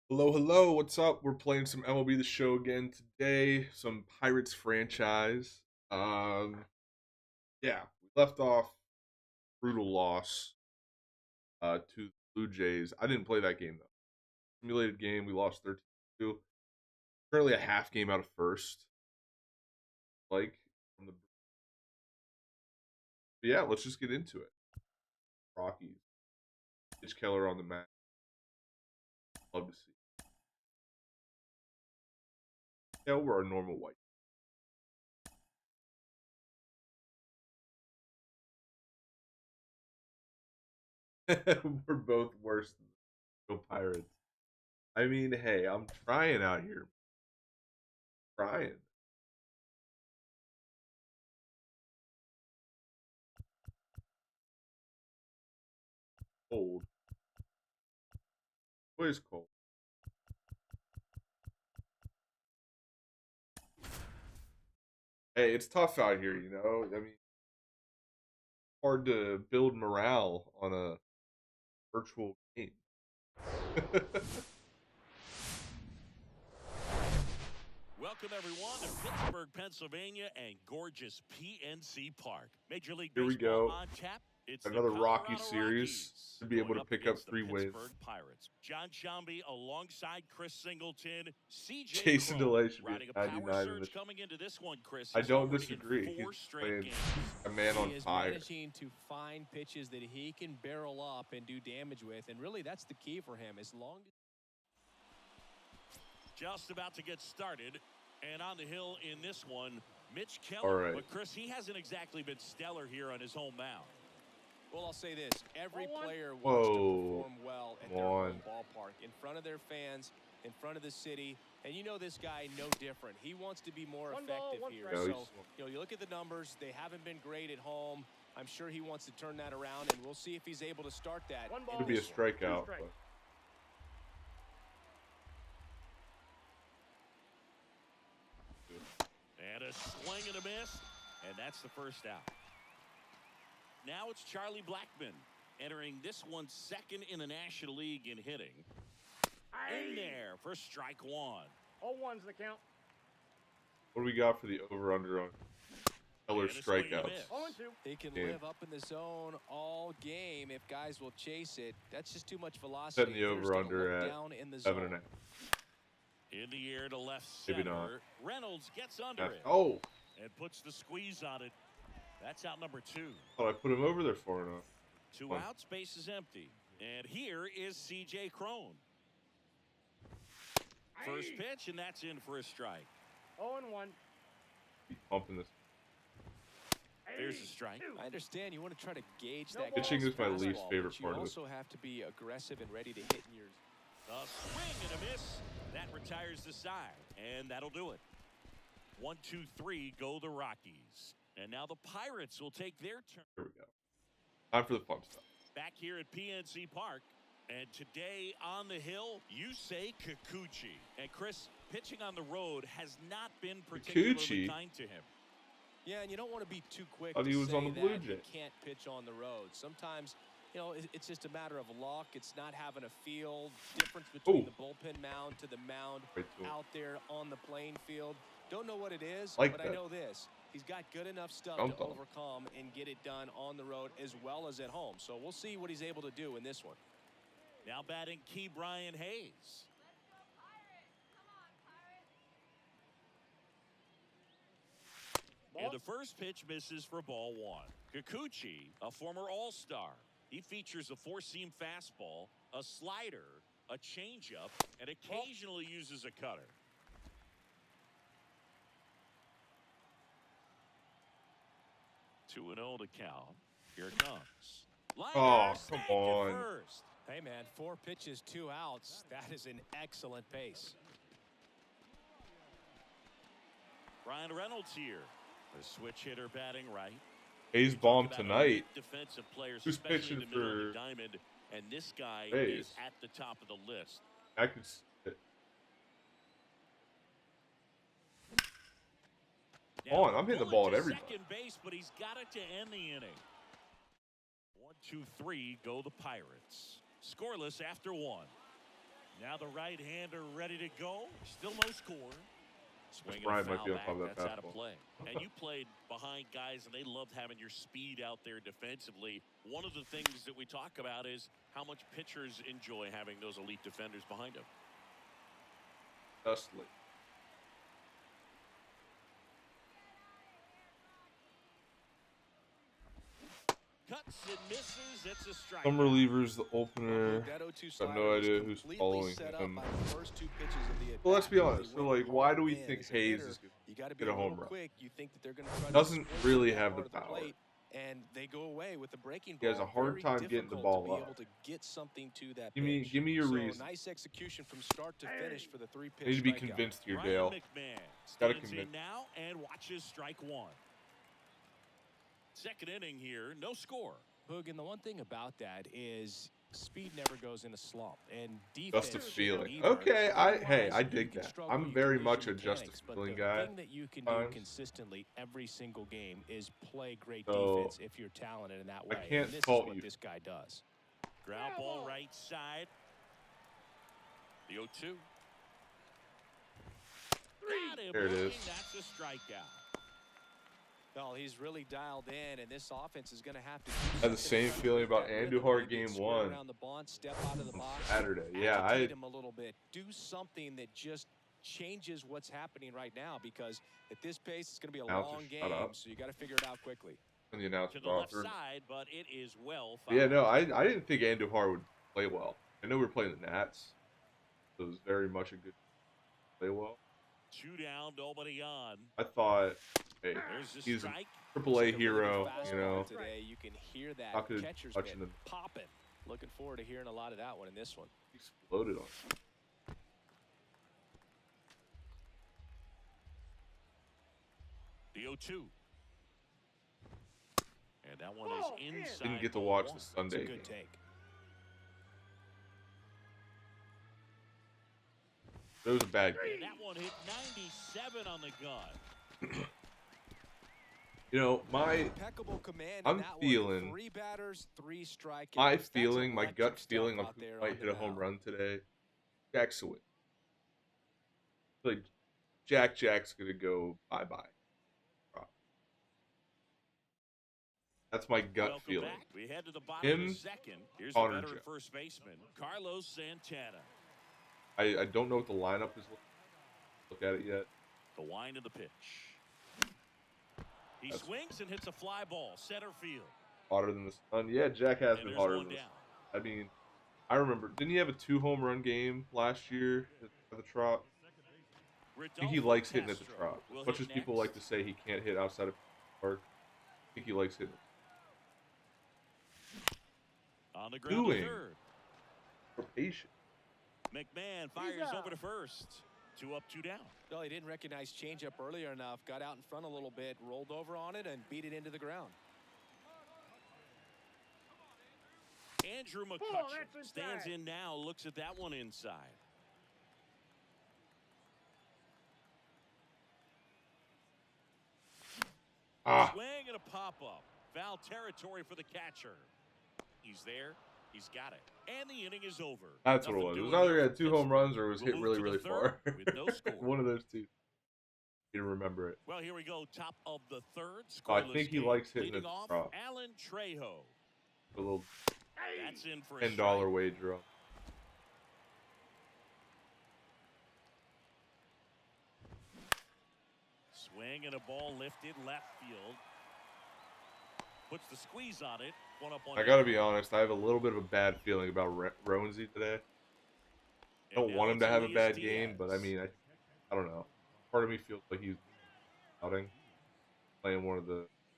Hello, hello, what's up? We're playing some MLB The Show again today, some Pirates franchise. Yeah, we left off brutal loss to the Blue Jays. I didn't play that game though. Simulated game, we lost 13-2. Currently a half game out of first. Like from the but yeah, let's just get into it. Rockies. Mitch Keller on the mat. Love to see. Yeah, we're our normal white. We're both worse than the Pirates. I mean, hey, I'm trying out here. Trying. Cold. Always cold. Hey, it's tough out here, you know. I mean, hard to build morale on a virtual game. Welcome, everyone, to Pittsburgh, Pennsylvania, and gorgeous PNC Park. Major League Here we Baseball go. on tap It's another the Rocky Colorado series Rockies to be able going to up pick up against the 3 wins. Pittsburgh Pirates. John Sciambi alongside Chris Singleton, CJ Jason Cron DeLay should be riding a at power 99 in surge the. coming into this one. Chris, I he's don't homered disagree. in 4 He's straight playing games. a man on He is fire. managing to find pitches that he can barrel up and do damage with, and really that's the key for him. As long as Just about to get started, and on the hill in this one, Mitch All Keller. right. But Chris, he hasn't exactly been stellar here on his home mound. Well, I'll say this. Every player wants Whoa. to perform well at Come their on. home ballpark, in front of their fans, in front of the city. And you know this guy no different. He wants to be more effective here. No, So, you look at the numbers. They haven't been great at home. I'm sure he wants to turn that around, and we'll see if he's able to start that. It could be a strikeout. But. And a swing and a miss, and that's the first out. Now it's Charlie Blackmon entering this one second in the National League in hitting. In there for strike 1. 0-1's the count. What do we got for the over/under on Keller strikeouts? 0-2. He can live up in the zone all game if guys will chase it. That's just too much velocity. Setting the over/under at down in the 7.5. In the air to left Maybe center. not. Reynolds gets under it Oh, and puts the squeeze on it. That's out number 2. thought I put him over there far enough. 2 outs, base is empty. And here is CJ Cron. First pitch, and that's in for a strike. 0-1. Keep pumping this. There's a strike. I understand you want to try to gauge No that. ball. Pitching is my fastball, least favorite but part you of it. also have to be aggressive and ready to hit in your. A swing and a miss. That retires the side, and that'll do it. 1, 2, 3 go the Rockies. And now the Pirates will take their turn. Here we go. Time for the fun stuff. Back here at PNC Park. And today on the hill, Yusei Kikuchi. And Chris, pitching on the road has not been particularly Kikuchi? kind to him. Yeah, and you don't want to be too quick Thought to he was say on the Blue that he Jays. can't pitch on the road. Sometimes, it's just a matter of luck. It's not having a feel difference between the bullpen mound to the mound Right to him. out there on the playing field. Don't know what it is, Like but that. I know this. He's got good enough stuff Dumped to on him. overcome and get it done on the road as well as at home. So we'll see what he's able to do in this one. Now batting Key Brian Hayes. And the first pitch misses for ball 1. Kikuchi, a former All-Star. He features a 4-seam fastball, a slider, a changeup, and occasionally uses a cutter. Two and 0 to count. Here it comes. Liner, Oh, snag come at on. first. Hey, man, 4 pitches, 2 outs. That is an excellent pace. Ryan Reynolds here. The switch hitter batting right. Hayes bomb Talk about tonight. elite defensive players, Who's especially pitching in the middle of for the diamond, and this guy Hayes? is at the top of the list. I could see it. Now, on, I'm hitting the bullet ball at to everybody. second base, but he's got it to end the inning. 1, 2, 3 go the Pirates. Scoreless after 1. Now the right-hander ready to go. Still no score. Swing and a Bryant might foul be on back. top of that That's out of fastball. play. And you played behind guys, and they loved having your speed out there defensively. One of the things that we talk about is how much pitchers enjoy having those elite defenders behind them. Justly. Cuts and misses. It's a strike. Some relievers, the opener. That 0-2 I slider have no was idea who's completely following set up him. by the first 2 pitches of the Well, let's be at-bat. honest. They So, went like, why hard do we in. think As a Hayes hitter, is going you got to to be get a a little home run? quick. You think that they're going to try Doesn't to swing really that have hard the at the power. plate, and they go away with the breaking He ball. has a hard Very time getting the difficult ball to be up. able to get something to that Give me your so reason. nice execution from start to finish for the 3-pitch I need to be strikeout. convinced here, Ryan Dale. McMahon Gotta stands convince. in now and watches strike 1. Second inning here, no score. Boog, and the one thing about that is speed never goes in a slump, and defense Just a shouldn't feeling. either. Okay, Otherwise, I you dig can that. struggle, I'm you very can lose much your a just a mechanics, but feeling the guy. thing that you can times. do consistently every single game is play great So, defense if you're talented in that way. can't and this fault is what you. this guy does. Ground ball right side. The 0-2. Got him There it looking. is. That's a strikeout. Well, he's really dialed in, and this offense is going to have to. I had the same feeling about Andujar game 1 around the bond, step out of the box, Saturday. Yeah, agitate him a little bit. Do something that just changes what's happening right now, because at this pace, it's going to be a long game. So you got to figure it out quickly. And the announcer to the left side, but it is well fouled. Yeah, no, I didn't think Andujar would play well. I know we were playing the Nats, so it was very much a good play well. 2 down, nobody on. I thought, hey, he's a AAA hero, you know. Today, you can hear that catcher's mitt popping. Looking forward to hearing a lot of that one in this one. Exploded on him. The 0-2. And that one is inside. Didn't get to watch the Sunday game. Take. It was a bad game. And that one hit 97 on the gun. You know, I'm feeling, 3 batters, 3 strikeouts. my gut feeling, on who might hit a home run today. Jack Sawin. Like, Jack's gonna go bye-bye. That's my gut feeling. Back. We head to the bottom of the second. Here's the veteran first baseman, Carlos Santana. I don't know what the lineup is. Look at it yet. The wind of the pitch. He swings and hits a fly ball, center field. Hotter than the sun. Yeah, Jack has been hotter than the sun. I mean, I remember, didn't he have a 2 home run game last year at the Trop? I think he likes hitting at the Trop. As much as people like to say he can't hit outside of the park, I think he likes hitting. On the ground to third. For patient. McMahon fires over to first. 2 up, 2 down. No, he didn't recognize changeup earlier enough. Got out in front a little bit, rolled over on it, and beat it into the ground. Andrew McCutcheon stands in now, looks at that one inside. Swing and a pop-up. Foul territory for the catcher. He's there. He's got it. And the inning is over. That's what it was. It was either he had 2 home runs or it was hit really, really far. With no score. One of those two. You remember it. Well, here we go. Top of the third. I think he likes hitting it. Alan Trejo. A little That's in for $10 wager up. Swing and a ball lifted left field. Puts the squeeze on it. 1 up, 1 I gotta be honest, I have a little bit of a bad feeling about Roansy today. I don't want him to have a bad game, but I mean, I don't know. Part of me feels like he's outing, playing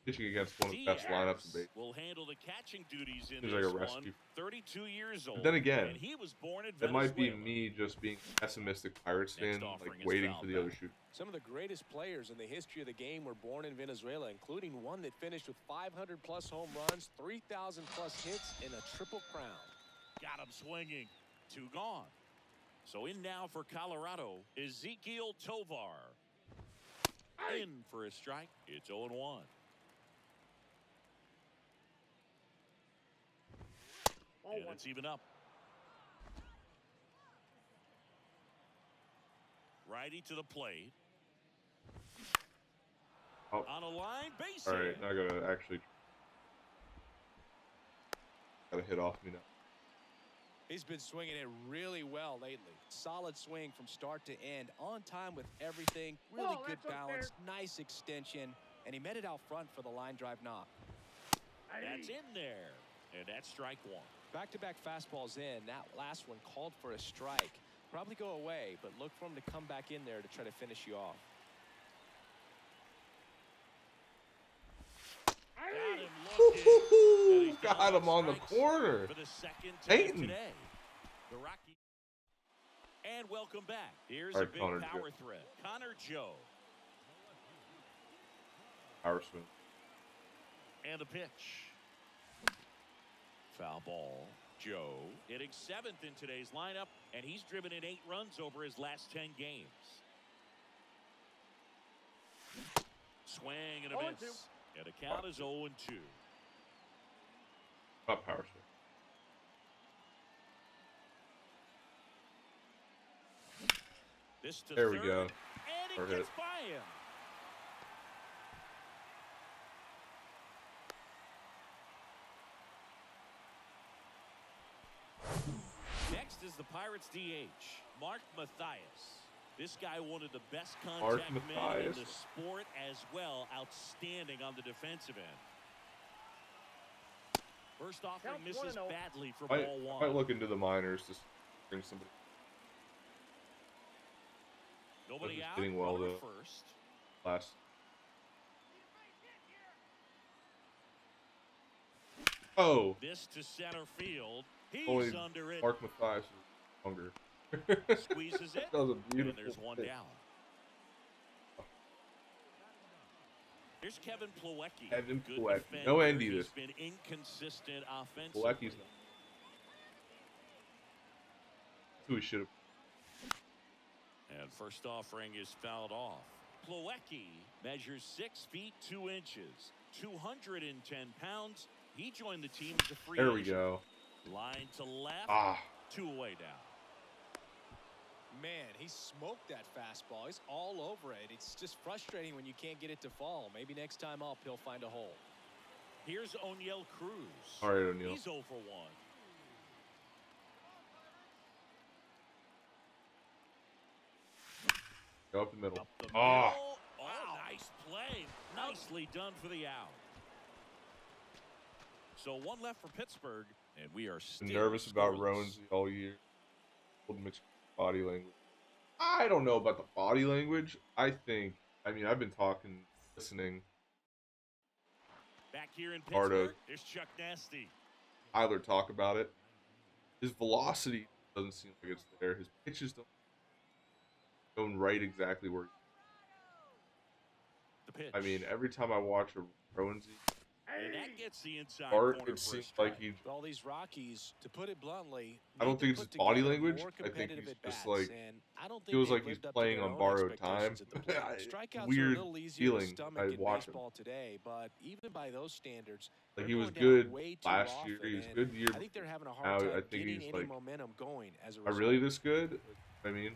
pitching against one of the best lineups in baseball. Will handle the catching duties in He's this like a rescue. 32 years old. But then again, and he was born in it might be me just being pessimistic Pirates fan, like waiting for the other shoot. Some of the greatest players in the history of the game were born in Venezuela, including one that finished with 500+ home runs, 3,000+ hits, and a triple crown. Got him swinging. 2 gone. So in now for Colorado, Ezequiel Tovar. In for a strike. It's 0-1. And it's even up. Righty to the plate. Oh. On a line, base All right, hit. now I gotta actually hit off me now. He's been swinging it really well lately. Solid swing from start to end. On time with everything. Really good balance. Nice extension. And he met it out front for the line drive knock. That's in there. And that's strike 1. Back-to-back fastballs in. That last one called for a strike. Probably go away, but look for him to come back in there to try to finish you off. Got him looking. Got him on the corner. For the second time today. The Rocky. And welcome back. Here's a big power threat. Connor Joe. Power swing. And the pitch. Foul ball. Joe hitting 7th in today's lineup, and he's driven in 8 runs over his last 10 games. Swing and a miss. And the count is 0-2. Not power swing. This to there third, we go. And it gets by him. is the Pirates DH, Mark Mathias. This guy, one of the best Mark contact men in Mathias. the sport as well. Outstanding on the defensive end. First offering Count misses 1-0. badly for I ball one. might look into the minors to bring somebody. Nobody He's out. hitting well, Runner though. first. Last. Oh, This to center field. He's only under it. Mark Mathias is longer. Squeezes it. That was a And beautiful there's one hit. down. Here's Kevin Plawecki. Kevin Good Plawecki. defender. No Andy He's this. been inconsistent offensively. Plawecki's not. Who he should have. And first offering is fouled off. Plawecki measures 6 feet 2 inches, 210 pounds. He joined the team as a free There we agent. go. Line to left. Ah, 2 away down. Man, he smoked that fastball. He's all over it. It's just frustrating when you can't get it to fall. Maybe next time up, he'll find a hole. Here's O'Neill Cruz. all right, O'Neal. He's 0 for 1. Go up the middle. Up the Ah, middle. Oh, nice play. Nicely done for the out. So 1 left for Pittsburgh, and we are still been nervous about scoreless. Roansy all year. Old mixed body language. I don't know about the body language. I mean, I've been talking, listening. Back here in Hard Pittsburgh, to- there's Chuck Nasty. Tyler talk about it. His velocity doesn't seem like it's there. His pitches don't going right exactly where. The pitch. I mean, every time I watch a Roansy And that gets the inside start, corner it for a seems strike. like he. All these Rockies, to put it bluntly, I don't need to think it's put his body together language. more I think competitive he's just at-bats, like and I don't think feels they've like he's lived up to playing their on own borrowed time. expectations at the plate. Strikeouts are a Weird little easier feeling. to stomach I in watch him. baseball today, but even by those standards, Like they're he was going down good way too last often, year. He was and good the year. I think they're having a hard Now time I think getting he's any like, momentum going as a are result. really this good? I mean,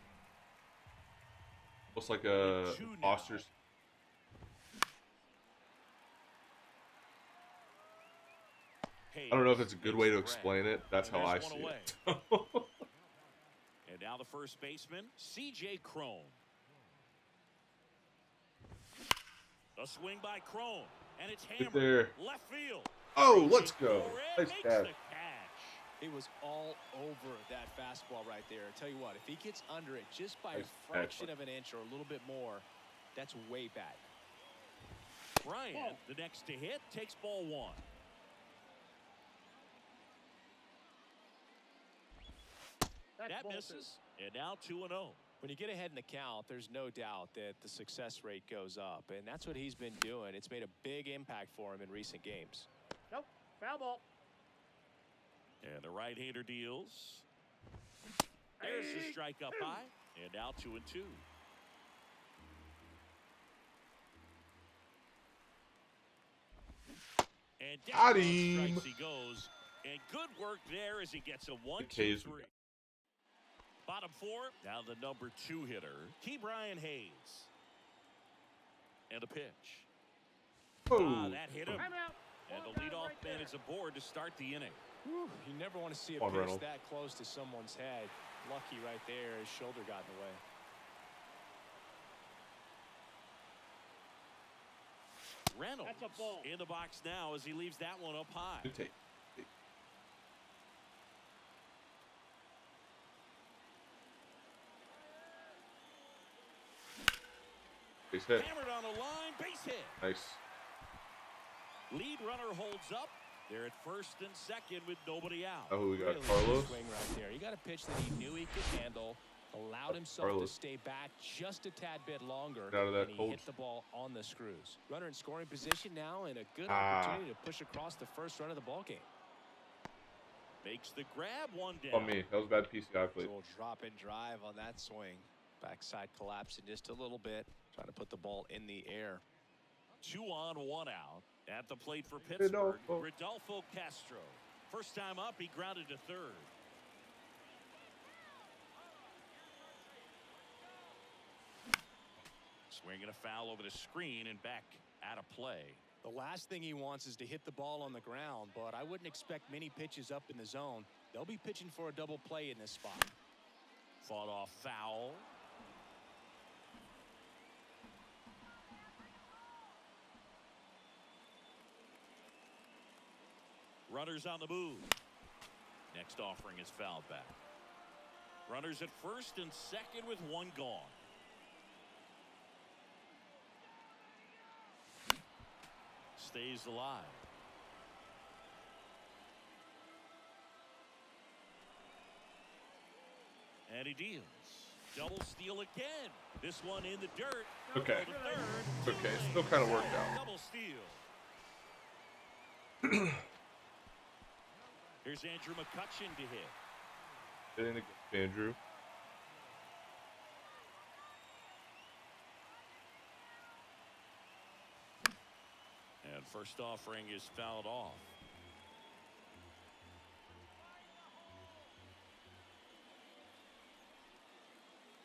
almost like a 2 now. Foster's. I don't know if it's a good way to explain it. That's how I see it. And now the first baseman, C.J. Crone. A swing by Crone, and it's Right hammered there. left field. Oh, let's go. Nice Nice catch. catch. He was all over that fastball right there. I tell you what, if he gets under it just by Nice a fraction of an inch or a little bit more, that's way back. Bryant, the next to hit, takes ball 1. That misses, and now 2-0. When you get ahead in the count, there's no doubt that the success rate goes up, and that's what he's been doing. It's made a big impact for him in recent games. Nope. Foul ball. And the right-hander deals. There's the strike up high, and now 2-2. And Got down on him. strikes he goes, and good work there as he gets a 1-2-3. K's. Bottom 4, now the number 2 hitter, Ke'Bryan Hayes. And the pitch. Oh, That hit him. Timeout. And Ball the down leadoff right man there. is aboard to start the inning. Whew, you never want to see a Come on, pitch Reynolds. that close to someone's head. Lucky right there, his shoulder got in the way. Reynolds That's a ball. in the box now as he leaves that one up high. good take. Base hit. Hammered on a line, base hit. Nice. Lead runner holds up. They're at first and second with nobody out. Oh, we got Really good Carlos. swing right there. He got a pitch that he knew he could handle, allowed himself Carlos. to stay back just a tad bit longer, Get out of that and he cold. hit the ball on the screws. Runner in scoring position now, and a good Ah. opportunity to push across the first run of the ball game. Makes the grab, one down. On me. That was a bad PCI play. Little drop and drive on that swing. Backside collapsing just a little bit, trying to put the ball in the air. 2 on, 1 out. At the plate for Pittsburgh, Rodolfo Castro. First time up, he grounded to third. Swinging a foul over the screen and back out of play. The last thing he wants is to hit the ball on the ground, but I wouldn't expect many pitches up in the zone. They'll be pitching for a double play in this spot. Fought off foul. Runners on the move. Next offering is fouled back. Runners at first and second with one gone. Stays alive. And he deals. Double steal again. This one in the dirt. Okay. Third, Okay, still kind of worked out. Double steal. Here's Andrew McCutcheon to hit. Get in against Andrew. And first offering is fouled off.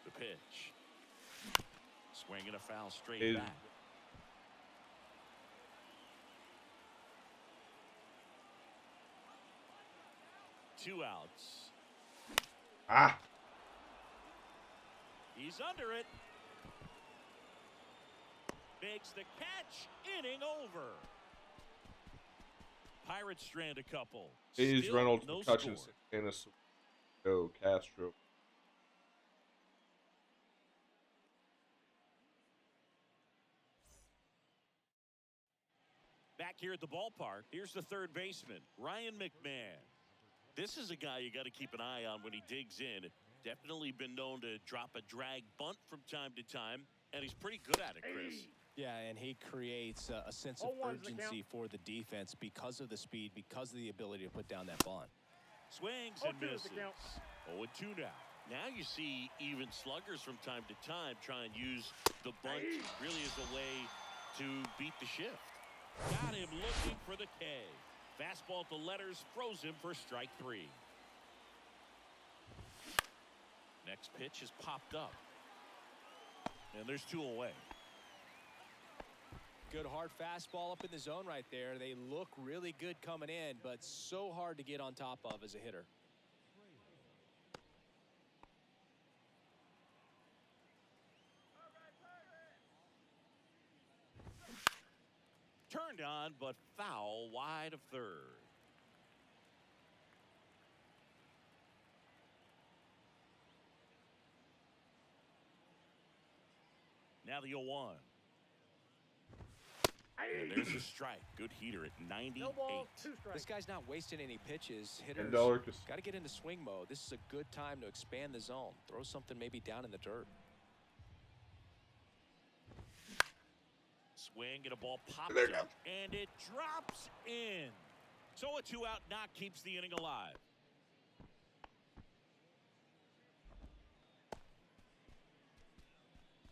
The pitch. Swinging a foul straight back. 2 outs. Ah. He's under it. Makes the catch. Inning over. Pirates strand a couple. Hayes, Reynolds, no McCutcheon, score. Santana, Castro. Back here at the ballpark, here's the third baseman, Ryan McMahon. This is a guy you got to keep an eye on when he digs in. Definitely been known to drop a drag bunt from time to time, and he's pretty good at it, Chris. Yeah, and he creates a sense of urgency for the defense because of the speed, because of the ability to put down that bunt. Swings and misses. 0-2 now. Now you see even sluggers from time to time try and use the bunt really as a way to beat the shift. Got him looking for the K. Fastball to letters, froze him for strike 3. Next pitch is popped up. And there's 2 away. Good hard fastball up in the zone right there. They look really good coming in, but so hard to get on top of as a hitter. Turned on, but foul wide of third. Now the 0-1. And there's a strike. Good heater at 98. No ball, 2 strikes. This guy's not wasting any pitches. Hitters got to get into swing mode. This is a good time to expand the zone. Throw something maybe down in the dirt. Swing and a ball popped up, and it drops in. So a 2-out knock keeps the inning alive.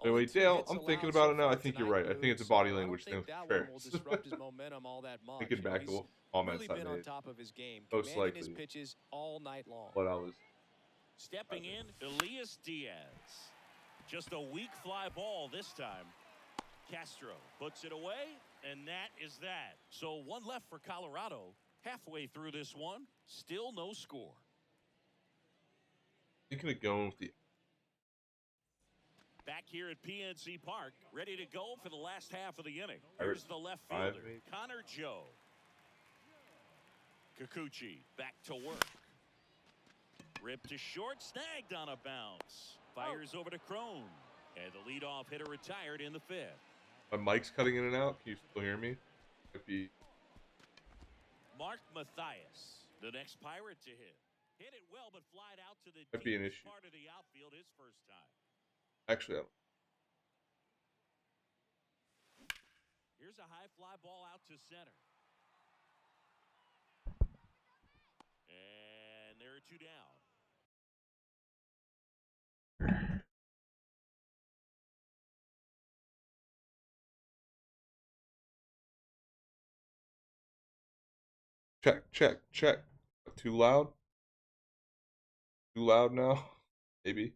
Anyway, Dale, I'm thinking about it now. I think you're right. I think it's a body language thing. Fair. Will disrupt his momentum all that much. Thinking back to what comments really been I on made. top of his game, Most commanding his likely. pitches all night long. What I was. Stepping in, Elias Diaz. Just a weak fly ball this time. Castro puts it away, and that is that. So 1 left for Colorado. Halfway through this one, still no score. Thinking of going with the. Back here at PNC Park, ready to go for the last half of the inning. Here's the left fielder, Connor Joe. Kikuchi back to work. Ripped to short, snagged on a bounce. Fires over to Crone. And the leadoff hitter retired in the 5th. My mic's cutting in and out. Can you still hear me? Could be. Mark Mathias, the next Pirate to hit. Hit it well, but flied out to the Could be an deepest issue. part of the outfield his first time. Actually, I don't. Here's a high fly ball out to center. And there are 2 down. Check, check, check. Too loud? Too loud now? Maybe.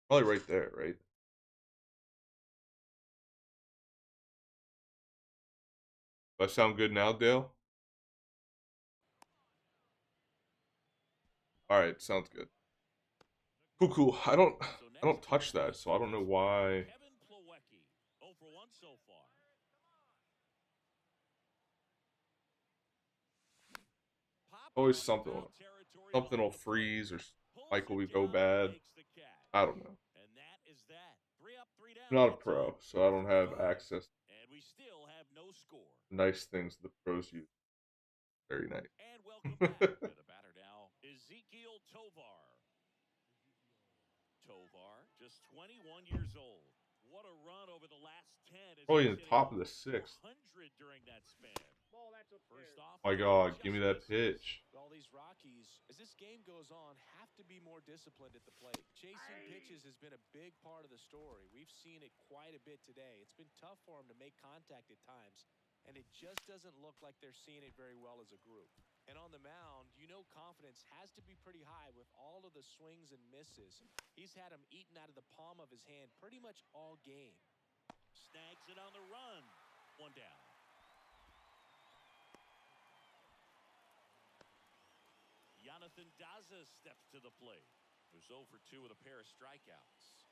Probably right there, right? Do I sound good now, Dale? All right, sounds good. Cool. I don't touch that, so I don't know why. Kevin Plawecki, 0 for 1 so far. Always something will freeze or cycle will go bad. I don't know. And that is that. 3 up, 3 down. I'm not a pro, so I don't have access And we still have no score. to nice things the pros use. Very nice. And welcome back to the batter now, Ezekiel Tovar. Tovar, just 21 years old. What a run over the last 10. Probably in the top of the 6th. 100 during that span. Ball, that's First off, my God, give me that pitch. All these Rockies, as this game goes on, have to be more disciplined at the plate. Chasing pitches has been a big part of the story. We've seen it quite a bit today. It's been tough for them to make contact at times, and it just doesn't look like they're seeing it very well as a group. And on the mound, you know confidence has to be pretty high with all of the swings and misses. He's had them eaten out of the palm of his hand pretty much all game. Snags it on the run. 1 down. Jonathan Daza steps to the plate. Who's 0 for 2 with a pair of strikeouts.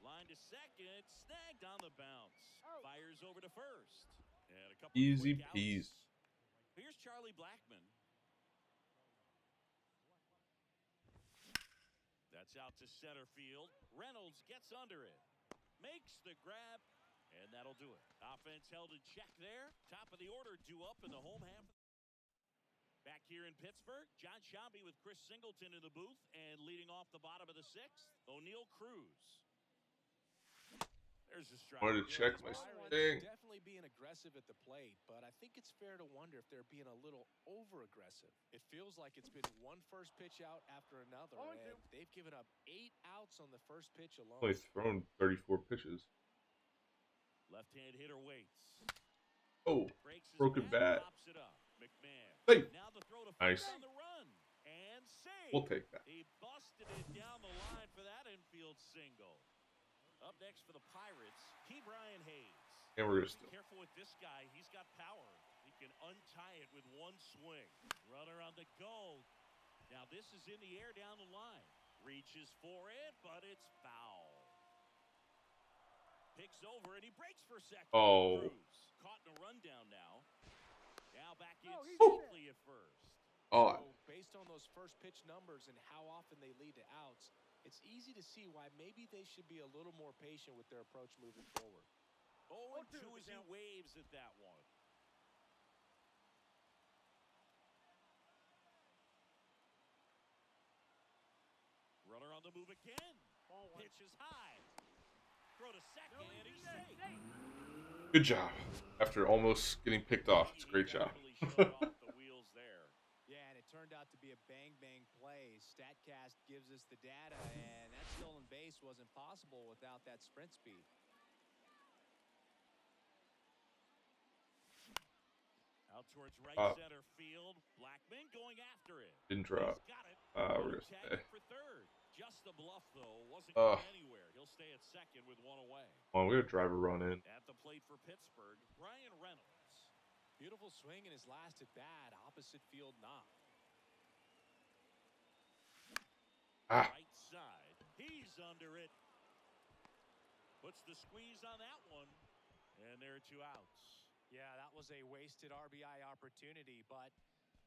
Line to second, snagged on the bounce. Fires over to first. And a couple Easy quick peas. outs. Here's Charlie Blackmon. That's out to center field. Reynolds gets under it. Makes the grab. And that'll do it. Offense held in check there. Top of the order due up in the home half. Back here in Pittsburgh, John Shambi with Chris Singleton in the booth. And leading off the bottom of the 6th, O'Neal Cruz. There's a strike. Wanted to check my thing. Definitely being aggressive at the plate, but I think it's fair to wonder if they're being a little over-aggressive. It feels like it's been one first pitch out after another, and they've given up 8 outs on the first pitch alone. Only thrown 34 pitches. Left-hand hitter waits. Oh, broken bat. Pops it up. McMahon. Hey. Now the throw to Nice. on the run. And save. We'll take that. He busted it down the line for that infield single. Up next for the Pirates, Brian Hayes. And we're gonna Be careful with this guy. He's got power. He can untie it with one swing. Runner on the go. Now this is in the air down the line. Reaches for it, but it's foul. Picks over and he breaks for second. Oh. Cruz caught in a rundown now. Now back in Oh. safely at first. Oh. So based on those first pitch numbers and how often they lead to outs, it's easy to see why maybe they should be a little more patient with their approach moving forward. 0-2 as he waves at that one. Runner on the move again. Pitch is high. Throw to second and he's safe. Good job. After almost getting picked off, it's a great job. Yeah, and it turned out to be a bang-bang play. StatCast gives us the data, and that stolen base wasn't possible without that sprint speed. Out towards right center field. Blackmon going after it. Didn't drop. Got it. We're gonna stay. For third. Just a bluff though. Wasn't going anywhere. He'll stay at second with one away. Come on, we got a driver run in. At the plate for Pittsburgh, Ryan Reynolds. Beautiful swing in his last at bat. Opposite field knock. Right side. He's under it. Puts the squeeze on that one. And there are 2 outs. Yeah, that was a wasted RBI opportunity, but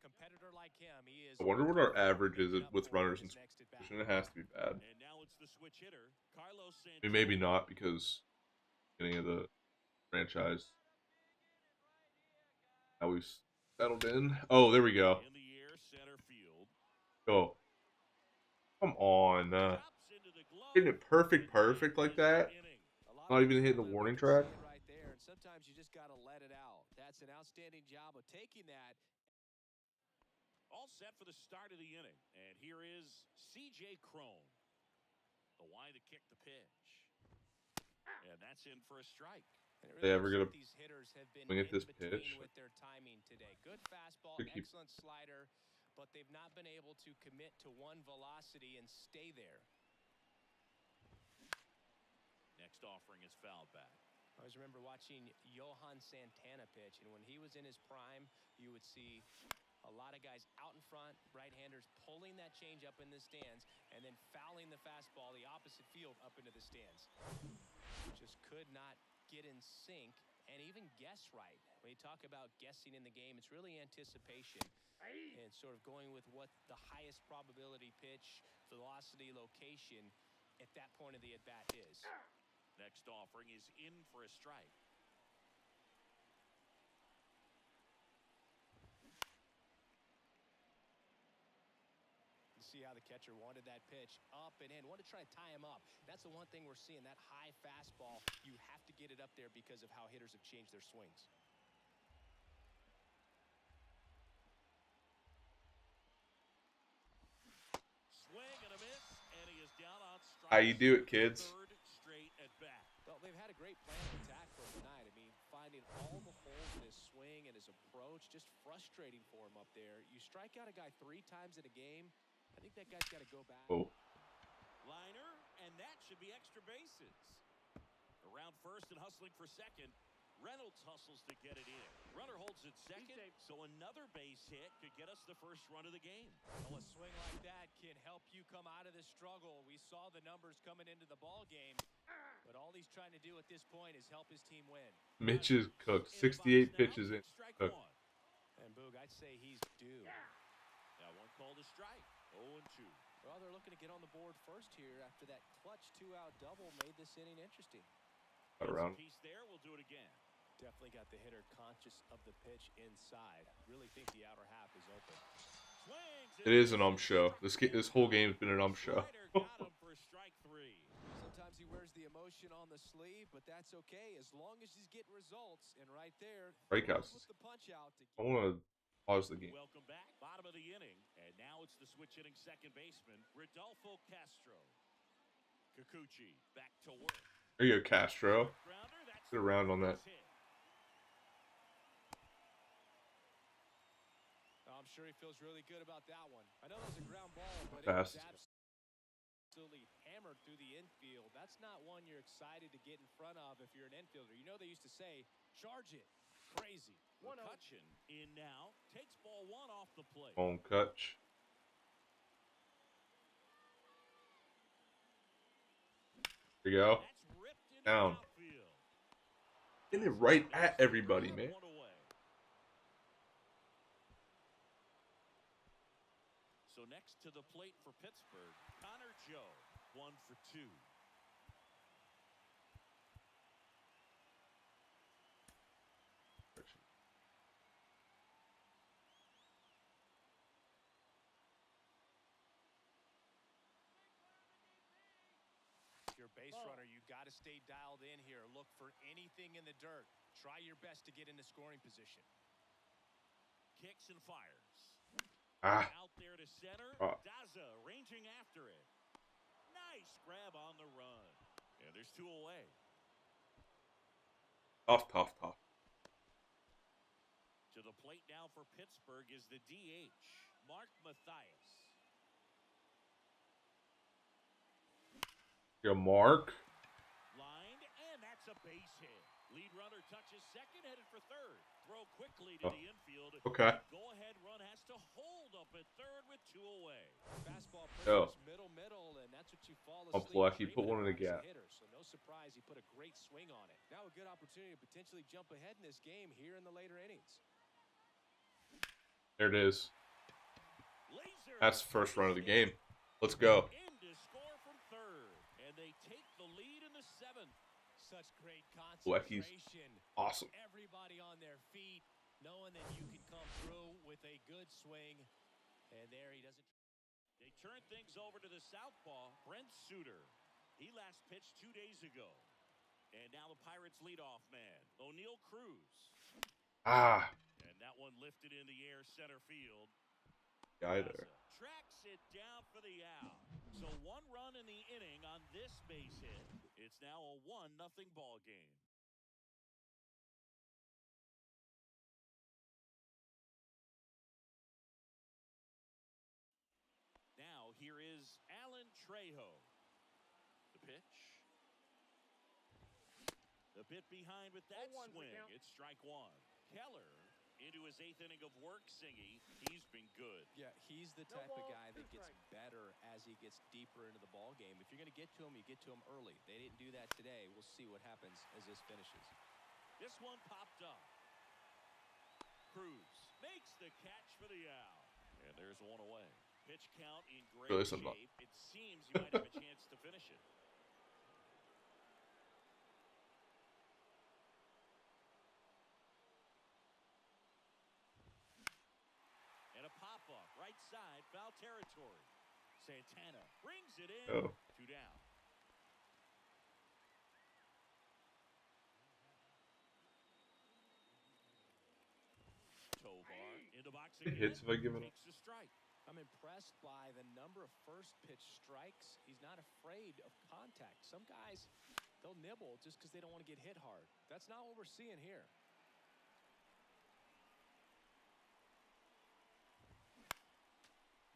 competitor like him, he is. I wonder what our average is with runners in scoring position. It has to be bad. And now it's the switch hitter, Carlos Santana. I mean, maybe not because beginning of the franchise. Now we've settled in. Oh, there we go. In the air, center field. Go. Come on. Hitting it perfect like that. Not even hitting the warning track. Right there, and sometimes you just got to let it out. That's an outstanding job of taking that. All set for the start of the inning. And here is C.J. Cron. The line to kick the pitch. And that's in for a strike. They ever get a These hitters have been swing at this in pitch? with their timing today. Good fastball, excellent slider, but they've not been able to commit to one velocity and stay there. Next offering is fouled back. I always remember watching Johan Santana pitch, and when he was in his prime, you would see A lot of guys out in front, right-handers pulling that change up in the stands and then fouling the fastball the opposite field up into the stands. Just could not get in sync and even guess right. When you talk about guessing in the game, it's really anticipation and sort of going with what the highest probability pitch, velocity, location at that point of the at-bat is. Next offering is in for a strike. You see how the catcher wanted that pitch up and in, wanted to try to tie him up. That's the one thing we're seeing, that high fastball. You have to get it up there because of how hitters have changed their swings. Swing and a miss, and he is down on strike. How you do it, kids? Third straight at bat. Well, they've had a great plan of attack for him tonight. I mean, finding all the holes in his swing and his approach, just frustrating for him up there. You strike out a guy 3 times in a game, I think that guy's got to go back. Oh. Liner, and that should be extra bases. Around first and hustling for second. Reynolds hustles to get it in. Runner holds it second, so another base hit could get us the first run of the game. Well, a swing like that can help you come out of this struggle. We saw the numbers coming into the ball game, but all he's trying to do at this point is help his team win. Mitch is cooked. 68 pitches in. Strike Cooked. one. And Boog, I'd say he's due. Now one call to strike. 0-2. Well, they're looking to get on the board first here after that clutch 2-out double made this inning interesting. Around. Piece there, we'll do it again. Definitely got the hitter conscious of the pitch inside. Really think the outer half is open. It is an show. This whole game's been an show. Got him for strike 3. Sometimes he wears the emotion on the sleeve, but that's okay as long as he's getting results. And right there, Breakouts. with the punch out to I want to pause the game. Welcome back. Bottom of the inning, and now it's the switch hitting second baseman, Rodolfo Castro. Kikuchi back to work. There you go, Castro. Grounder, that's Get around on that. hit. I'm sure he feels really good about that one. I know it was a ground ball, but Fast. it was absolutely hammered through the infield. That's not one you're excited to get in front of if you're an infielder. You know they used to say, charge it. Crazy. McCutcheon in now. Takes ball 1 off the plate. On Kutch. There you go. That's ripped into Down. the outfield. Getting it right at everybody, man. 1 away. So next to the plate for Pittsburgh, Connor Joe, 1 for 2. Your base runner, you got to stay dialed in here. Look for anything in the dirt. Try your best to get into scoring position. Kicks and fires. Out there to center. Daza ranging after it. Nice grab on the run. And there's 2 away. Tough. To the plate now for Pittsburgh is the DH, Mark Mathias. Yo, Mark. Lined, and that's a base hit. Lead runner touches second, headed for third. Throw quickly to the infield. Okay. Go-ahead run has to hold up at third with 2 away. Fastball pretty much middle, and that's what you fall asleep. Fleck, he put one in the gap. So no surprise, he put a great swing on it. Now a good opportunity to potentially jump ahead in this game here in the later innings. There it is. Laser. That's the first run of the game. Let's go. In to score from third, and they take the lead in the 7th. Such great Flecky's concentration. awesome. Everybody on their feet, knowing that you can come through with a good swing. And there he doesn't. They turn things over to the southpaw, Brent Suter. He last pitched 2 days ago. And now the Pirates leadoff man, O'Neal Cruz. And that one lifted in the air center field. Guy there. Tracks it down for the out. So 1 run in the inning on this base hit. It's now a 1-0 ball game. Now here is Alan Trejo. The pitch. A bit behind with that swing. It's strike 1. Keller Into his 8th inning of work, Singy. He's been good. Yeah, he's the type of guy that gets better as he gets deeper into the ball game. If you're going to get to him, you get to him early. They didn't do that today. We'll see what happens as this finishes. This one popped up. Cruz makes the catch for the out. And there's one away. Pitch count in great shape. It seems you might have a chance to finish it. And a pop-up, right side, foul territory. Santana brings it in. 2 down. Tovar into box again. Hits if I give it up. Takes the strike. I'm impressed by the number of first pitch strikes. He's not afraid of contact. Some guys, they'll nibble just because they don't want to get hit hard. That's not what we're seeing here.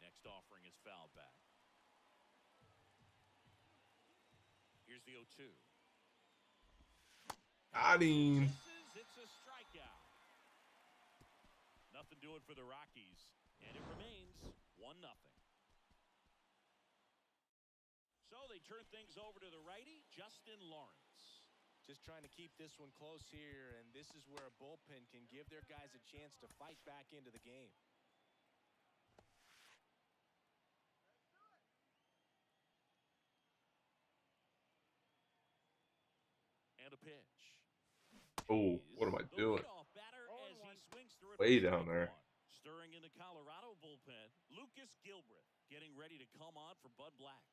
Next offering is foul back. Here's the 0-2. Got him. It's a strikeout. Nothing doing for the Rockies, and it remains 1-0. So they turn things over to the righty, Justin Lawrence. Just trying to keep this one close here, and this is where a bullpen can give their guys a chance to fight back into the game. And a pitch. Oh, what am I doing? As he swings through it way down there. Stirring in the Colorado bullpen, Lucas Gilbreth getting ready to come on for Bud Black.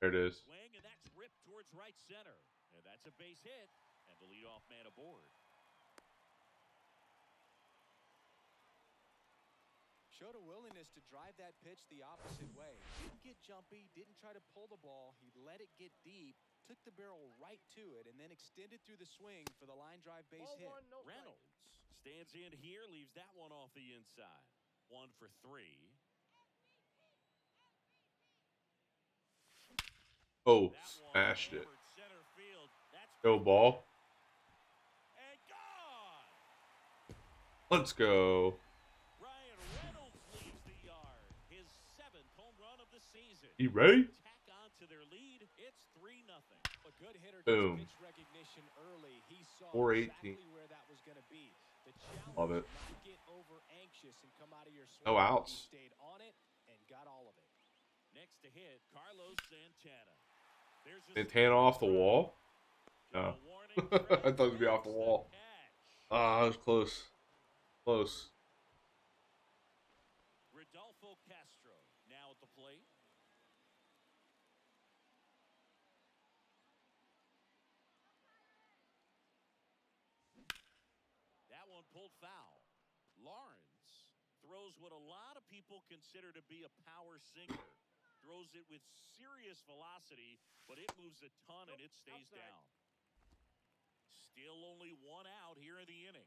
There it is. Swing, and that's ripped towards right center. And that's a base hit, and the leadoff man aboard. Showed a willingness to drive that pitch the opposite way. Didn't get jumpy, didn't try to pull the ball. He let it get deep, took the barrel right to it, and then extended through the swing for the line drive base hit. Reynolds stands in here, leaves that one off the inside. 1 for 3. Oh, smashed it. Go ball. And gone. Let's go. Ryan Reynolds leaves the yard. His 7th home run of the season. You ready? Tack on to their lead. It's 3-0. A good hitter Boom. pitch recognition early. He saw 418. exactly where that was going to be. The challenge Love it. not get over anxious and come out of your swing. No outs. He stayed on it and got all of it. Next to hit, Carlos Santana. Santana off the wall? No. I thought it would be off the wall. Ah, that was close. Close. Rodolfo Castro now at the plate. That one pulled foul. Lawrence throws what a lot of people consider to be a power sinker. Throws it with serious velocity, but it moves a ton and it stays down. Still only 1 out here in the inning.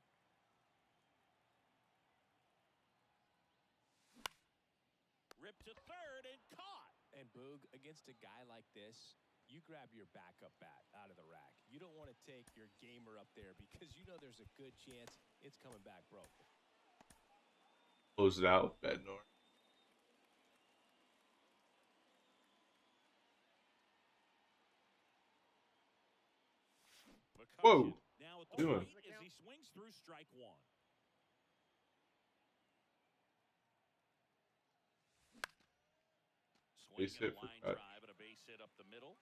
Ripped to third and caught. And Boog, against a guy like this, you grab your backup bat out of the rack. You don't want to take your gamer up there because you know there's a good chance it's coming back broken. Close it out with Bednar. Whoa. Now at the Doing? plate as he swings through strike 1. Base Swing hit and a for line cut. drive and a base hit up the middle.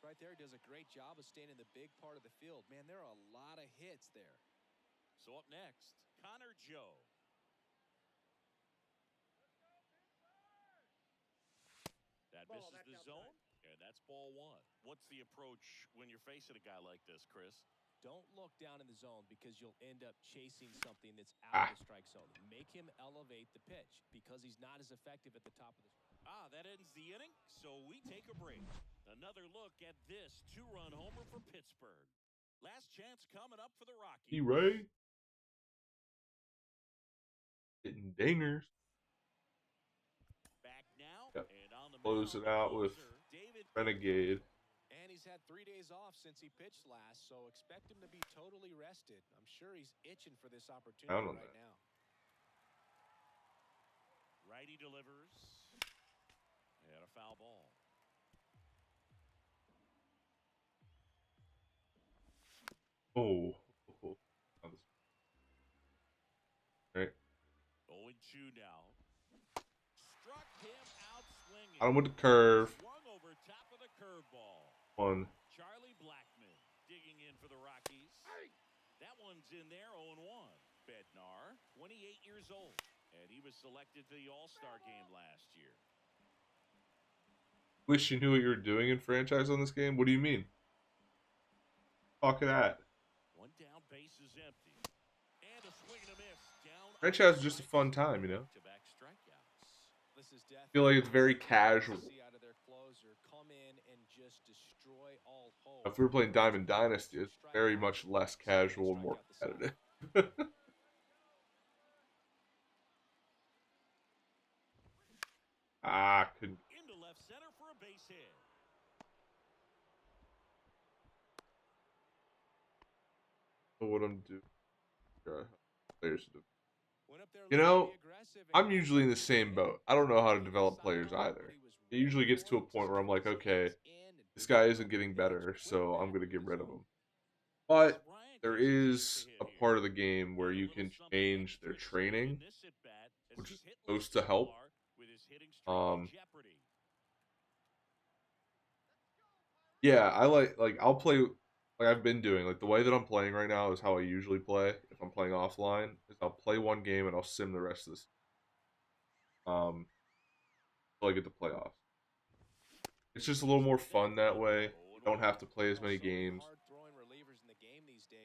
Right there, does a great job of staying in the big part of the field. Man, there are a lot of hits there. So up next, Connor Joe. That misses the zone, and that's ball 1. What's the approach when you're facing a guy like this, Chris? Don't look down in the zone because you'll end up chasing something that's out of the strike zone. Make him elevate the pitch because he's not as effective at the top of the. That ends the inning, so we take a break. Another look at this 2-run homer for Pittsburgh. Last chance coming up for the Rockies. He right? Hitting dingers. Back now, Yep. and on the close it out with Renegade. And he's had 3 days off since he pitched last, so expect him to be totally rested. I'm sure he's itching for this opportunity right now. Righty delivers. And a foul ball. Oh. Right. 0-2 now. Struck him out swinging. Got him with the curve. Swung over top of the curveball. One. Charlie Blackmon digging in for the Rockies. That one's in there, 0-1. Bednar, 28 years old, and he was selected for the All-Star game last year. Wish you knew what you were doing in franchise on this game? What do you mean? Fuck that. One down, base is empty. And a swing and a miss. Down. Franchise is just a fun time, you know? Back strikeouts. I feel like it's very casual. If we were playing Diamond Dynasty, it's very much less casual and more competitive. Couldn't. Into left center for a base hit. What I'm doing. You know, I'm usually in the same boat. I don't know how to develop players either. It usually gets to a point where I'm like, okay, this guy isn't getting better, so I'm going to get rid of him. But there is a part of the game where you can change their training, which is supposed to help. Yeah, I like I'll play like I've been doing. Like the way that I'm playing right now is how I usually play if I'm playing offline. Is I'll play one game and I'll sim the rest of this. Until I get the playoffs. It's just a little more fun that way. You don't have to play as many games.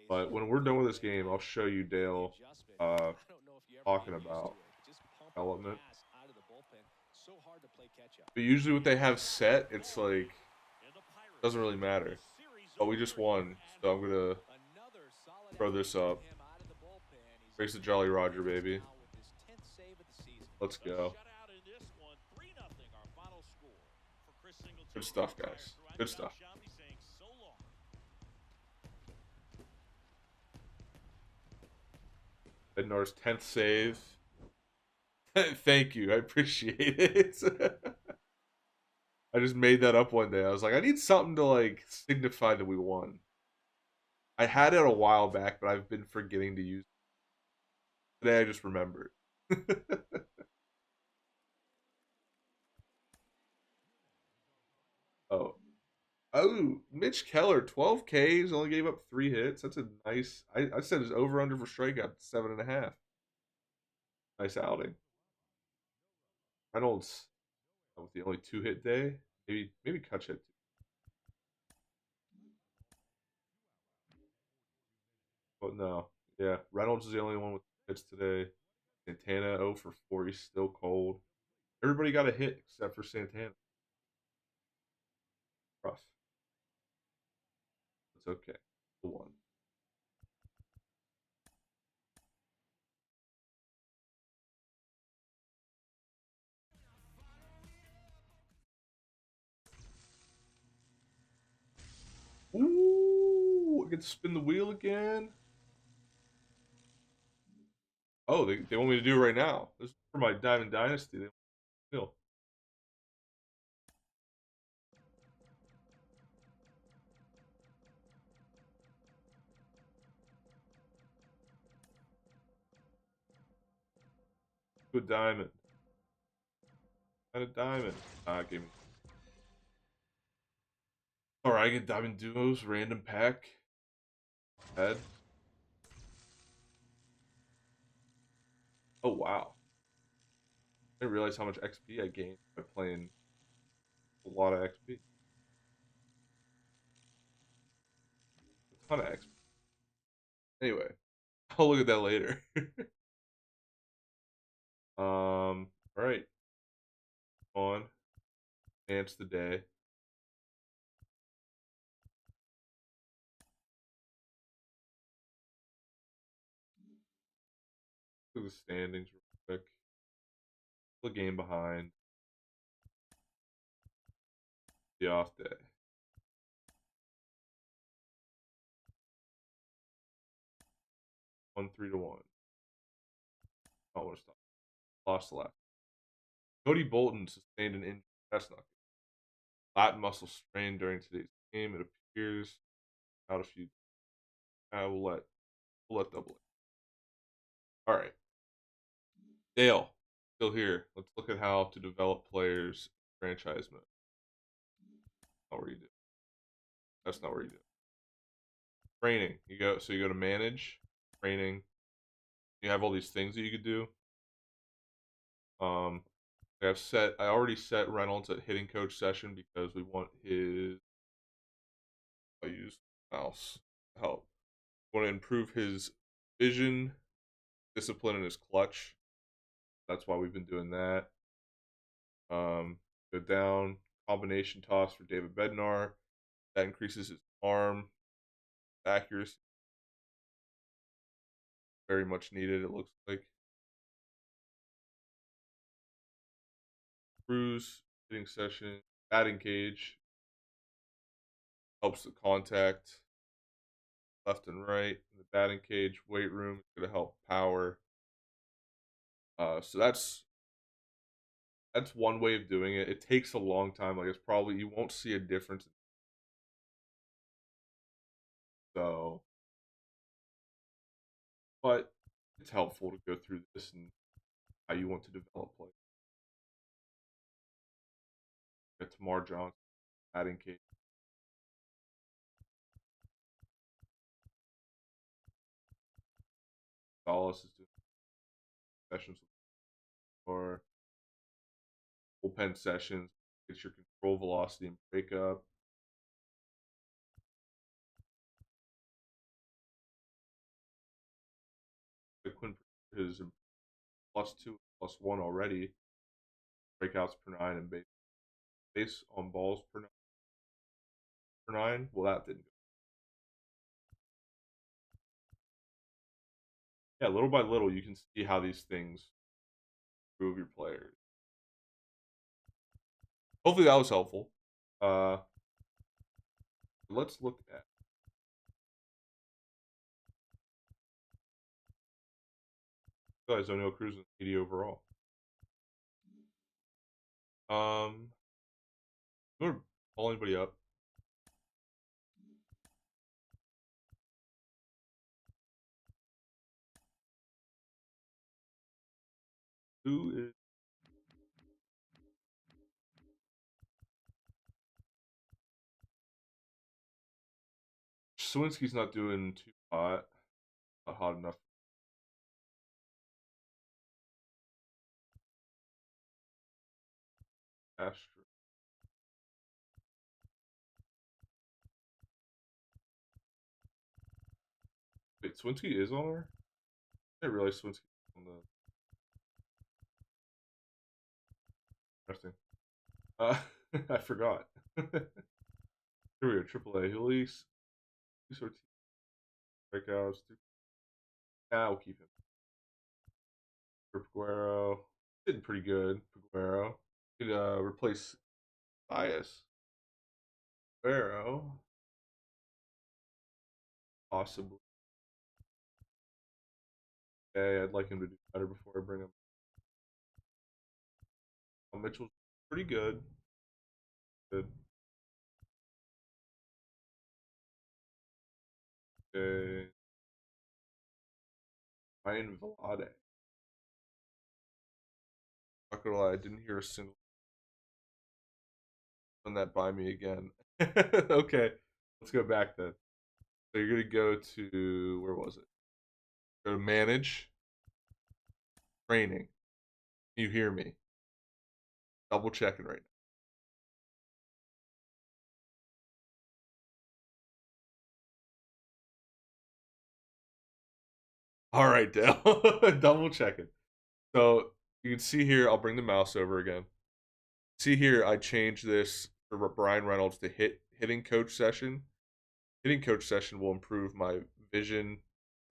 But when we're done with this game, I'll show you Dale talking about development. But usually what they have set, it's like, doesn't really matter. But we just won, so I'm going to throw this up. Race the Jolly Roger, baby. Let's go. Good stuff, guys. Good stuff. Bednar's 10th save. Thank you. I appreciate it. I just made that up one day. I was like, I need something to like signify that we won. I had it a while back, but I've been forgetting to use it. Today I just remembered. Oh, Mitch Keller, 12 Ks, only gave up 3 hits. That's a nice. I said his over under for strikeout 7.5. Nice outing. Reynolds with the only 2-hit day. Maybe Kutch hit 2. But no, yeah, Reynolds is the only one with hits today. Santana 0 for 4. He's still cold. Everybody got a hit except for Santana. Rough. It's okay. The one. Ooh, I get to spin the wheel again. Oh, they want me to do it right now. This is for my Diamond Dynasty. Wheel. Good diamond. Got a diamond. Give me. Alright, I get diamond duos, random pack. Head. Oh wow. I didn't realize how much XP I gained by playing a lot of XP. A ton of XP. Anyway, I'll look at that later. Alright. On. Dance the day. Look at the standings real quick. The game behind. The off day. One 3-1. I want to stop. Lost the last. Cody Bolton sustained an injury. That's not good. Lat muscle strain during today's game. It appears out a few. We'll let double it. All right. Dale, still here. Let's look at how to develop players in franchise mode. Not where you do. That's not where you do. Training. You go to manage, training. You have all these things that you could do. I already set Reynolds at hitting coach session because we want his. I'll use mouse to help. We want to improve his vision, discipline, and his clutch. That's why we've been doing that. Go down, combination toss for David Bednar. That increases his arm accuracy. Very much needed, it looks like. Cruise, hitting session, batting cage. Helps the contact left and right. In the batting cage, weight room is going to help power. So that's one way of doing it. It takes a long time. Like, it's probably, you won't see a difference. So, but it's helpful to go through this and how you want to develop play. Get Tamar Johnson, batting cage. Dallas is doing sessions or bullpen sessions. Get your control velocity and breakup. Quinn is +2, +1 already. Breakouts per 9 and base on balls per 9. Well, that didn't go. Yeah, little by little, you can see how these things improve your players. Hopefully that was helpful. Let's look at Zonil Cruz and 80 overall. You want to call anybody up? Who is Swinski's not doing too hot. Not hot enough. Astro. Wait, Swinski is on her? I didn't realize Swinski was on the. Interesting. I forgot. Here we go. AAA. Elise. Breakouts. We'll keep him. For Peguero. Did pretty good. Peguero. Could replace Bias. Peguero. Possibly. Okay, I'd like him to do better before I bring him. Mitchell's pretty good. Good. Okay. Ryan Vlade. Not gonna lie, I didn't hear a single. Run that by me again. Okay, let's go back then. So you're gonna go to, where was it? Go to manage. Training. You hear me? Double checking right now. All right, Dale. Double checking. So you can see here, I'll bring the mouse over again. See here, I changed this for Brian Reynolds to hitting coach session. Hitting coach session will improve my vision,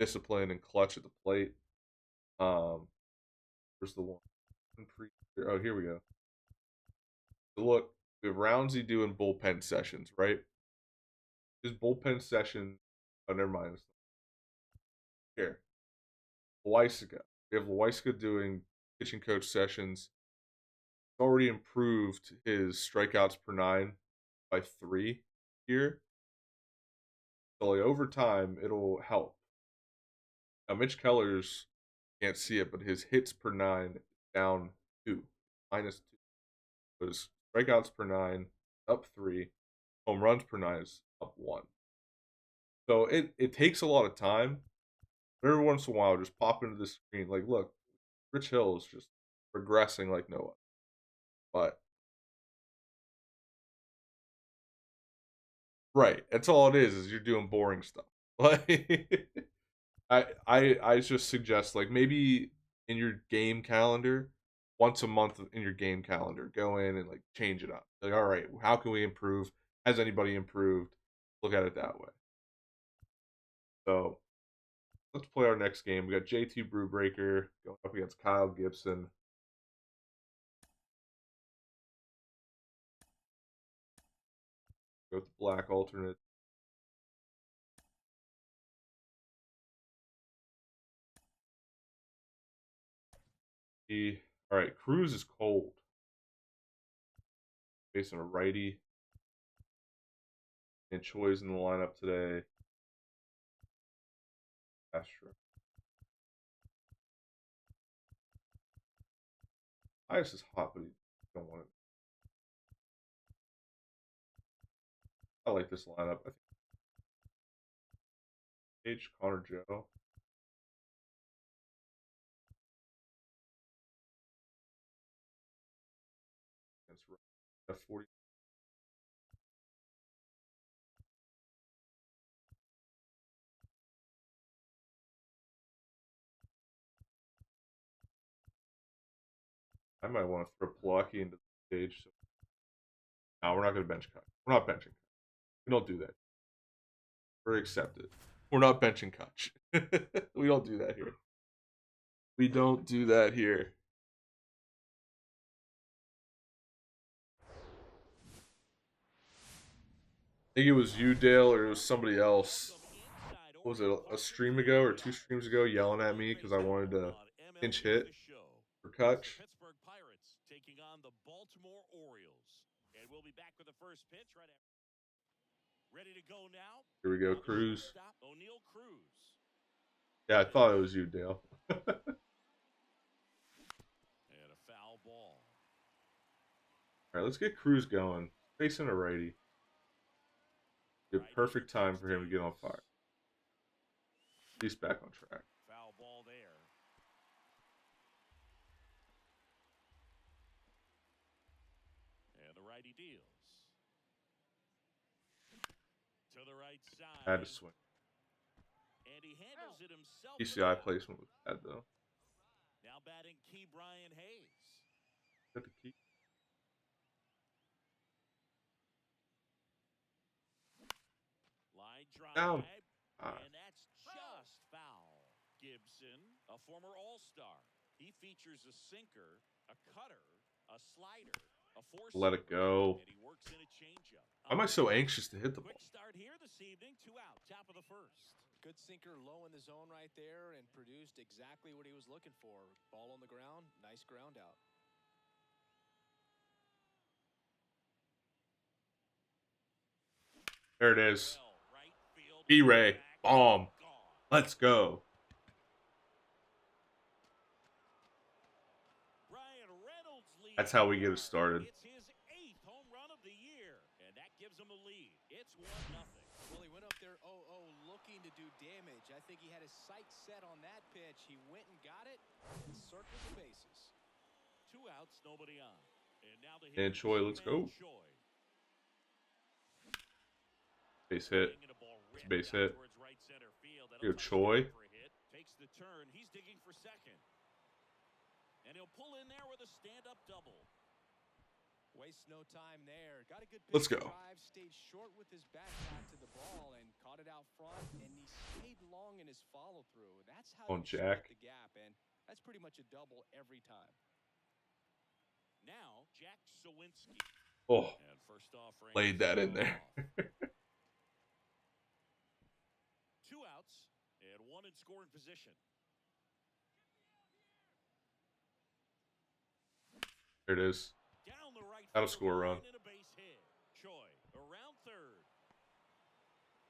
discipline, and clutch at the plate. Where's the one? Oh, here we go. So look, We have Roundsy doing bullpen sessions, right? His bullpen session. Oh, never mind. Here, Loisaga. We have Loisaga doing pitching coach sessions. He's already improved his strikeouts per 9 by 3 here. So like, over time, it'll help. Now, Mitch Keller's can't see it, but his hits per 9 is down 2, -2. His strikeouts per 9 up 3, home runs per 9 is up 1. So it takes a lot of time. But every once in a while, just pop into the screen. Like, look, Rich Hill is just progressing like no one. But right, that's all it is you're doing boring stuff. Like I just suggest like maybe in your game calendar, once a month in your game calendar, go in and like change it up. Like, all right, how can we improve? Has anybody improved? Look at it that way. So let's play our next game. We got JT Brewbreaker going up against Kyle Gibson. Go with the black alternate. All right, Cruz is cold. Facing a righty. And Choi's in the lineup today. Astro. Ice is hot, but you don't want it. I like this lineup. I think H, Connor Joe. That's 40. I might want to throw Plucky into the stage. So. No, we're not going to bench cut. We're not benching. We don't do that. We're accepted. We're not benching Kutch. We don't do that here. We don't do that here. I think it was you, Dale, or it was somebody else. What was it, a stream ago or 2 streams ago, yelling at me because I wanted to pinch hit for Kutch? Pittsburgh Pirates taking on the Baltimore Orioles. And we'll be back with the first pitch right after. Ready to go now. Here we go, Cruz. O'Neal Cruz. Yeah, I thought it was you, Dale. And a foul ball. All right, let's get Cruz going. Facing a righty. Good perfect time for him to get on fire. He's back on track. Foul ball there. And the righty deals. To the right side. Had to swing. And he handles it himself. PCI placement was bad though. Now batting Key Brian Hayes. Got the key. Line drive. Down. And that's just foul. Gibson, a former All-Star. He features a sinker, a cutter, a slider, a four. Let it go. And he works in a changeup. Why am I so anxious to hit the ball? Quick start here this evening. 2 out. Top of the first. Good sinker low in the zone right there and produced exactly what he was looking for. Ball on the ground. Nice ground out. There it is. B-Ray. Bomb. Let's go. That's how we get it started. It's his 8th home run of the year, and that gives him a lead. It's 1-0. Well, he went up there 0-0 looking to do damage. I think he had his sights set on that pitch. He went and got it and circled the bases. 2 outs, nobody on. And now the And Choi, let's go. Base hit. It's a base hit. Here, Choi. Takes the turn. He's digging for second. And he'll pull in there with a stand-up double. Wastes no time there. Got a good pitch. Let's go. Drive, stayed short with his back to the ball and caught it out front. And he stayed long in his follow-through. That's how on you Jack. The gap, and that's pretty much a double every time. Now, Jack Sawinski. Oh, And first offering laid that in there. Two outs and one in scoring position. There it is. Down the right That'll field score a run. line and a base hit. Choi around third.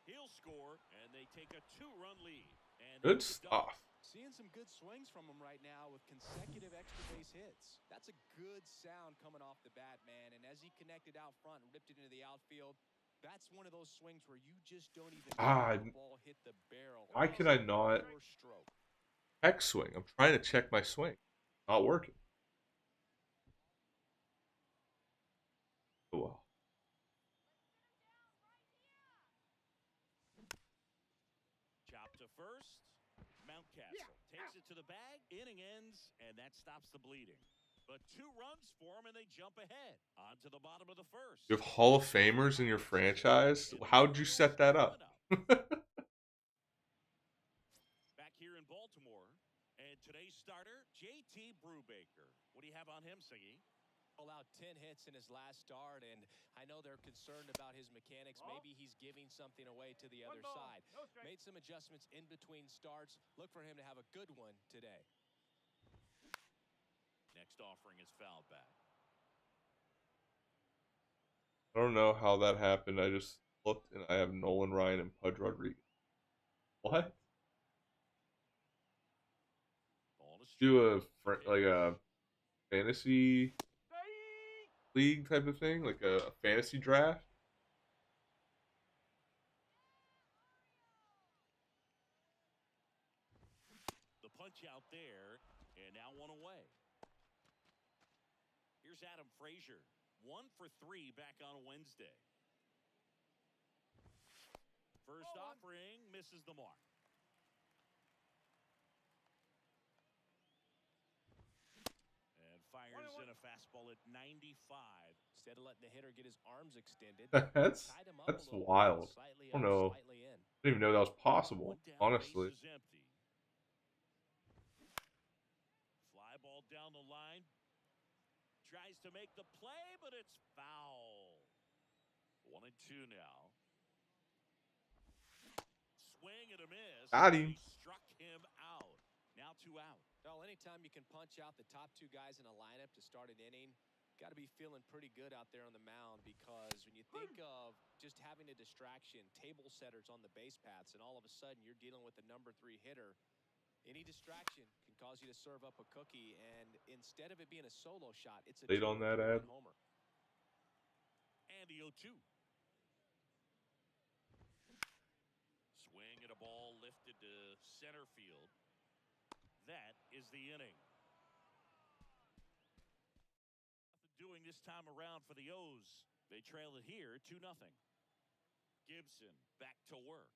He'll score, and they take a 2-run lead. And Good stuff. Seeing some good swings from him right now with consecutive extra base hits. That's a good sound coming off the bat, man. And as he connected out front and ripped it into the outfield, that's one of those swings where you just don't even know the ball hit the barrel. Why could I not check swing? I'm trying to check my swing. Not working. Oh, well. Chop to first. Mountcastle takes it to the bag. Inning ends, and that stops the bleeding. But 2 runs for them, and they jump ahead. On to the bottom of the first. You have Hall of Famers in your franchise? How'd you set that up? Back here in Baltimore, and today's starter, JT Brubaker. What do you have on him, Siggy? Allowed 10 hits in his last start, and I know they're concerned about his mechanics. Maybe he's giving something away to the other side. Made some adjustments in between starts. Look for him to have a good one today. Next offering is fouled back. I don't know how that happened. I just looked and I have Nolan Ryan and Pudge Rodriguez. What? Do a fantasy league type of thing, like a fantasy draft. The punch out there, and now 1 away. Here's Adam Frazier, 1 for 3 back on Wednesday. First offering misses the mark. And fires in a fastball at 95. Instead of letting the hitter get his arms extended, That's wild. I don't know. I didn't even know that was possible, honestly. Empty. Fly ball down the line. Tries to make the play, but it's foul. 1-2 now. Swing and a miss. Got him. He struck him out. Now 2 out. Well, anytime you can punch out the top 2 guys in a lineup to start an inning, got to be feeling pretty good out there on the mound, because when you think of just having a distraction, table setters on the base paths, and all of a sudden you're dealing with the number 3 hitter, any distraction can cause you to serve up a cookie, and instead of it being a solo shot, it's a late on that ad homer. And the 0-2. Swing and a ball lifted to center field. That is the inning. Nothing doing this time around for the O's. They trail it here 2-0. Gibson back to work.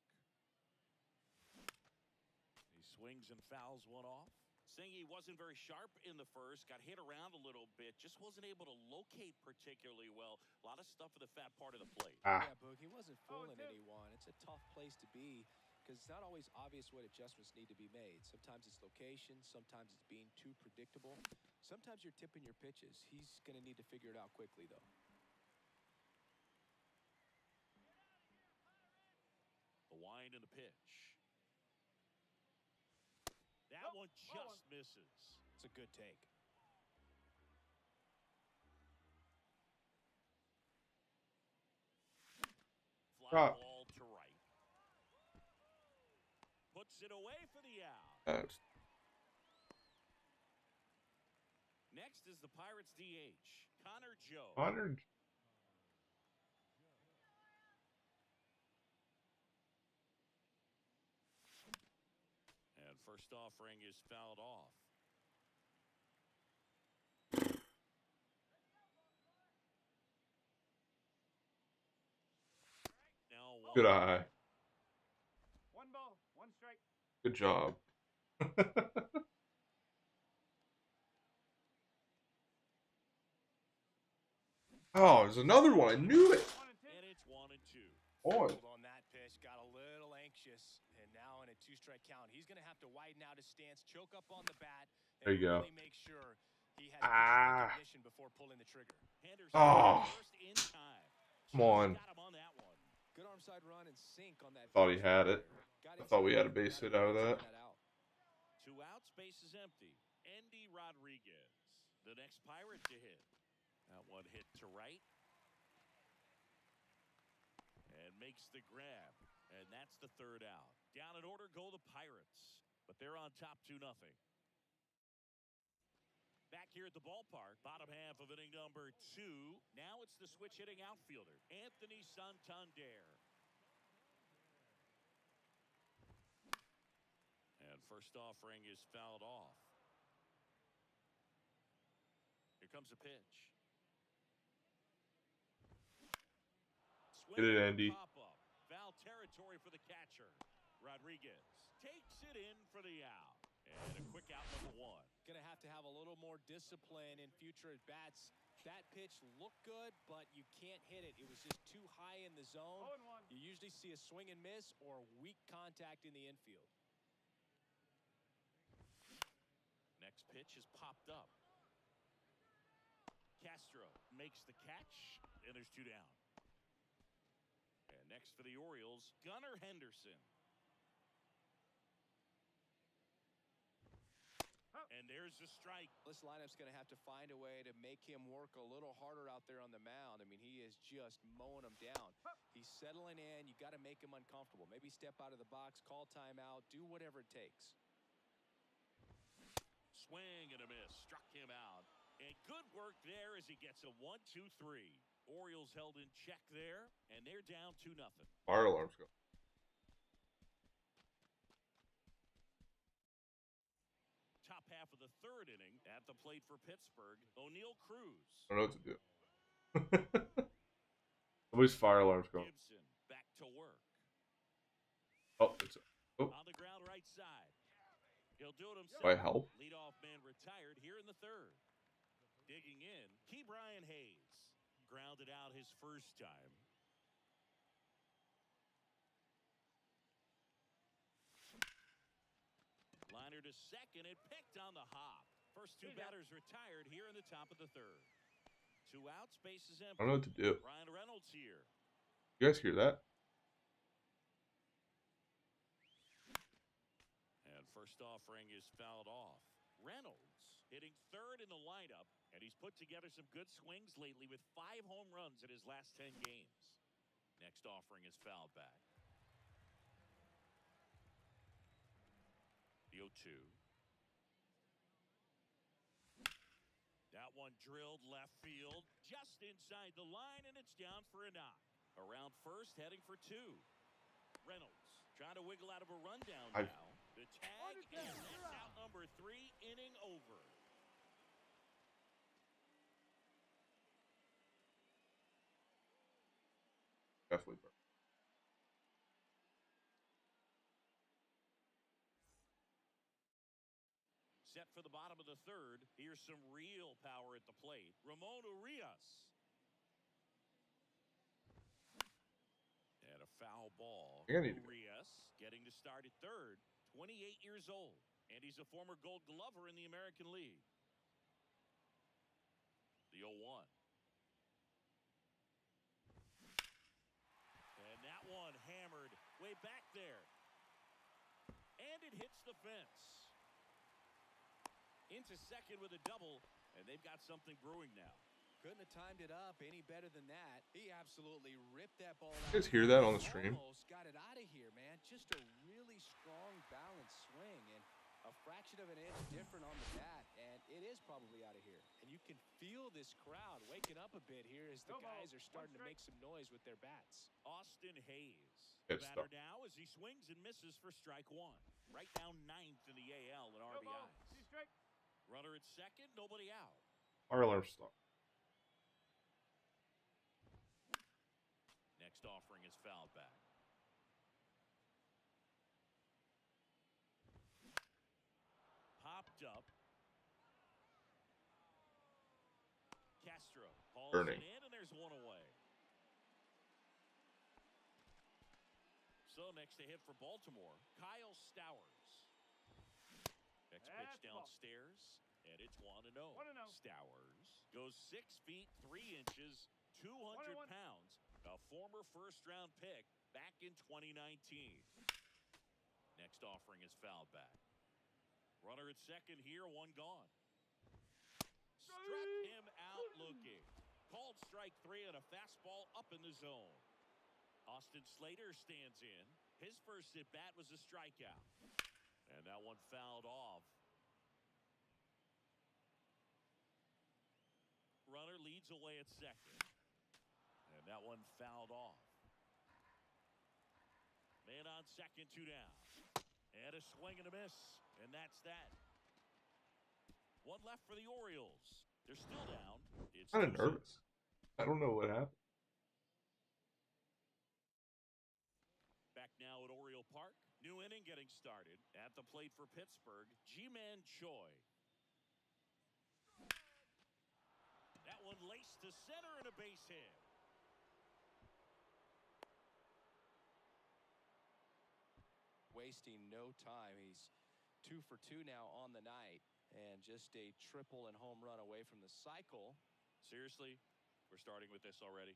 He swings and fouls one off. Singy wasn't very sharp in the first, got hit around a little bit, just wasn't able to locate particularly well. A lot of stuff at the fat part of the plate. Yeah, Boog, he wasn't fooling anyone. It's a tough place to be, because it's not always obvious what adjustments need to be made. Sometimes it's location, sometimes it's being too predictable. Sometimes you're tipping your pitches. He's going to need to figure it out quickly, though. The wind and the pitch. That one just misses. It's a good take. Fly ball to right. Puts it away for the out. Next is the Pirates DH, Connor Joe. And first offering is fouled off. Now good eye. 1 ball, 1 strike. Good job. Oh, there's another one. I knew it. And it's 1-2. On. On that pitch, got a little anxious, and now in a 2-strike count, he's going to have to widen out his stance, choke up on the bat, and there you go. really make sure He had to get recognition before pulling the trigger. Henderson Oh, first in time. come on. Got him on that one. Good arm side run and sink on that. Thought he had it. I thought we had a base hit out of that. 2 outs, base is empty. Andy Rodriguez, the next Pirate to hit. That one hit to right. And makes the grab. And that's the 3rd out. Down in order go the Pirates. But they're on top 2-0. Back here at the ballpark, bottom half of inning number 2. Now it's the switch hitting outfielder, Anthony Santander. And first offering is fouled off. Here comes a pitch. Get it, Andy. Pop up. Foul territory for the catcher. Rodriguez takes it in for the out. And a quick out number 1. Going to have a little more discipline in future at bats. That pitch looked good, but you can't hit it. It was just too high in the zone. You usually see a swing and miss or weak contact in the infield. Next pitch is popped up. Castro makes the catch, and there's 2 down. And next for the Orioles, Gunnar Henderson. And there's a strike. This lineup's going to have to find a way to make him work a little harder out there on the mound. I mean, he is just mowing them down. He's settling in. You got to make him uncomfortable. Maybe step out of the box, call timeout, do whatever it takes. Swing and a miss. Struck him out. And good work there as he gets a 1-2-3. Orioles held in check there, and they're down 2-0. Fire alarm's go. Top half of the 3rd inning at the plate for Pittsburgh, O'Neal Cruz. I don't know what to do. Somebody's fire alarm's going. Gibson back to work. Oh, it's On the ground right side. He'll do it himself. Do I help? Leadoff man retired here in the 3rd. Digging in, Key Brian Hayes. Grounded out his first time. Liner to second, and picked on the hop. First 2 batters retired here in the top of the 3rd. 2 outs, base is empty. I don't know what to do. Ryan Reynolds here. You guys hear that? And first offering is fouled off. Reynolds hitting 3rd in the lineup, and he's put together some good swings lately with 5 home runs in his last 10 games. Next offering is fouled back. The 0-2. That one drilled left field, just inside the line, and it's down for a knock. Around first, heading for 2. Reynolds trying to wiggle out of a rundown now. The tag, and that's out number 3, inning over. Definitely burn. Set for the bottom of the 3rd. Here's some real power at the plate. Ramon Urias. And a foul ball. Urias getting to start at 3rd. 28 years old. And he's a former Gold Glover in the American League. The 0-1. And that one hammered way back there. And it hits the fence. Into second with a double, and they've got something brewing now. Couldn't have timed it up any better than that. He absolutely ripped that ball out. You guys hear that on the stream? Almost got it out of here, man. Just a really strong, balanced swing, and a fraction of an inch different on the bat, and it is probably out of here. And you can feel this crowd waking up a bit here as the guys are starting to make some noise with their bats. Austin Hayes. Good Batter stuff. now as he swings and misses for strike 1. Right down 9th in the AL in RBIs. Runner at second, nobody out. Fire alarm stop. Next offering is fouled back. Popped up. Castro hauls Burning. it in, and there's one away. So next to hit for Baltimore, Kyle Stowers. Next That's pitch the ball. downstairs, and it's 1-0. 1-0. Stowers goes 6 feet 3 inches, 200 1-1. pounds. A former first-round pick back in 2019. Next offering is fouled back. Runner at second here, one gone. Struck him out looking. Called strike 3 and a fastball up in the zone. Austin Slater stands in. His first at bat was a strikeout. And that one fouled off. Runner leads away at second. And that one fouled off. Man on second, 2 down. And a swing and a miss. And that's that. One left for the Orioles. They're still down. It's Kind of 2-6. nervous. I don't know what happened. Back now at Oriole Park. New inning getting started. At the plate for Pittsburgh, Ji-Man Choi. That one laced to center and a base hit. Wasting no time. He's 2 for 2 now on the night, and just a triple and home run away from the cycle. Seriously, we're starting with this already.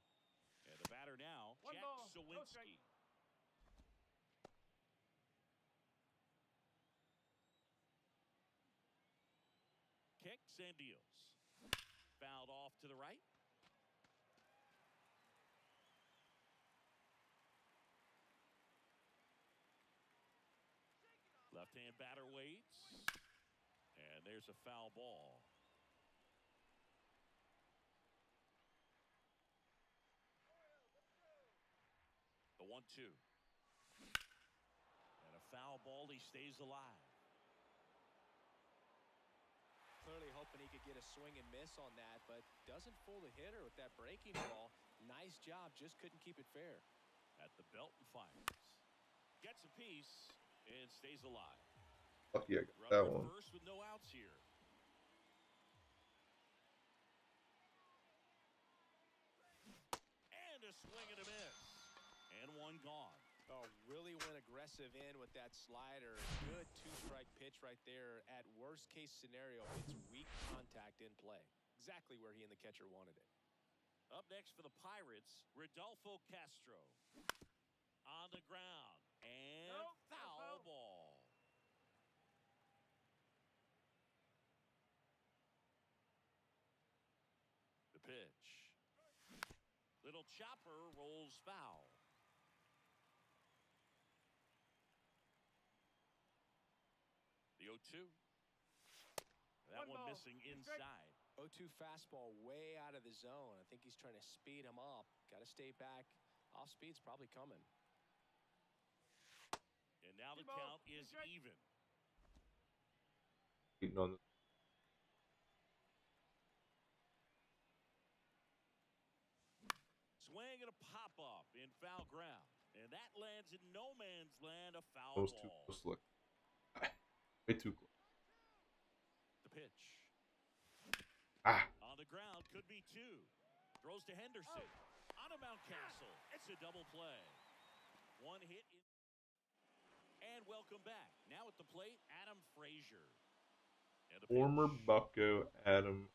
And the batter now, One Jack ball, no Sawinski. strike. Kicks and deals. Fouled off to the right. Left-hand batter waits. And there's a foul ball. The 1-2. And a foul ball. He stays alive. Clearly hoping he could get a swing and miss on that, but doesn't fool the hitter with that breaking ball. Nice job, just couldn't keep it fair. At the belt and fires. Gets a piece and stays alive. Lucky I got Runner that at one. first with no outs here. And a swing and a miss. And one gone. Oh, really went aggressive in with that slider. Good 2-strike pitch right there. At worst case scenario, it's weak contact in play. Exactly where he and the catcher wanted it. Up next for the Pirates, Rodolfo Castro. On the ground. And No, foul foul. ball. The pitch. Little chopper rolls foul. The 0-2. That One one ball, missing two strike. inside. 0-2 fastball way out of the zone. I think he's trying to speed him up. Got to stay back. Off speed's probably coming. And now the Two balls, count two is strikes. even. Waiting on the Swing and a pop-up in foul ground. And that lands in no man's land, a foul those two ball. close look. Way too close. The pitch. Ah, On the ground, could be 2. Throws to Henderson. On to Mountcastle. It's a double play. One hit. And welcome back. Now at the plate, Adam Frazier. And the former pitch. Bucko Adam.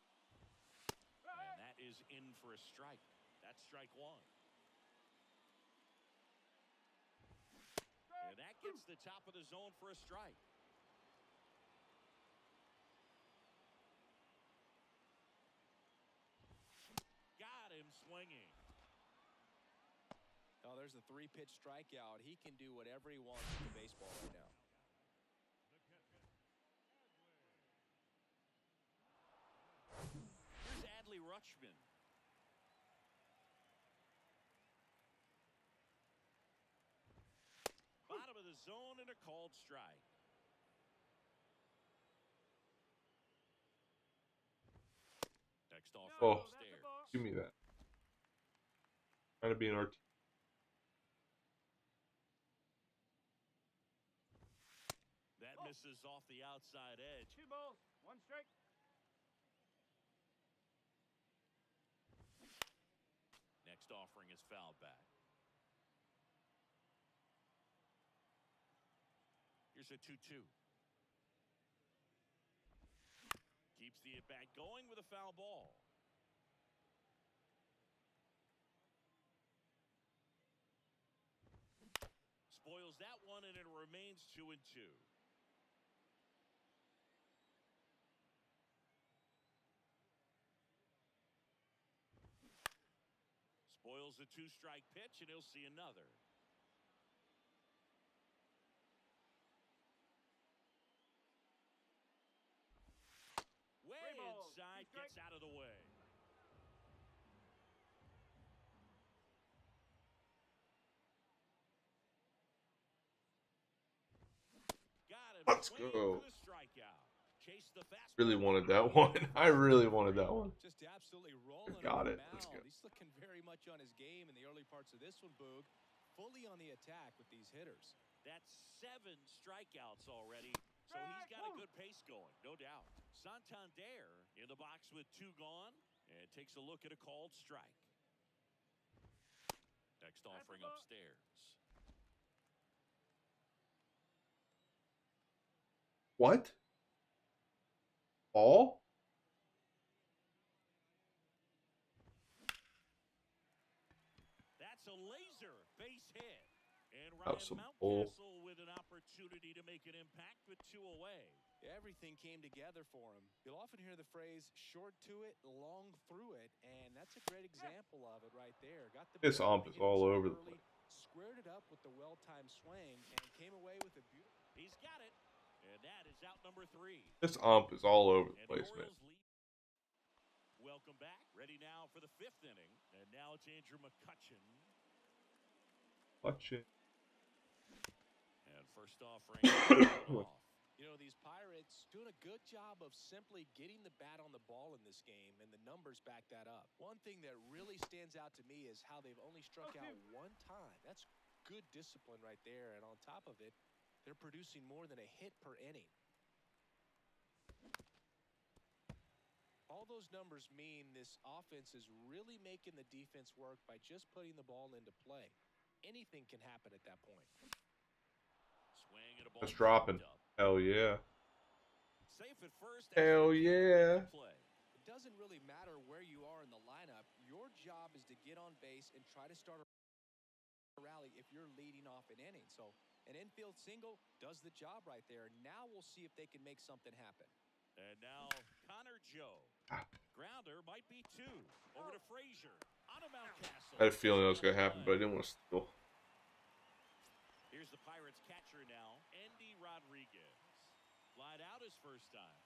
And that is in for a strike. That's strike 1. And that gets the top of the zone for a strike. Got him swinging. Oh, there's a 3-pitch strikeout. He can do whatever he wants with the baseball right now. Here's Adley Rutschman. Bottom of the zone and a called strike. Next off Oh, upstairs. give me that. Trying to be an RT. That misses off the outside edge. 2 balls, 1 strike. Next offering is fouled back. Here's a 2-2. the at-bat going with a foul ball. Spoils that one, and it remains 2-2. Spoils a 2-strike pitch, and he'll see another. Way inside, gets out of the way. Got him. Let's Swinging go. for the strikeout. Chase the fastball. Really wanted that one. I really wanted that one. Just absolutely rolling. Got on it. the Let's mound. go. He's looking very much on his game in the early parts of this one, Boog. Fully on the attack with these hitters. That's 7 strikeouts already, so he's got a good pace going, no doubt. Santander in the box with 2 gone, and takes a look at a called strike. Next offering upstairs. What? Ball? That's a laser base hit. And That was Ryan some bull. Mountcastle with an opportunity to make an impact with 2 away. Everything came together for him. You'll often hear the phrase short to it, long through it, and that's a great example of it right there. Got the This ump is all over the place. Squared it up with the well-timed swing and came away with a beautiful. He's got it, and that is out number 3. This ump is all over the And place, the man. Orioles lead. Welcome back. Ready now for the 5th inning, and now it's Andrew McCutchen. Watch it. And first offering. You know, these Pirates doing a good job of simply getting the bat on the ball in this game, and the numbers back that up. One thing that really stands out to me is how they've only struck out 1 time. That's good discipline right there, and on top of it, they're producing more than a hit per inning. All those numbers mean this offense is really making the defense work by just putting the ball into play. Anything can happen at that point. Swing and a ball Just dropping. Hell yeah. Safe at first. Hell yeah. Play. It doesn't really matter where you are in the lineup. Your job is to get on base and try to start a rally if you're leading off an inning. So an infield single does the job right there. Now we'll see if they can make something happen. And now Connor Joe. Grounder might be 2. Over to Frazier. On to Mountcastle. I had a feeling that was going to happen, but I didn't want to steal. Here's the Pirates catcher now, Andy Rodriguez. Lied out his first time.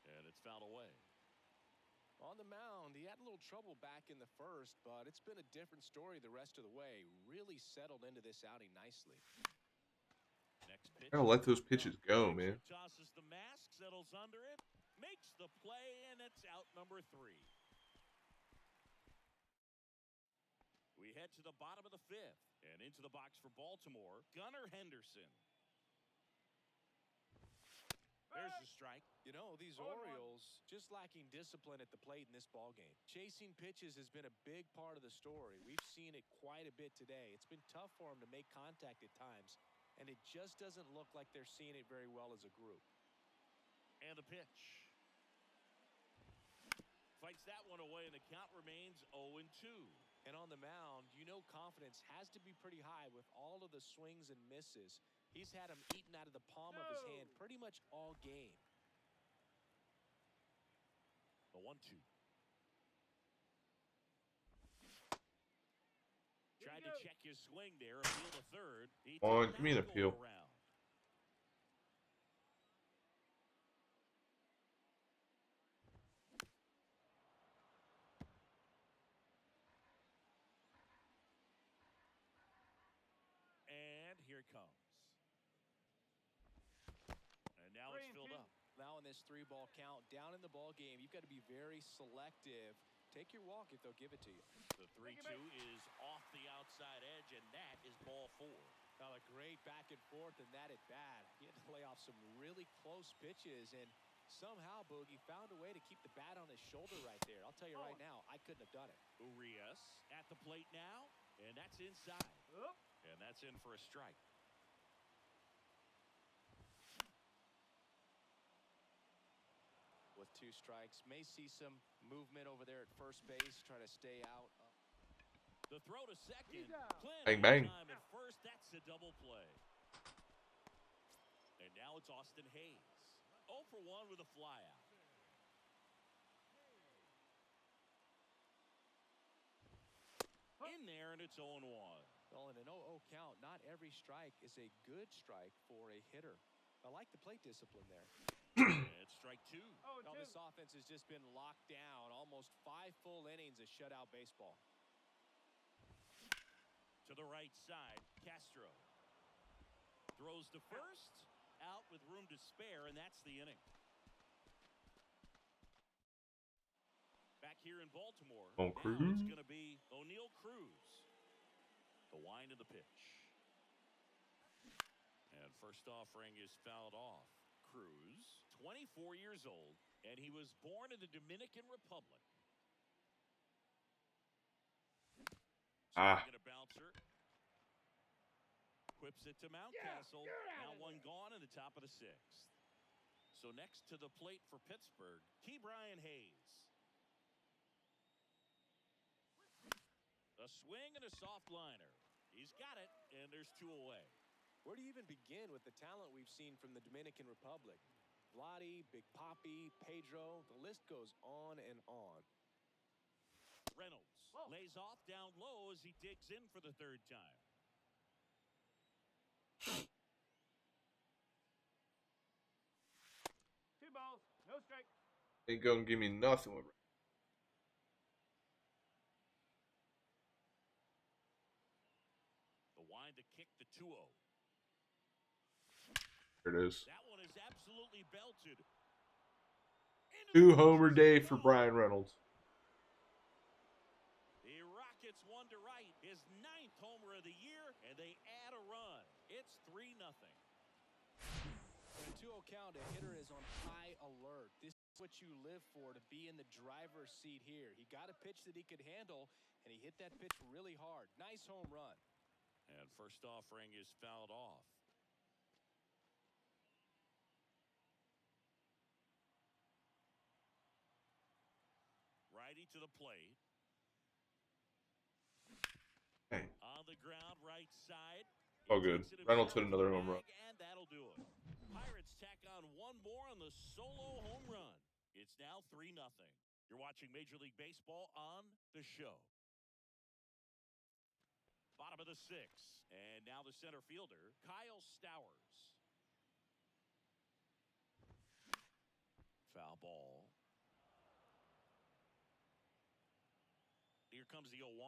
And it's fouled away. On the mound, he had a little trouble back in the first, but it's been a different story the rest of the way. Really settled into this outing nicely. Next pitch. Gotta let those pitches go, man. Tosses the mask, settles under it, makes the play, and it's out number 3. We head to the bottom of the 5th, and into the box for Baltimore, Gunnar Henderson. There's the strike. You know, these Orioles just lacking discipline at the plate in this ballgame. Chasing pitches has been a big part of the story. We've seen it quite a bit today. It's been tough for them to make contact at times, and it just doesn't look like they're seeing it very well as a group. And the pitch. Fights that one away, and the count remains 0-2. And on the mound, you know confidence has to be pretty high with all of the swings and misses. He's had them eaten out of the palm of his hand pretty much all game. The 1-2. Tried to check his swing there, appeal to third. Come on, give me an appeal. Around. And here it comes. And now it's filled up. Now in this 3-ball count, down in the ball game, you've got to be very selective. Take your walk if they'll give it to you. The 3-2 is off the outside edge, and that is ball 4. Now a great back and forth in that at bat. He had to lay off some really close pitches, and somehow Boogie found a way to keep the bat on his shoulder right there. I'll tell you right now, I couldn't have done it. Urias at the plate now, and that's inside. And that's in for a strike. with 2 strikes. May see some movement over there at first base, try to stay out. The throw to second. Bang, Plenty bang. of time at first. That's a double play. And now it's Austin Hayes. 0 for 1 with a flyout. In there, and it's 0-1. Well, in an 0-0 count, not every strike is a good strike for a hitter. I like the plate discipline there. It's strike 2. Well, this offense has just been locked down. Almost 5 full innings of shutout baseball. To the right side, Castro. Throws to first. Out with room to spare, and that's the inning. Back here in Baltimore, Oh, now Cruz. it's going to be O'Neal Cruz. The wind of the pitch. And first offering is fouled off. Cruz, 24 years old, and he was born in the Dominican Republic. Swinging a bouncer. Whips it to Mountcastle. Now one gone in the top of the 6th. So next to the plate for Pittsburgh, Brian Hayes. A swing and a soft liner. He's got it, and there's 2 away. Where do you even begin with the talent we've seen from the Dominican Republic? Vladdy, Big Papi, Pedro, the list goes on and on. Reynolds lays off down low as he digs in for the 3rd time. 2 balls, no strike. Ain't gonna give me nothing with The wind to kick the 2-0. There it is. That one is absolutely belted. 2-homer day for Brian Reynolds. The Rockets won to right, his 9th homer of the year, and they add a run. It's 3-0. In a 2-0 count, a hitter is on high alert. This is what you live for, to be in the driver's seat here. He got a pitch that he could handle, and he hit that pitch really hard. Nice home run. And first offering is fouled off. Righty to the plate. Hey. On the ground, right side. Oh, good. Reynolds hit another home run. And that'll do it. Pirates tack on one more on the solo home run. It's now 3-0. You're watching Major League Baseball on the show. Bottom of the 6th. And now the center fielder, Kyle Stowers. Foul ball. Here comes the 0-1.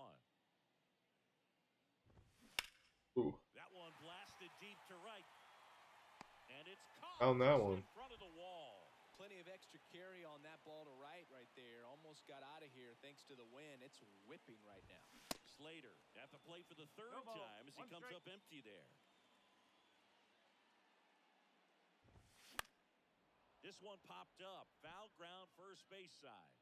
Ooh. That one blasted deep to right. And it's caught Found that one. in front of the wall. Plenty of extra carry on that ball to right there. Almost got out of here thanks to the wind. It's whipping right now. Slater at the plate for the 3rd ball, time as he comes strike. up empty there. This one popped up. Foul ground first base side.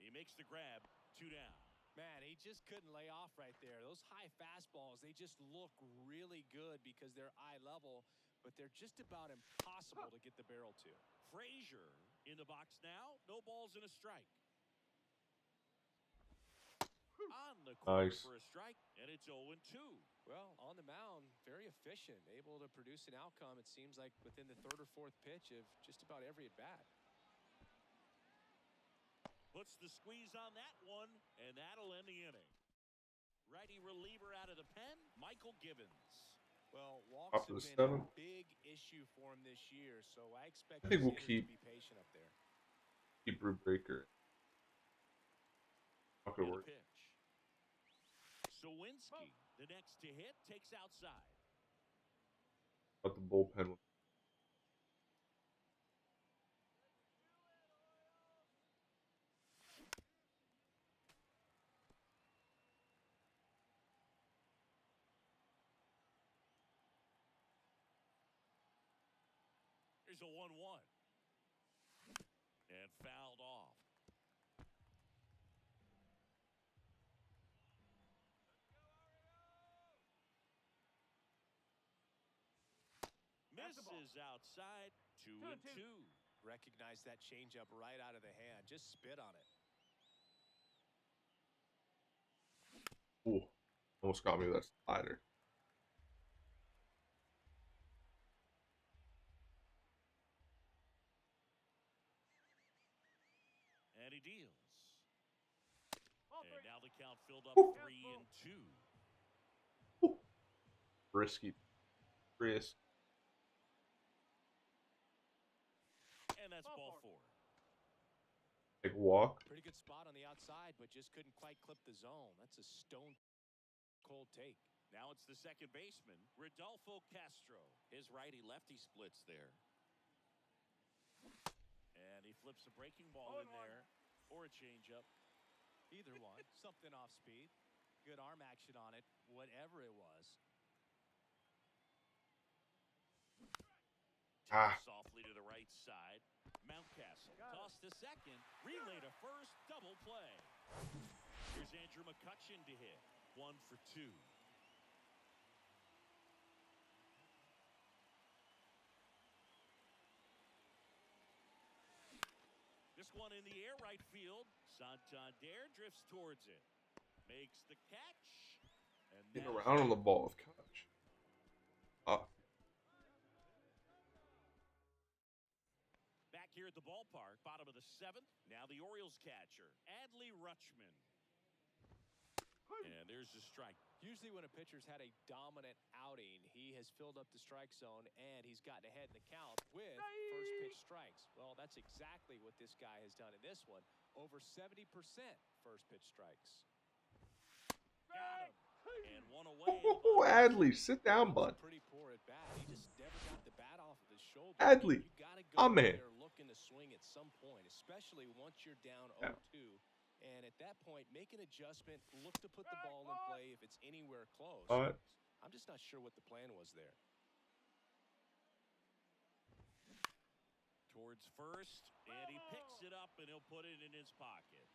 He makes the grab. 2 down. Man, he just couldn't lay off right there. Those high fastballs, they just look really good because they're eye level, but they're just about impossible to get the barrel to. Frazier in the box now. No balls and a strike. On the corner Nice. for a strike, and it's 0-2. Well, on the mound, very efficient, able to produce an outcome, it seems like, within the 3rd or 4th pitch of just about every at-bat. Puts the squeeze on that one, and that'll end the inning. Righty reliever out of the pen, Michael Gibbons. Well, walks Off to have the been a 7th. big issue for him this year, so I expect I think we'll his keep hitters to be patient up there. Brew Breaker. Not gonna And work. the pitch. Sawinski, the next to hit, takes outside. But the bullpen. Here's a 1-1. And fouled off. Misses outside. 2-2. Recognize that changeup right out of the hand. Just spit on it. Ooh, almost got me with that slider. And he deals. And now the count filled up Ooh. 3-2. Ooh. Risky. Risk. And that's ball 4. Big walk. Pretty good spot on the outside, but just couldn't quite clip the zone. That's a stone cold take. Now it's the second baseman, Rodolfo Castro. His righty-lefty splits there. And he flips a breaking ball in there, or a changeup. Either one. Something off speed. Good arm action on it, whatever it was. Softly to the right side. Mountcastle toss to second. Relay to first. Double play. Here's Andrew McCutchen to hit. 1 for 2. This one in the air, right field. Santander drifts towards it. Makes the catch. And Getting around on the ball with catch. Up. Back here at the ballpark, bottom of the 7th. Now the Orioles catcher, Adley Rutschman. And there's the strike. Usually when a pitcher's had a dominant outing, he has filled up the strike zone and he's gotten ahead in the count with first pitch strikes. Well, that's exactly what this guy has done in this one. Over 70% first pitch strikes. Got him. And one away. Oh, Adley, sit down, bud. Pretty poor at bat. He just never got the bat off of his shoulder. Adley, You gotta go I'm in. there looking to swing at some point, especially once you're down 0-2. And at that point, make an adjustment, look to put the ball in play if it's anywhere close. I'm just not sure what the plan was there. Towards first, and he picks it up, and he'll put it in his pocket.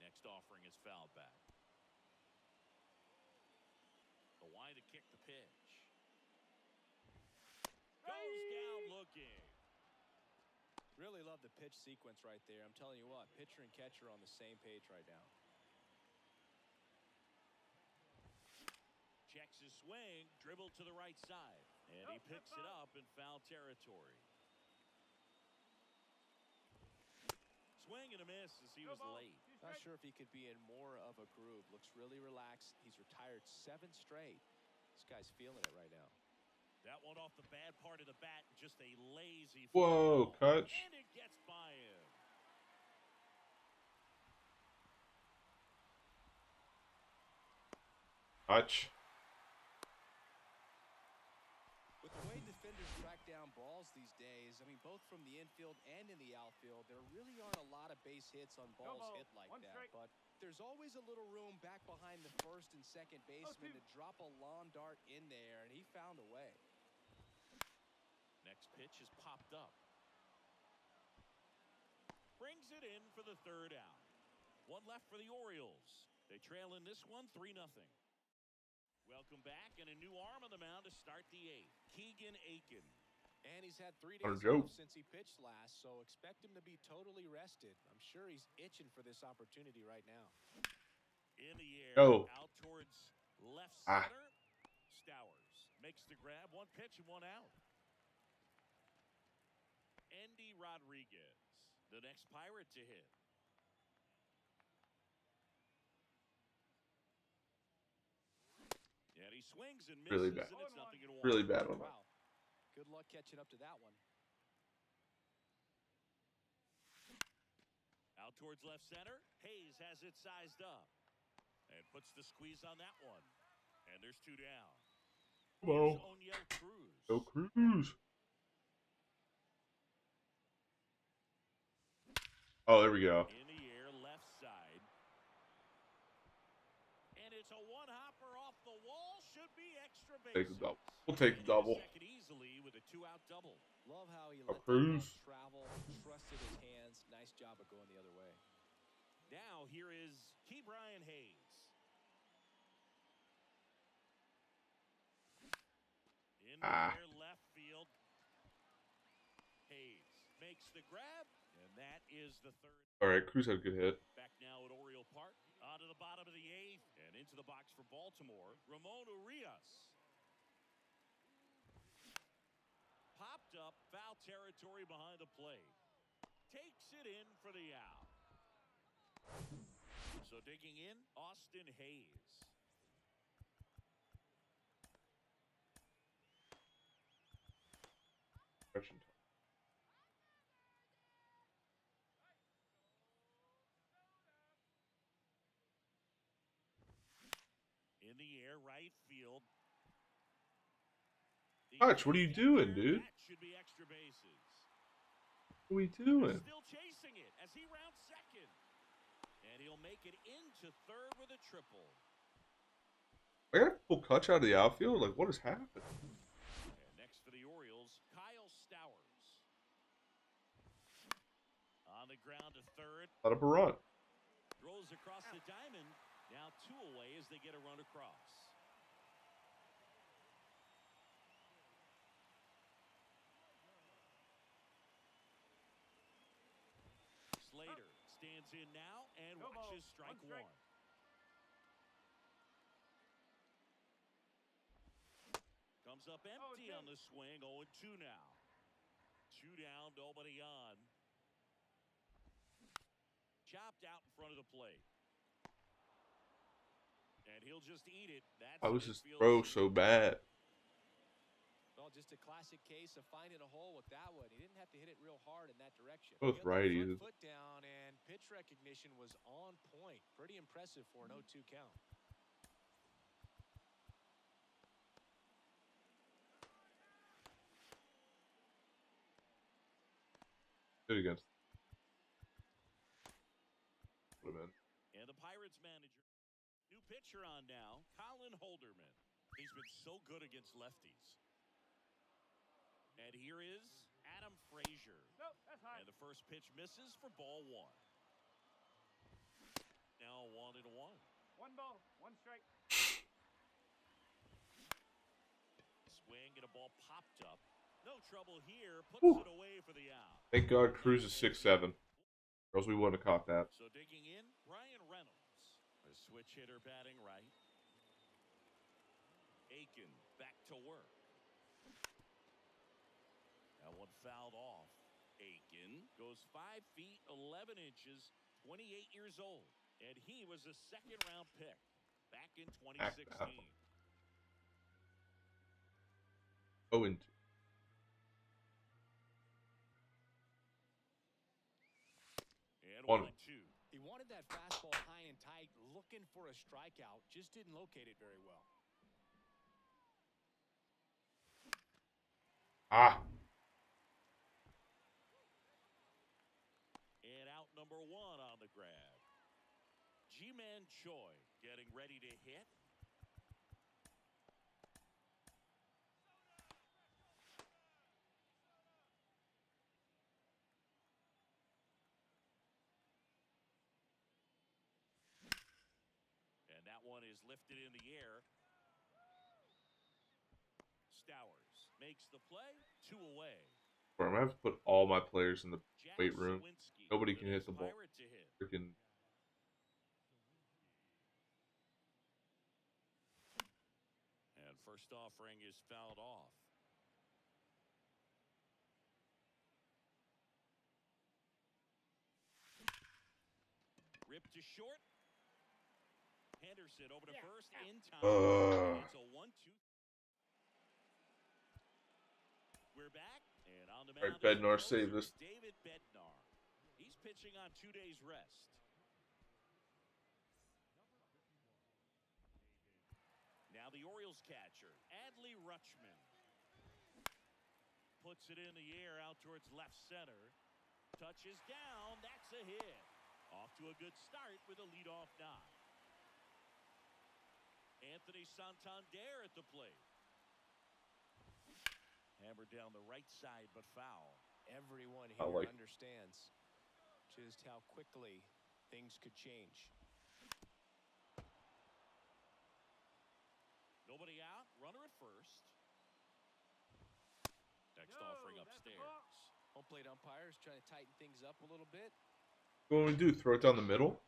Next offering is foul back. The wide to kick the pitch. Goes down looking. Really love the pitch sequence right there. I'm telling you what, pitcher and catcher on the same page right now. Checks his swing, dribble to the right side, and he picks it up in foul territory. Swing and a miss as he was late. Not sure if he could be in more of a groove. Looks really relaxed. He's retired 7 straight. This guy's feeling it right now. That one off the bad part of the bat, just a lazy. Whoa, catch. And it gets by him. Touch. With the way defenders track down balls these days, I mean, both from the infield and in the outfield, there really aren't a lot of base hits on balls hit like that. But there's always a little room back behind the first and second baseman to drop a lawn dart in there, and he found a way. Next pitch is popped up. Brings it in for the 3rd out. One left for the Orioles. They trail in this one 3-0. Welcome back, and a new arm on the mound to start the 8th. Keegan Aiken. And he's had 3 days off since he pitched last, so expect him to be totally rested. I'm sure he's itching for this opportunity right now. In the air, out towards left center. Stowers makes the grab. 1 pitch and 1 out. Andy Rodriguez, the next Pirate to hit. And he swings and misses, Really bad. and it's 0-1. Really bad one. Wow. Good luck catching up to that one. Out towards left center. Hayes has it sized up. And puts the squeeze on that one. And there's 2 down. Hello. Oniel Cruz. Go Cruz. Oh, there we go. In the air, left side. And it's a one-hopper off the wall. Should be extra base. Take the double. We'll take the double. Second easily with a 2-out double. Love how he let Cruz. that travel, trusted his hands. Nice job of going the other way. Now here is Ke'Bryan Hayes. In the air, left makes the grab, and that is the third. All right, Cruz had a good hit. Back now at Oriole Park, on to the bottom of the eighth, and into the box for Baltimore, Ramon Urias. Popped up, foul territory behind the plate. Takes it in for the out. So digging in, Austin Hayes. Action time. In the air, right field. Hutch, what are you doing, dude? That should be extra bases. What are we doing? Still chasing it as he rounds second. And he'll make it into third with a triple. I gotta pull Kutch out of the outfield? Like, what has happened? And next for the Orioles, Kyle Stowers. On the ground to third. Out of a run. Throws across the diamond. Now 2 away as they get a run across. Slater stands in now and watches strike one. Comes up empty on the swing. 0-2 now. 2 down, nobody on. Chopped out in front of the plate. And he'll just eat it. That's How was his throw so bad? Well, just a classic case of finding a hole with that one. He didn't have to hit it real hard in that direction. Both righties. Foot down, and pitch recognition was on point. Pretty impressive for an 0-2 count. Good against. Put him in. And the Pirates manager. New pitcher on now, Colin Holderman. He's been so good against lefties. And here is Adam Frazier. Nope, that's high. And the first pitch misses for ball 1. Now 1-1. 1 ball, 1 strike. Swing and a ball popped up. No trouble here. Puts it away for the out. Thank God Cruz is 6'7". Or else we wouldn't have caught that. So digging in, Ryan Reynolds. A switch hitter batting right. Aiken back to work. That one fouled off. Aiken goes 5 feet 11 inches, 28 years old, and he was a second-round pick back in 2016. 0-2. And 1-2. He wanted that fastball high and tight, looking for a strikeout. Just didn't locate it very well. Ah. And out number 1 on the grab. G-Man Choi getting ready to hit. And that one is lifted in the air. Stowers makes the play. 2 away. I'm gonna have to put all my players in the weight room. Nobody can hit the ball. Freaking. And first offering is fouled off. Ripped to short. Henderson over to first in time. It's a 1-2. We're back, and on the mound, All right, Bednar, save this. David Bednar. He's pitching on 2 days rest. Now the Orioles catcher, Adley Rutschman. Puts it in the air out towards left center. Touches down. That's a hit. Off to a good start with a leadoff knock. Anthony Santander at the plate. Hammered down the right side, but foul. Everyone here understands just how quickly things could change. Nobody out. Runner at first. Next offering upstairs. Home plate umpires trying to tighten things up a little bit. What do we do? Throw it down the middle?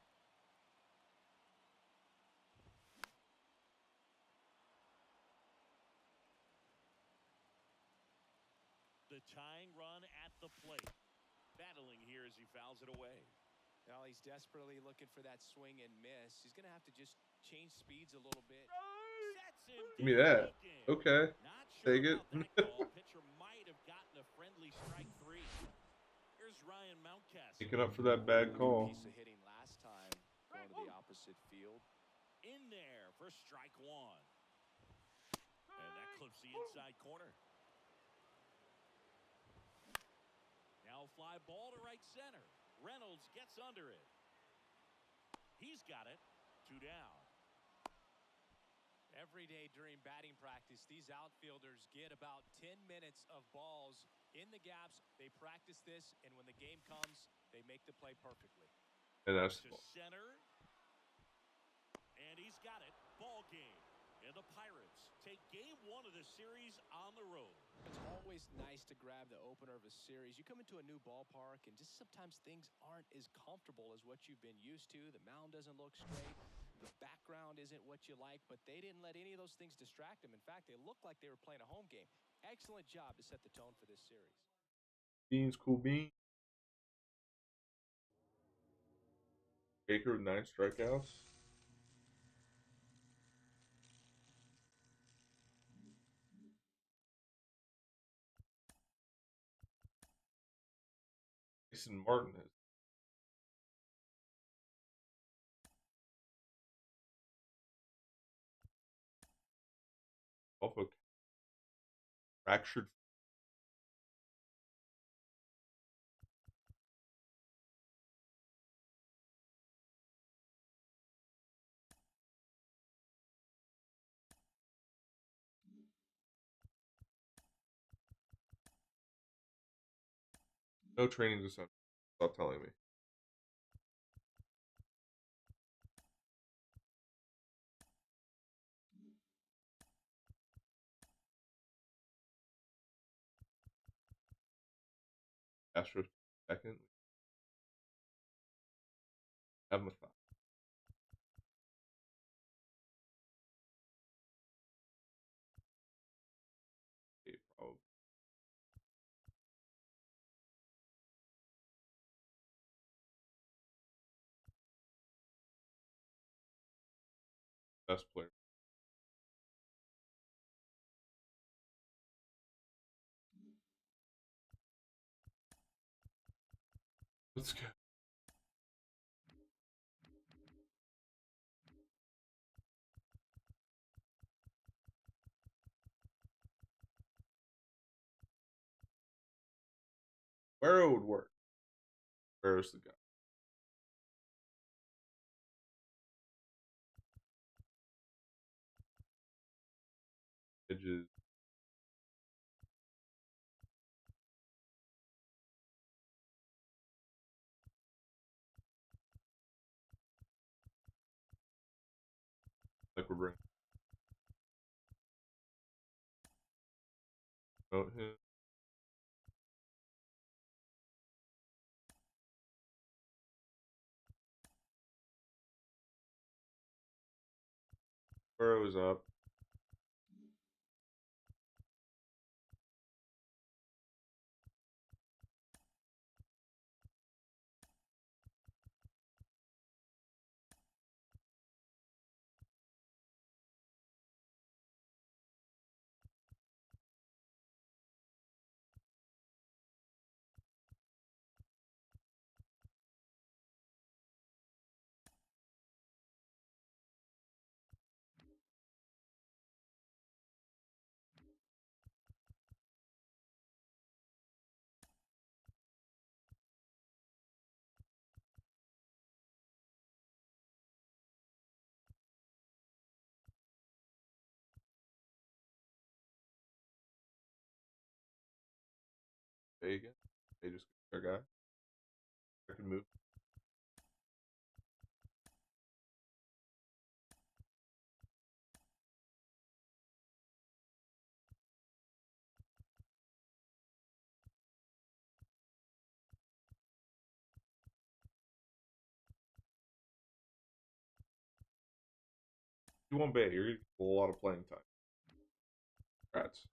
The tying run at the plate. Battling here as he fouls it away. Well, he's desperately looking for that swing and miss. He's going to have to just change speeds a little bit. Give me that. Okay. Not sure Take it. about that call. Pitcher might have gotten a friendly strike 3. Here's Ryan Mountcastle. Picking up for that bad call. Piece of hitting last time, going to the opposite field. In there for strike 1. And that clips the inside corner. Now fly ball to right center. Reynolds gets under it. He's got it. 2 down. Every day during batting practice, these outfielders get about 10 minutes of balls in the gaps. They practice this, and when the game comes, they make the play perfectly. And that's To center. And he's got it. Ball game. And the Pirates take game 1 of the series on the road. It's always nice to grab the opener of a series. You come into a new ballpark, and just sometimes things aren't as comfortable as what you've been used to. The mound doesn't look straight. The background isn't what you like, but they didn't let any of those things distract them. In fact, they looked like they were playing a home game. Excellent job to set the tone for this series. Beans, cool bean. Baker with 9 strikeouts. Jason Martin has off a fractured. No training this Sunday. Stop telling me. Astros second. Have my thought. Okay, probably. Best player. Let's go. Where it would work. Where's the guy? Edges. Like we're bringing. Promote him. Burrow is up. There you go. They just our guy. I can move. You won Bay. You're going to get a lot of playing time. Congrats.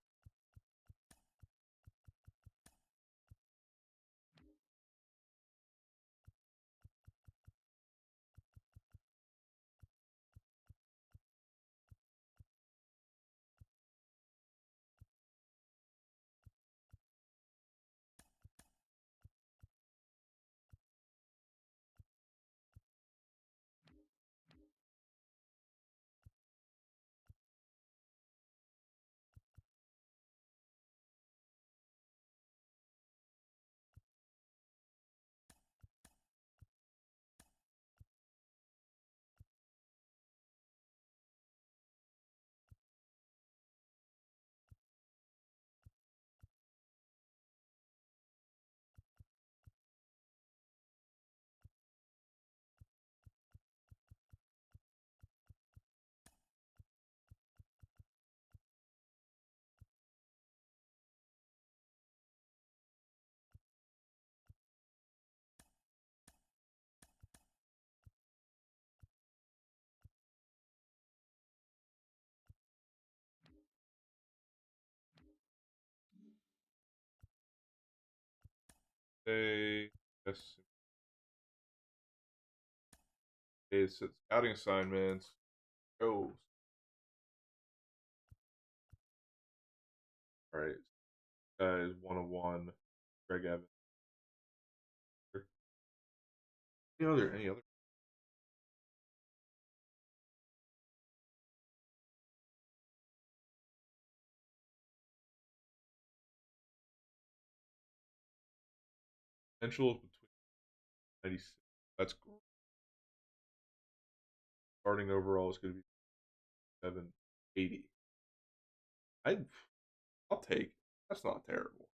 They, yes. It's scouting assignments. Go. All right. Guys, 101. Greg Evans. Any other? Potential between 96. That's cool. Starting overall is going to be 780. I'll take it. That's not terrible.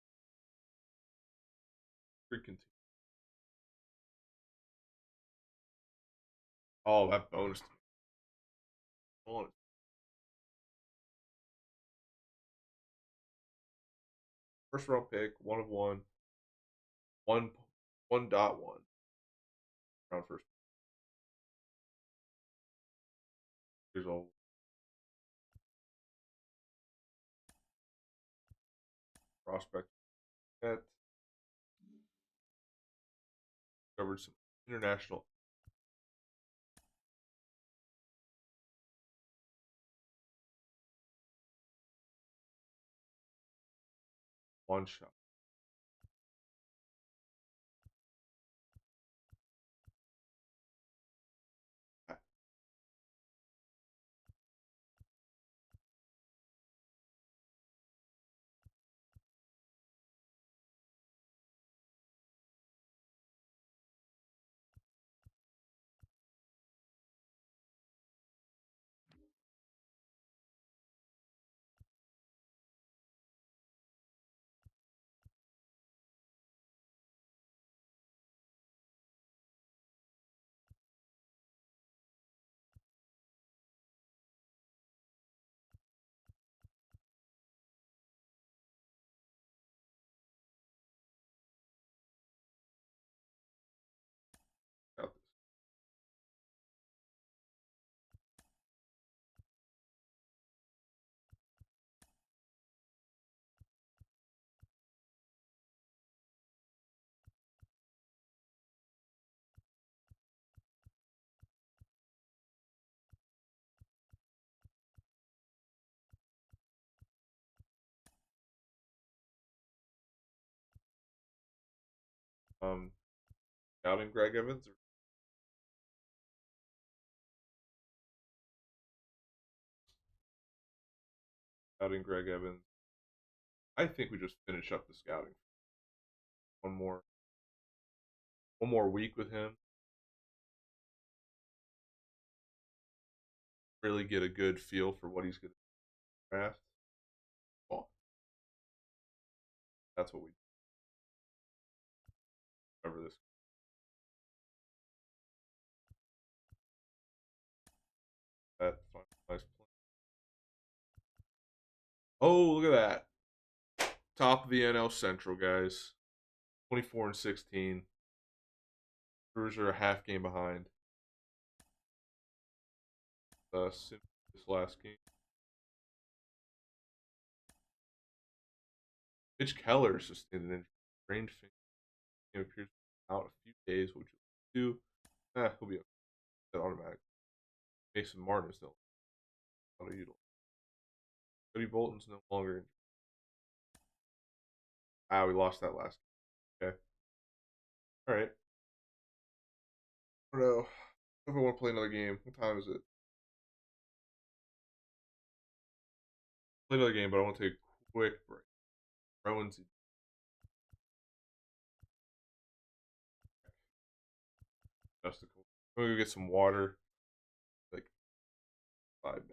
Freaking. Oh, that bonus. On. First round pick, 1 of 1. 1.1. Round first. Years old. Prospect. That covered some international. One shot. Got this. Scouting Greg Evans. Scouting Greg Evans. I think we just finish up the scouting. One more week with him. Really get a good feel for what he's going to draft. Well, that's what we cover this. That nice play. Oh, look at that! Top of the NL Central, guys. 24-16. Brewers are a half game behind. this last game. Mitch Keller sustained an strange finger. He appears to be out a few days, which will do. He'll be automatic. Mason Martin is still out of utilize. Cody Bolton's no longer injured. We lost that last game. Okay. Alright. I don't know if I want to play another game. What time is it? Play another game, but I want to take a quick break. Rowan's Justical. I'm gonna go get some water. Like 5 minutes.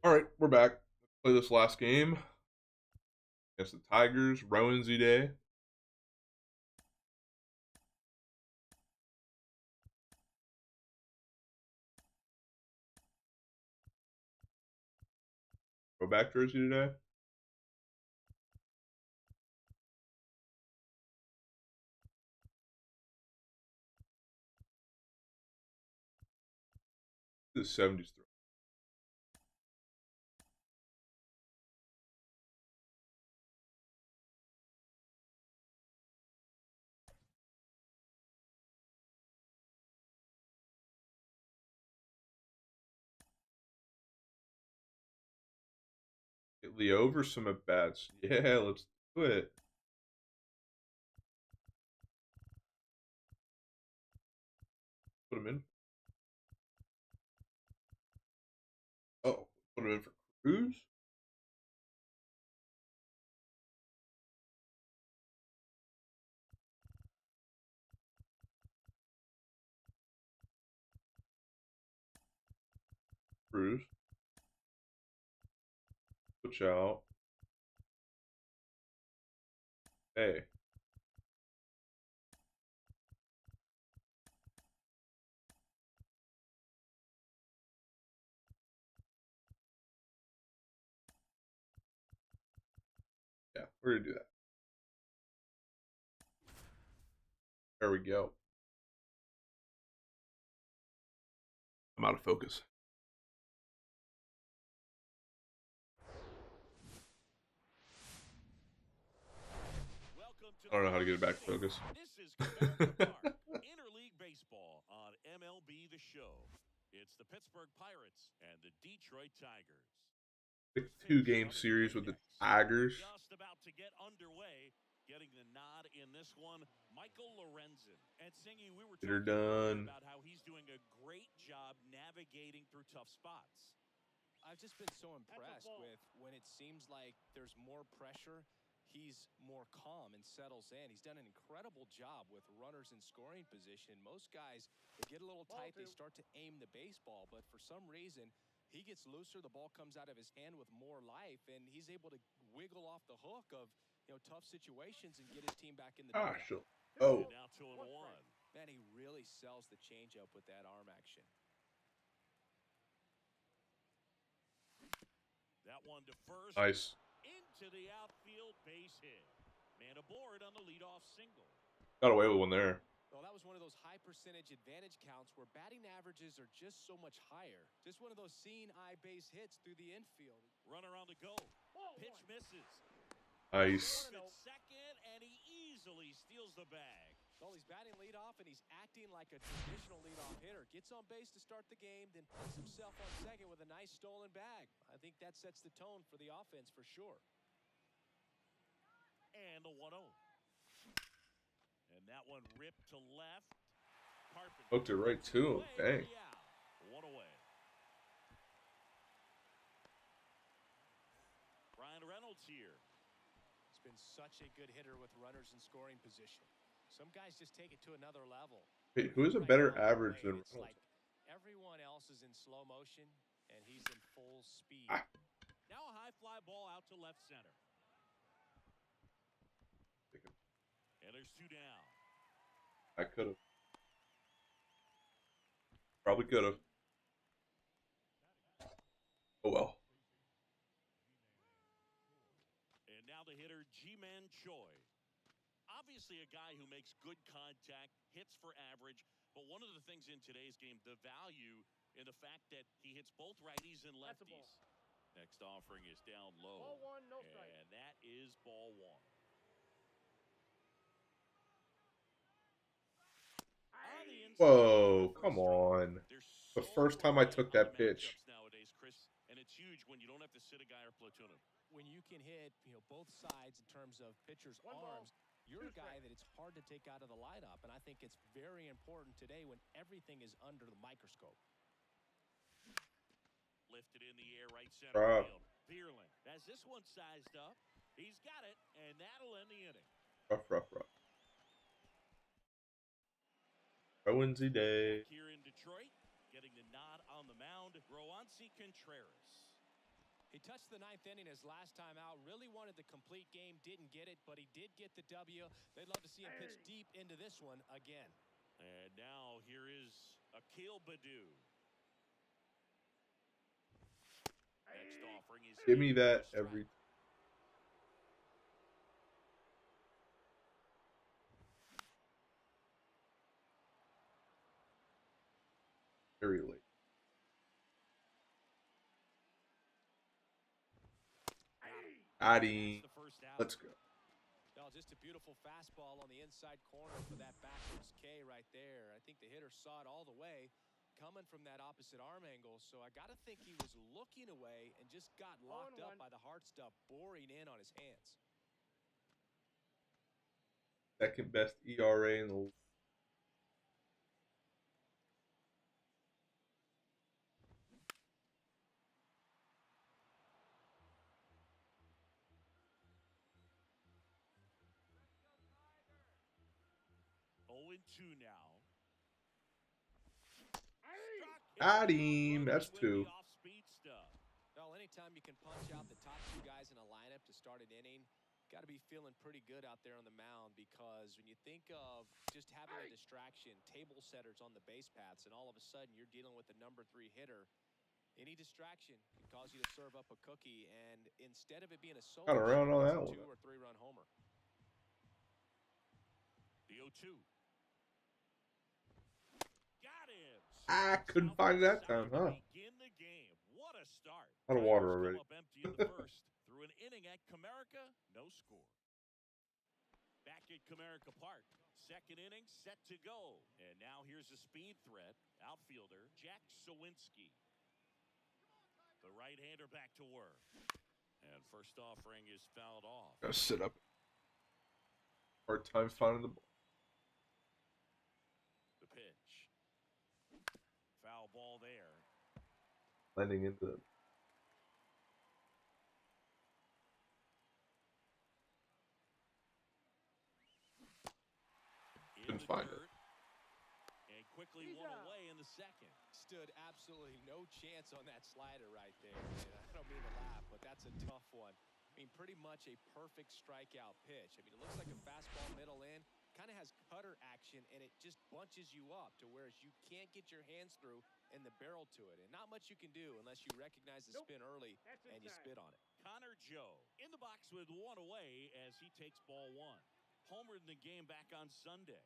All right, we're back. Let's play this last game against the Tigers. Rowan Day. Go back jersey today. The 70s throw. Get Leo over some at bats. Yeah, let's do it. Put him in. Oh, put him in for Cruz. Cruz. Switch out. Hey. Yeah, we're gonna do that. There we go. I'm out of focus. I don't know how to get it back to focus. This is Comerica Park, Interleague Baseball on MLB The Show. It's the Pittsburgh Pirates and the Detroit Tigers. 2-game series with the Tigers. Just about to get underway. Getting the nod in this one, Michael Lorenzen. And Singy, we were talking Done. about how he's doing a great job navigating through tough spots. I've just been so impressed with when it seems like there's more pressure, he's more calm and settles in. He's done an incredible job with runners in scoring position. Most guys, they get a little tight, they start to aim the baseball, but for some reason, he gets looser, the ball comes out of his hand with more life, and he's able to wiggle off the hook of tough situations and get his team back in the dugout. Sure. Oh. And now 2-1. Man, he really sells the changeup with that arm action. That one to first. Nice. Into the outfield, base hit. Man aboard on the leadoff single. Got away with one there. Well, that was one of those high percentage advantage counts where batting averages are just so much higher. Just one of those seeing eye base hits through the infield. Runner on the go. Pitch misses. Nice. Second, and he easily steals the bag. Well, he's batting leadoff, and he's acting like a traditional leadoff hitter. Gets on base to start the game, then puts himself on second with a nice stolen bag. I think that sets the tone for the offense for sure. And the 1-0. And that one ripped to left. Carpenter Hooked it right to him. Dang. One away. Brian Reynolds here. He's been such a good hitter with runners in scoring position. Some guys just take it to another level. Wait, who has a better average than It's Reynolds? like everyone else is in slow motion, and he's in full speed. Now a high fly ball out to left center. And there's 2 down. I could have. Probably could have. Oh well. And now the hitter, Ji-Man Choi. Obviously a guy who makes good contact, hits for average, but one of the things in today's game, the value in the fact that he hits both righties and lefties. Next offering is down low. Ball one, no strike. And that is ball 1. Whoa, come on. The first time I took that pitch. Nowadays, Chris, and it's huge when you don't have to sit a guy or platoon him. When you can hit, both sides in terms of pitchers' arms, you're a guy that it's hard to take out of the lineup, and I think it's very important today when everything is under the microscope. Lifted in the air, right center field. Bierlin has this one sized up. He's got it, and that'll end the inning. Rough. Rowanzy Day. Back here in Detroit, getting the nod on the mound, Rowanzy Contreras. He touched the 9th inning his last time out. Really wanted the complete game, didn't get it, but he did get the W. They'd love to see him pitch deep into this one again. And now here is Akil Baddoo. Next offering is Give me that every. Very late. Addy. That's the first out. Let's go. Well, just a beautiful fastball on the inside corner for that backwards K right there. I think the hitter saw it all the way coming from that opposite arm angle. So I got to think he was looking away and just got locked up by the hard stuff boring in on his hands. Second best ERA in the league. Oh, 2 now. Got him. That's 2. Well, anytime you can punch out the top 2 guys in a lineup to start an inning, got to be feeling pretty good out there on the mound, because when you think of just having a distraction, table setters on the base paths, and all of a sudden you're dealing with the number 3 hitter, any distraction can cause you to serve up a cookie, and instead of it being a solo, Got around on that it's a one. 2 or 3 run homer. The 0-2. Got him. I couldn't find it that time, huh? Begin the game. What a start. Out of water already. Up empty in the first. Through an inning at Comerica, no score. Back at Comerica Park, second inning set to go. And now here's a speed threat. Outfielder Jack Sawinski. The right-hander back to work. And first offering is fouled off. Gotta sit up. Hard time finding the ball. The pitch. Foul ball there. Landing into them. Couldn't find it. And quickly one away in the second. Stood absolutely no chance on that slider right there. And I don't mean to laugh, but that's a tough one. I mean, pretty much a perfect strikeout pitch. I mean, it looks like a fastball middle in. Kind of has cutter action, and it just bunches you up to where you can't get your hands through and the barrel to it. And not much you can do unless you recognize the spin early and you spit on it. Connor Joe in the box with one away as he takes ball 1. Homered in the game back on Sunday.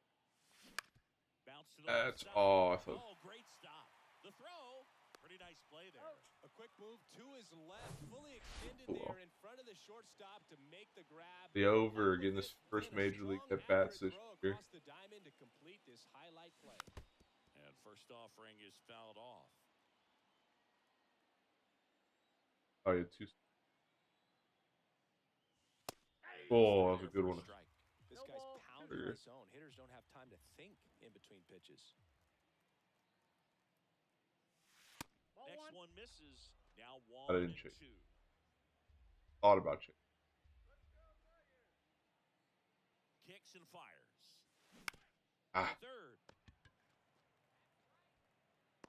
Bounce to the That's left side. awesome. Oh, great stop. The throw. Pretty nice play there. A quick move to his left, fully extended there in front of the shortstop to make the grab. The over getting this first major league at bats this year. Across the diamond to complete this highlight play. And first offering is fouled off. Oh, yeah, 2. Oh, that was a good one. This guy's pounding the zone. Hitters don't have time to think in between pitches. Next one misses. Now 1 I didn't and check. 2. Thought about you. Kicks and fires. Ah. Third.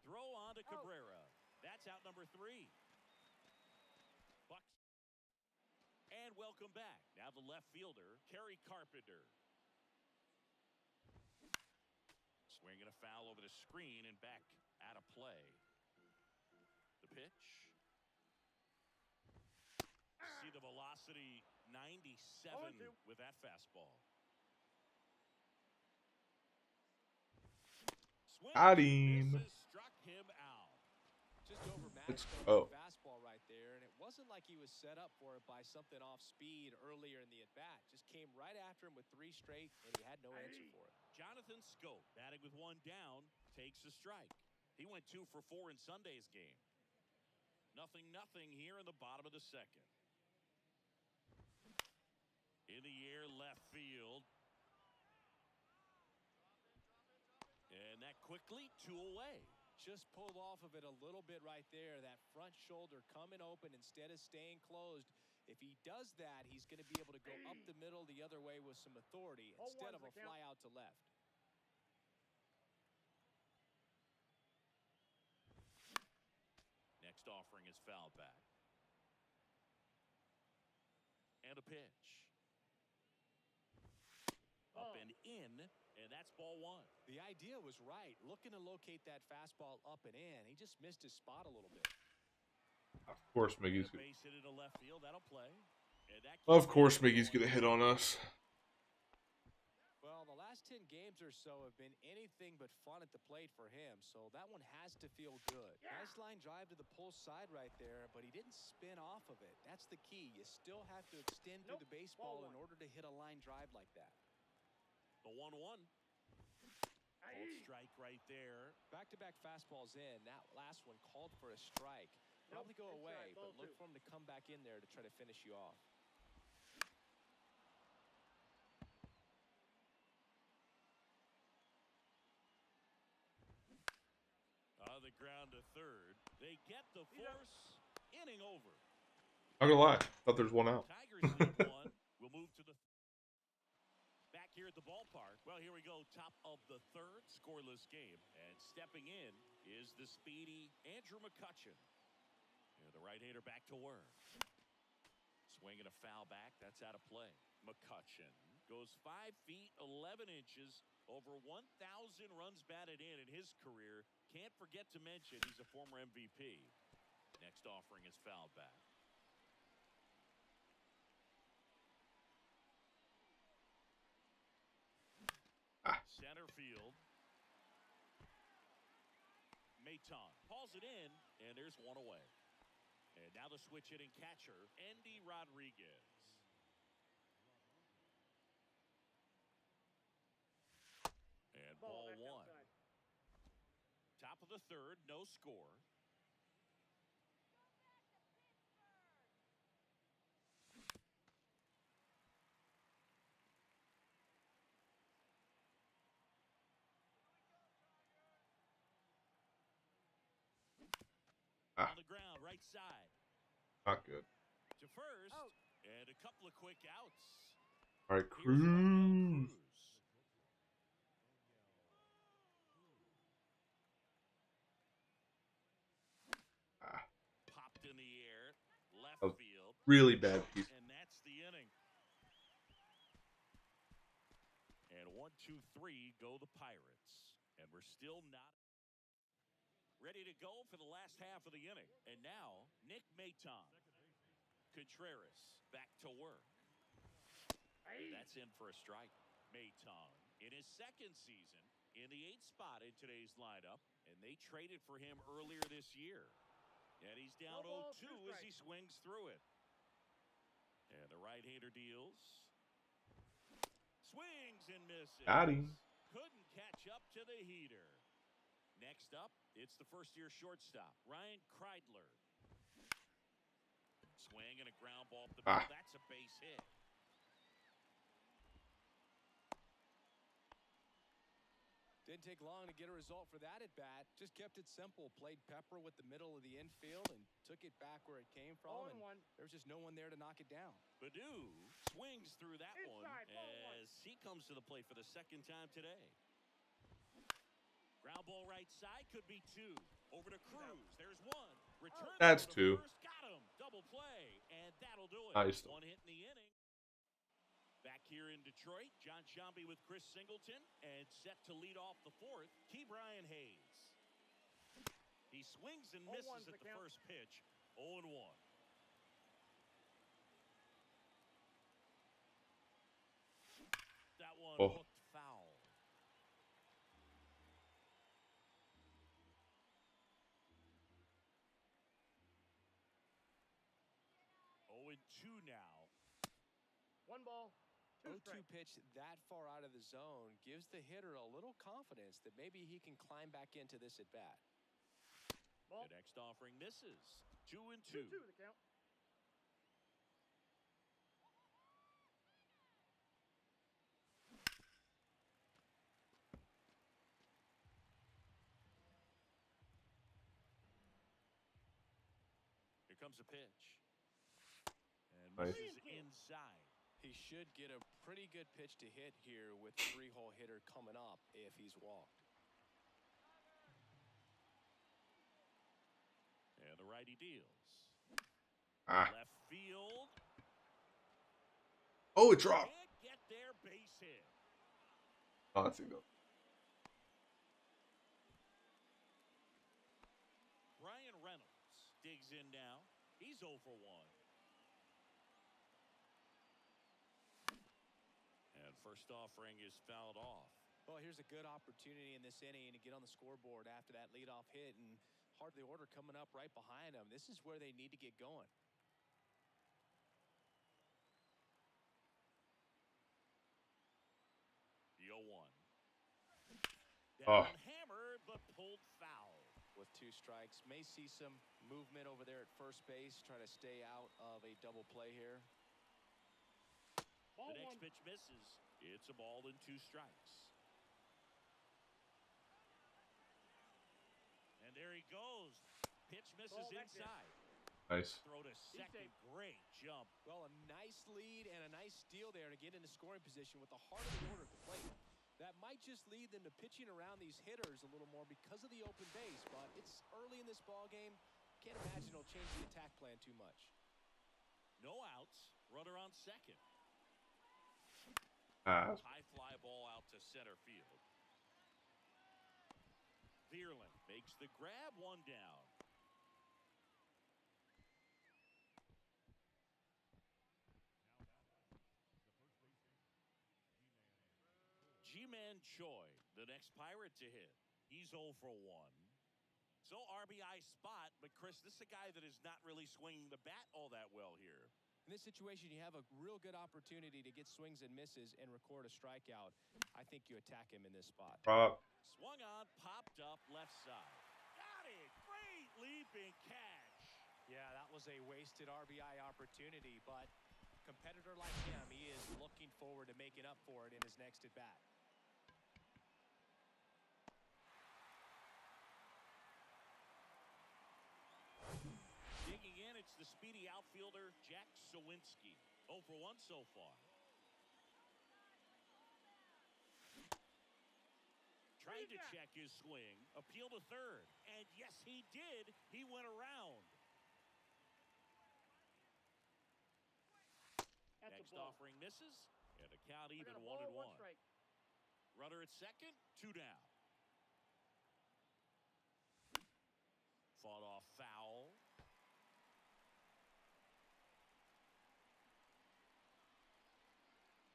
Throw on to Cabrera. That's out number 3. Bucks. And welcome back. Now the left fielder, Kerry Carpenter. Swinging a foul over the screen and back out of play. The pitch. See the velocity, 97 with that fastball. Swing. Got him. Struck him out. Just overmatched Oh. fastball right there, and it wasn't like he was set up for it by something off speed earlier in the at-bat. Just came right after him with 3 straight, and he had no answer for it. Jonathan Scope, batting with 1 down, takes a strike. He went 2 for 4 in Sunday's game. 0-0 here in the bottom of the second. In the air, left field. And that quickly 2 away. Just pulled off of it a little bit right there. That front shoulder coming open instead of staying closed. If he does that, he's going to be able to go up the middle the other way with some authority instead of a fly out to left. Next offering is fouled back. And a pitch. Up and in, and that's ball 1. The idea was right. Looking to locate that fastball up and in. He just missed his spot a little bit. Of course, Miggy's gonna. Base hit into left field. That'll play. And that Of course, Miggy's gonna hit on us. Well, the last 10 games or so have been anything but fun at the plate for him, so that one has to feel good. Nice line drive to the pull side right there, but he didn't spin off of it. That's the key. You still have to extend through the baseball in order to hit a line drive like that. The 1-1. Cold strike right there. Back-to-back fastballs in. That last one called for a strike. Probably go away, but look for him to come back in there to try to finish you off. On the ground to third. They get the force. Inning over. Not gonna lie, thought there's one out. Tigers lead one. We'll move to the back here at the ballpark. Well, here we go. Top of the third, scoreless game. And stepping in is the speedy Andrew McCutchen. And the right-hander back to work. Swinging a foul back. That's out of play. McCutchen goes 5 feet 11 inches. Over 1,000 runs batted in his career. Can't forget to mention he's a former MVP. Next offering is fouled back. Center field. Maton hauls it in, and there's one away. And now the switch hitting catcher, Andy Rodriguez. And ball one. Top of the third, no score. On the ground, right side. Not good. To first, and a couple of quick outs. All right, Here's Cruz. Popped in the air, left Oh, field. Really bad piece. And that's the inning. And 1, 2, 3 go the Pirates. And we're still not ready to go for the last half of the inning. And now, Nick Maton. Contreras back to work. That's in for a strike. Maton in his second season in the 8th spot in today's lineup. And they traded for him earlier this year. And he's down 0-2 as he swings through it. And the right-hander deals. Swings and misses. Got him. Couldn't catch up to the heater. Next up, it's the first-year shortstop, Ryan Kreidler. Swing and a ground ball up the middle. That's a base hit. Didn't take long to get a result for that at bat. Just kept it simple. Played pepper with the middle of the infield and took it back where it came from. And there was just no one there to knock it down. Baду swings through that one as he comes to the plate for the second time today. Ground ball right side, could be 2. Over to Cruz. There's 1. Return. That's 2. First, got him. Double play, and that'll do it. Nice. 1 hit in the inning. Back here in Detroit, John Sciambi with Chris Singleton, and set to lead off the 4th, Key Brian Hayes. He swings and misses at the first pitch. 0-1. That one looked foul. Two now. 1 ball, 2 strikes. 0-2 pitch that far out of the zone gives the hitter a little confidence that maybe he can climb back into this at bat. The next offering misses. 2-2. 2-2 the count. Here comes a pitch. And Nice. misses inside. He should get a pretty good pitch to hit here with the 3-hole hitter coming up if he's walked. And the righty deals. Ah. Left field. Oh, it dropped. Can't get there, base hit. Oh, that's it though. Brian Reynolds digs in now. He's 0 for 1. And first offering is fouled off. Well, here's a good opportunity in this inning to get on the scoreboard after that leadoff hit, and hard the order coming up right behind them. This is where they need to get going. The 0-1. Oh. Down hammer, but pulled foul. With 2 strikes, may see some movement over there at first base, try to stay out of a double play here. The next pitch misses. It's a ball and 2 strikes. And there he goes. Pitch misses inside. Nice. Throw to second. Great jump. Well, a nice lead and a nice steal there to get into scoring position with the heart of the order at the plate. That might just lead them to pitching around these hitters a little more because of the open base, but it's early in this ball game. Can't imagine it'll change the attack plan too much. No outs. Runner on second. High fly ball out to center field. Vierling makes the grab, 1 down. G-Man Choi, the next Pirate to hit. He's 0 for 1. So RBI spot, but Chris, this is a guy that is not really swinging the bat all that well here. In this situation, you have a real good opportunity to get swings and misses and record a strikeout. I think you attack him in this spot. Swung on, popped up, left side. Got it! Great leaping catch. Yeah, that was a wasted RBI opportunity, but competitor like him, he is looking forward to making up for it in his next at-bat. Digging in, it's the speedy outfielder, Jack Sawinski. 0 for 1 so far. Tried to check his swing, appeal to third, and yes, he did. He went around. Next offering misses, and the count even 1-1. Runner at second, 2 down. Fought off foul.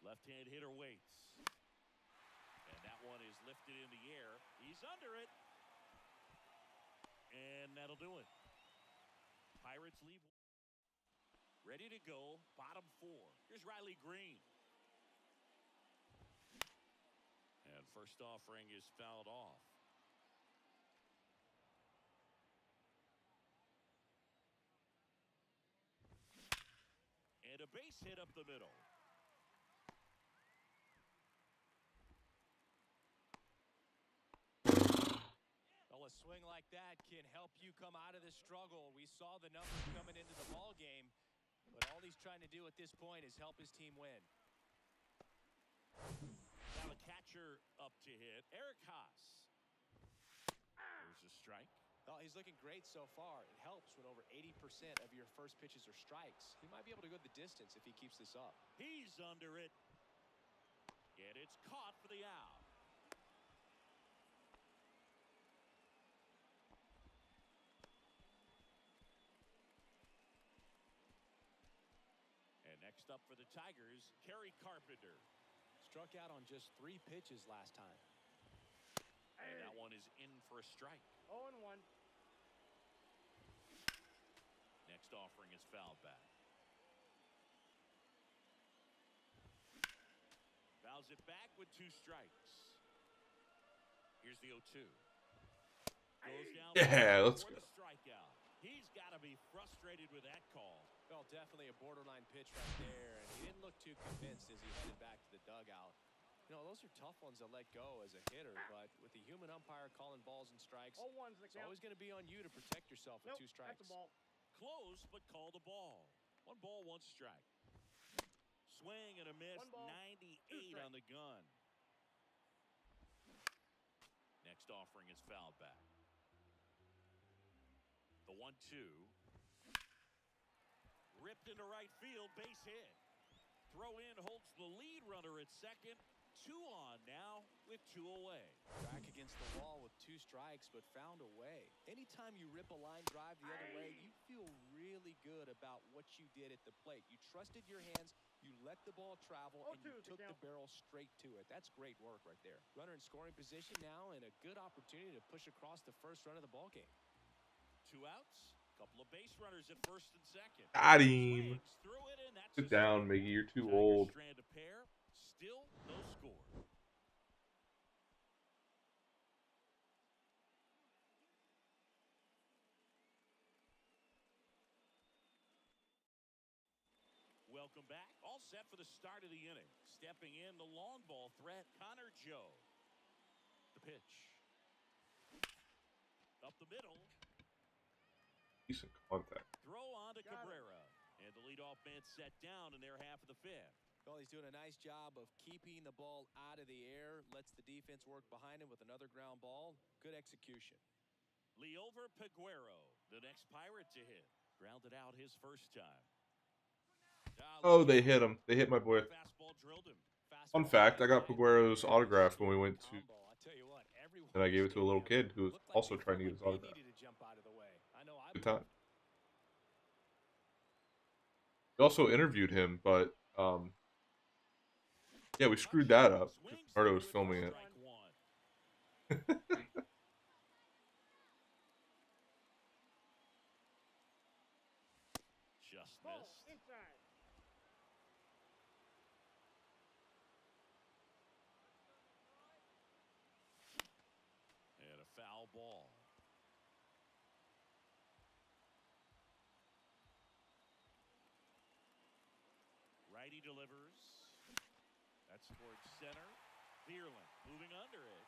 Left-hand hitter waits. And that one is lifted in the air. He's under it. And that'll do it. Pirates leave. Ready to go. Bottom 4. Here's Riley Green. And first offering is fouled off. And a base hit up the middle. Well, a swing like that can help you come out of this struggle. We saw the numbers coming into the ball game, but all he's trying to do at this point is help his team win. Now the catcher up to hit, Eric Haas. There's a strike. Well, he's looking great so far. It helps when over 80% of your first pitches are strikes. He might be able to go the distance if he keeps this up. He's under it. And it's caught for the out. And next up for the Tigers, Kerry Carpenter. Struck out on just 3 pitches last time. And that one is in for a strike. 0-1. Next offering is fouled back. Fouls it back with 2 strikes. Here's the 0-2. Goes down. Yeah, let's for go. the strikeout. He's got to be frustrated with that call. Well, definitely a borderline pitch right there, and he didn't look too convinced as he headed back to the dugout. You know, those are tough ones to let go as a hitter, but with the human umpire calling balls and strikes, 0-1's the it's count. always going to be on you to protect yourself with 2 strikes. That's a ball. Close, but called a ball. 1 ball, 1 strike. Swing and a miss. 1 ball, 98 on the gun. Next offering is fouled back. The 1-2. Ripped into right field, base hit. Throw in holds the lead runner at second. 2 on now with 2 away. Back against the wall with 2 strikes, but found a way. Anytime you rip a line drive the other way, you feel really good about what you did at the plate. You trusted your hands, you let the ball travel, and you took the barrel straight to it. That's great work right there. Runner in scoring position now, and a good opportunity to push across the first run of the ball game. 2 outs. Couple of base runners at first and second. Got him. Sit down, Miggy. You're too old. Strand a pair. Still no score. Welcome back. All set for the start of the inning. Stepping in the long ball threat, Connor Joe. The pitch. Up the middle. Decent contact. Throw on to Cabrera. And the leadoff man set down in their half of the 5th. Well, he's doing a nice job of keeping the ball out of the air. Lets the defense work behind him with another ground ball. Good execution. Liover Peguero, the next Pirate to hit. Grounded out his first time. Oh, they hit him. They hit my boy. Fun fact, I got Peguero's autograph when we went to... And I gave it to a little kid who was also trying to get his autograph. Good time. We also interviewed him, but yeah, we screwed that up because Bernardo was filming it. Just missed. And a foul ball. Righty delivers. That's towards center. Vierling moving under it.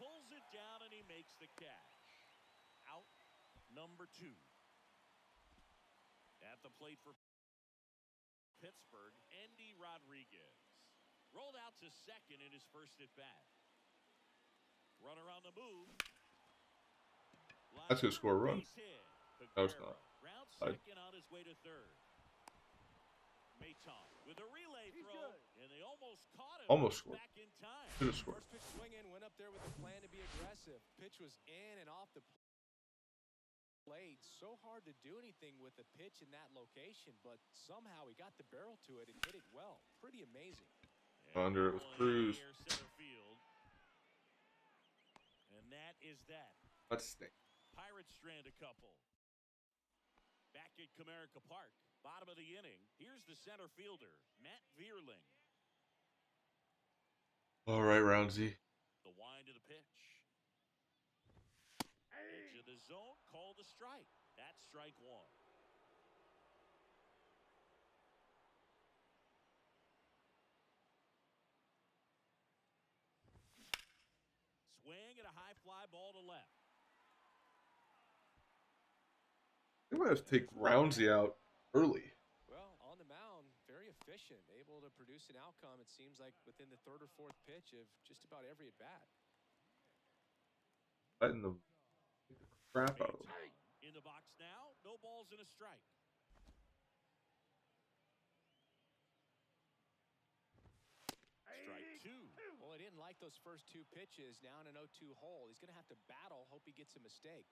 Pulls it down and he makes the catch. Out number 2. At the plate for Pittsburgh, Endy Rodriguez. Rolled out to second in his first at bat. Runner on the move. That's gonna score a run. No, it's not. Round second on his way to third. Maton with a relay throw, and they almost caught him. Almost scored. Back in time. Should have scored. First pitch swing in, went up there with a plan to be aggressive. Pitch was in and off the plate. So hard to do anything with the pitch in that location, but somehow he got the barrel to it and hit it well. Pretty amazing. Under it with Cruz. And that is that. Let's stay. Pirates strand a couple. Back at Comerica Park. Bottom of the inning. Here's the center fielder, Matt Vierling. All right, Roundsy. The wind of the pitch. Edge of the zone, called a strike. That's strike 1. Swing and a high fly ball to left. They might have to take Roundsy out early. Well, on the mound, very efficient, able to produce an outcome, it seems like, within the 3rd or 4th pitch of just about every at-bat. Letting the crap out of him. In the box now, no balls and a strike. Strike 2. Well, he didn't like those first 2 pitches. Now in an 0-2 hole, he's going to have to battle, hope he gets a mistake.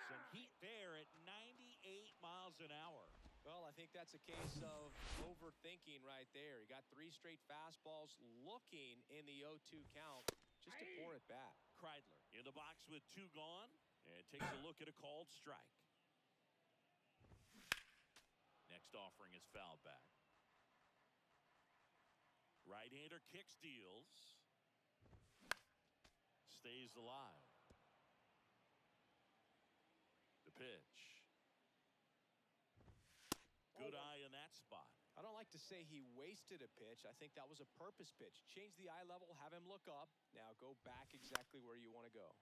Some heat there at 98 miles an hour. Well, I think that's a case of overthinking right there. He got 3 straight fastballs looking in the 0-2 count. Just a poor at bat. Kreidler in the box with 2 gone and takes a look at a called strike. Next offering is fouled back. Right-hander kicks, deals. Stays alive. The pitch. Good eye in that spot. I don't like to say he wasted a pitch. I think that was a purpose pitch. Change the eye level, have him look up. Now go back exactly where you want to go.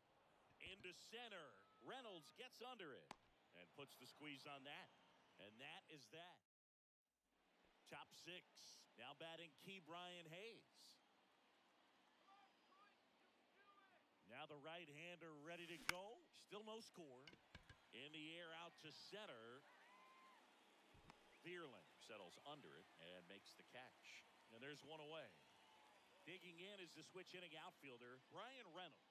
Into center. Reynolds gets under it and puts the squeeze on that. And that is that. Top 6. Now batting Key Brian Hayes. Now the right-hander ready to go. Still no score. In the air out to center. Vierling settles under it and makes the catch. And there's one away. Digging in is the switch inning outfielder, Ryan Reynolds.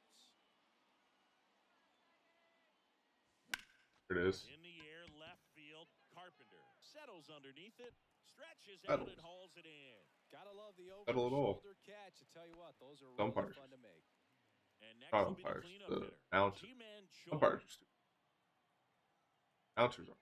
There it is. In the air, left field, Carpenter settles underneath it, stretches out Settles. and hauls it in. Gotta love the Settle it all. over-the-shoulder catch. I tell you what, those are Some really parts. fun to make. And next Not will be the umpires. cleanup The hitter, announcers. G-Man Choi. Umpires are stupid. Announcers are.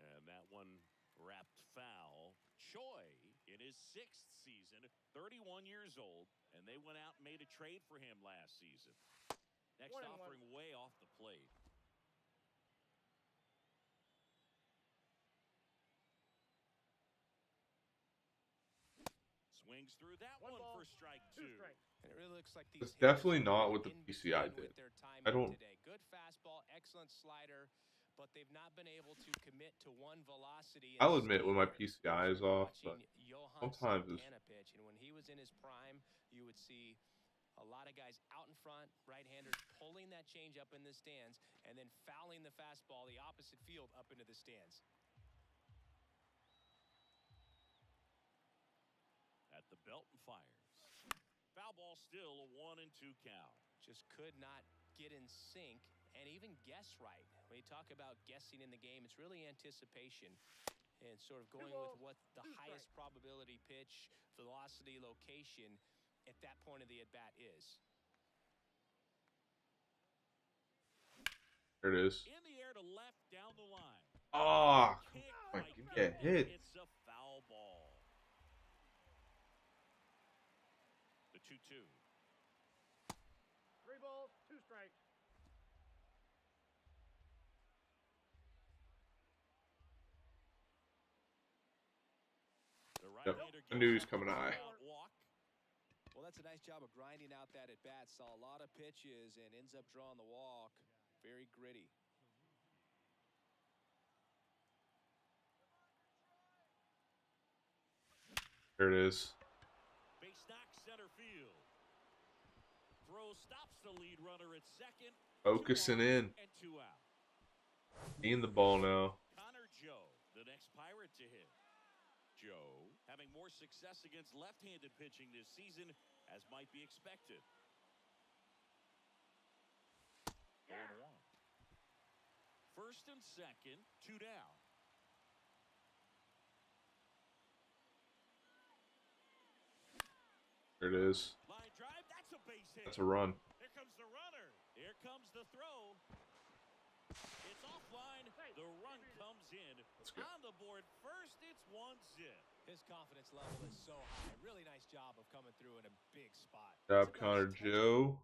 And that one wrapped foul. Choi in his 6th season, 31 years old, and they went out and made a trade for him last season. Next offering way off the plate. Swings through that one for strike 2. And it really looks like these It's definitely not what the PCI did. I don't. Today. Good fastball, excellent slider, but they've not been able to commit to one velocity. I'll admit when my PCI is off, but sometimes it's. Pitch, and when he was in his prime, you would see a lot of guys out in front, right-handers pulling that change up in the stands, and then fouling the fastball the opposite field up into the stands. At the belt and fires. Foul ball still, a 1-2 count. Just could not get in sync and even guess right. When you talk about guessing in the game, it's really anticipation and sort of going with what the highest probability pitch, velocity, location at that point of the at-bat is. There it is. In the air to left down the line. Ah, oh, give me a hit. It's a foul ball. The 2-2. 3 balls, 2 strikes. The Yep. right-hander I knew he was coming high. Walk. Well, that's a nice job of grinding out that at-bat. Saw a lot of pitches and ends up drawing the walk. Very gritty. There it is. Base knock center field. Throw stops the lead runner at second. Focusing in. And 2 out. Seeing the ball now. Connor Joe, the next Pirate to hit. Joe having more success against left-handed pitching this season, as might be expected. 0-1. First and second, 2 down. There it is. Line drive, that's a base hit. That's a run. Here comes the runner. Here comes the throw. It's offline. The run comes in. On the board first, it's 1-0. His confidence level is so high. Really nice job of coming through in a big spot. Job, Connor Joe.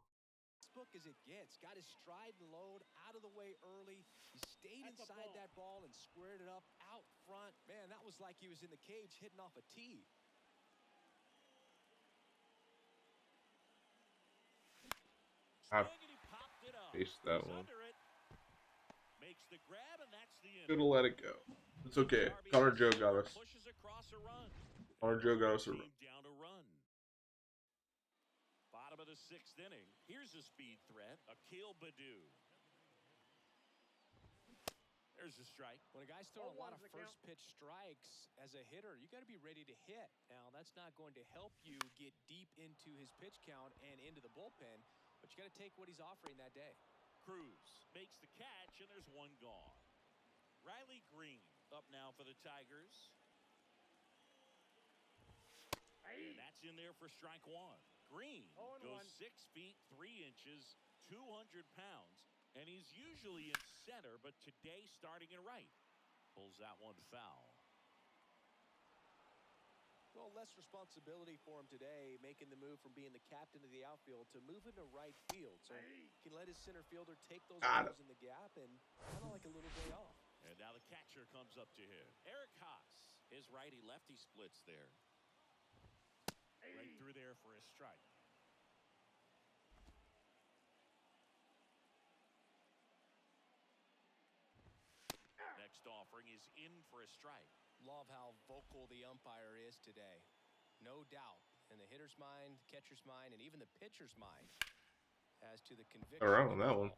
Book as it gets. Got his stride and load out of the way early. He stayed inside that ball and squared it up out front. Man, that was like he was in the cage hitting off a tee. I've faced that one. Makes the grab, and that's the Could have let it go. It's okay. Connor Joe got us. Pushes across a run. Connor Joe got us a run. Down a run. Bottom of the 6th inning. Here's a speed threat. Akil Baddoo. There's a strike. When a guy's throwing a lot of first pitch strikes as a hitter, you got to be ready to hit. Now, that's not going to help you get deep into his pitch count and into the bullpen, but you got to take what he's offering that day. Cruz makes the catch, and there's one gone. Riley Green up now for the Tigers. And that's in there for strike 1. Green goes 6 feet 3 inches, 200 pounds, and he's usually in center, but today starting in right. Pulls that one foul. Well, less responsibility for him today, making the move from being the captain of the outfield to moving to right field. So he can let his center fielder take those balls in the gap and kind of like a little day off. And now the catcher comes up to him. Eric Haas, his righty-lefty splits there. Right through there for a strike. Next offering is in for a strike. Love how vocal the umpire is today. No doubt in the hitter's mind, catcher's mind, and even the pitcher's mind as to the conviction. Around on that one.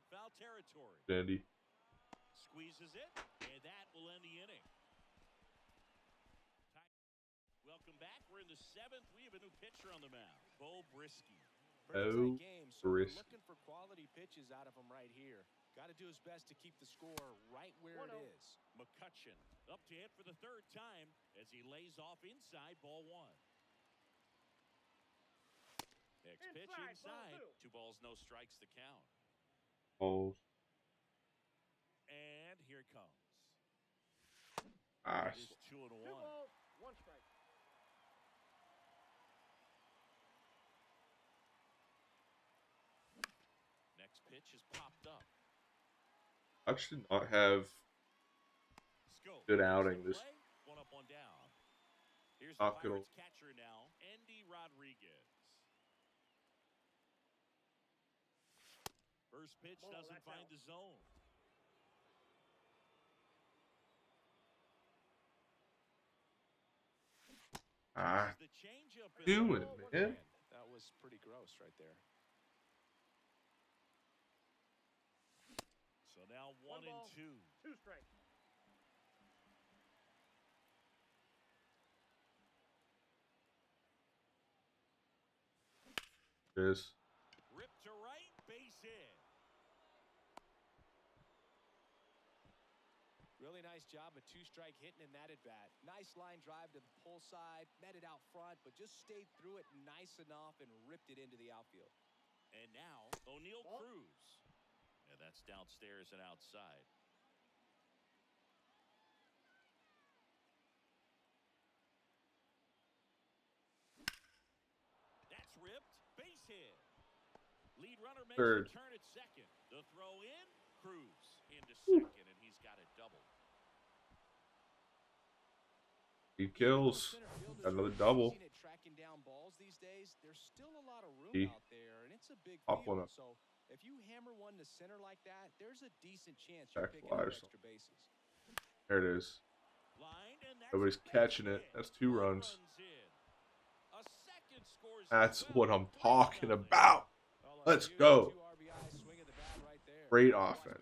Foul territory. Dandy. Squeezes it, and that will end the inning. Welcome back. We're in the 7th. We have a new pitcher on the mound, Bo Brisky. Pretty tight game, so we're looking for quality pitches out of him right here. Got to do his best to keep the score right where it is. McCutcheon up to hit for the 3rd time as he lays off inside, ball 1. Next pitch inside. 2 balls, no strikes to count. Balls. And here it comes. Nice. It is 2-1. 2 balls, 1 strike. Next pitch is popped up. I should not have Scope. good outing this. 1 up, 1 down. Here's the Not good. Pirates catcher now, Andy Rodriguez. First pitch doesn't find the zone. Ah, The changeup doing, man. That was pretty gross right there. So now 1 ball, and 2. 2 strikes. Yes. Ripped to right, base hit. Really nice job, a 2-strike hitting in that at bat. Nice line drive to the pull side, met it out front, but just stayed through it nice enough and ripped it into the outfield. And now O'Neal Cruz. Yeah, that's downstairs and outside. That's ripped, base hit. Lead runner makes the turn at second. The throw in, Cruz into second, and he's got it double. He kills. Another double. Tracking down balls these days, there's still a lot of room He out there, and it's a big pop one field. up. So if you hammer one to center like that, there's a decent chance you're picking up Flyers. extra bases. There it is. Line, and that's Nobody's catching it. That's 2 runs. A second scores. That's what I'm talking about. Let's go. Great offense.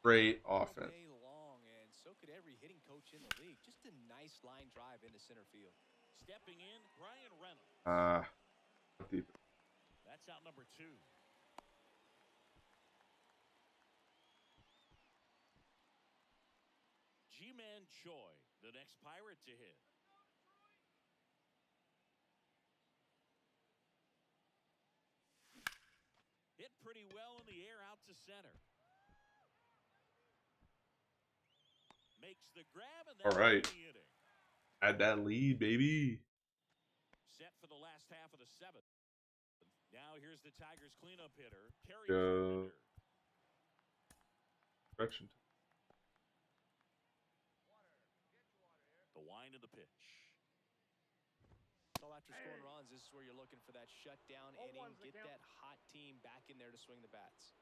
Great offense. And so could every hitting coach in the league. Just a nice line drive into center field. Stepping in, Brian Reynolds. Deep. That's out number 2. G-Man Choi, the next Pirate to hit. Hit pretty well in the air out to center. Makes the grab, and that's all right. the inning. Add that lead, baby. Set for the last half of the 7th. Now here's the Tigers cleanup hitter, Terry Carpenter. Correction. The wind of the pitch. So after scoring runs, this is where you're looking for that shutdown inning. Get that hot team back in there to swing the bats.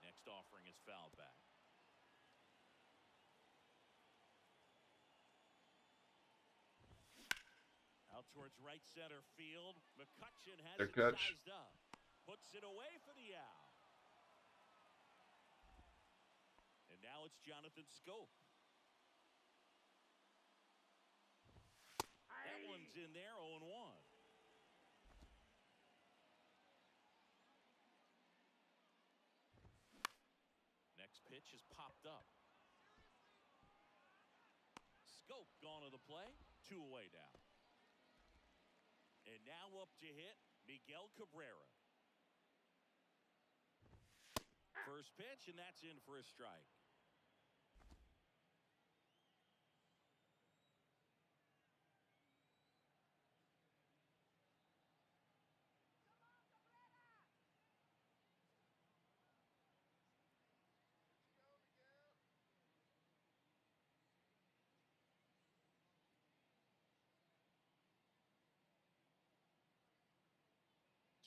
Next offering is fouled back. Out towards right center field. McCutcheon has it sized up. Puts it away for the out. And now it's Jonathan Scope. That one's in there, 0-1. Next pitch is popped up. Scope gone to the play. 2 away now. And now up to hit, Miguel Cabrera. First pitch, and that's in for a strike.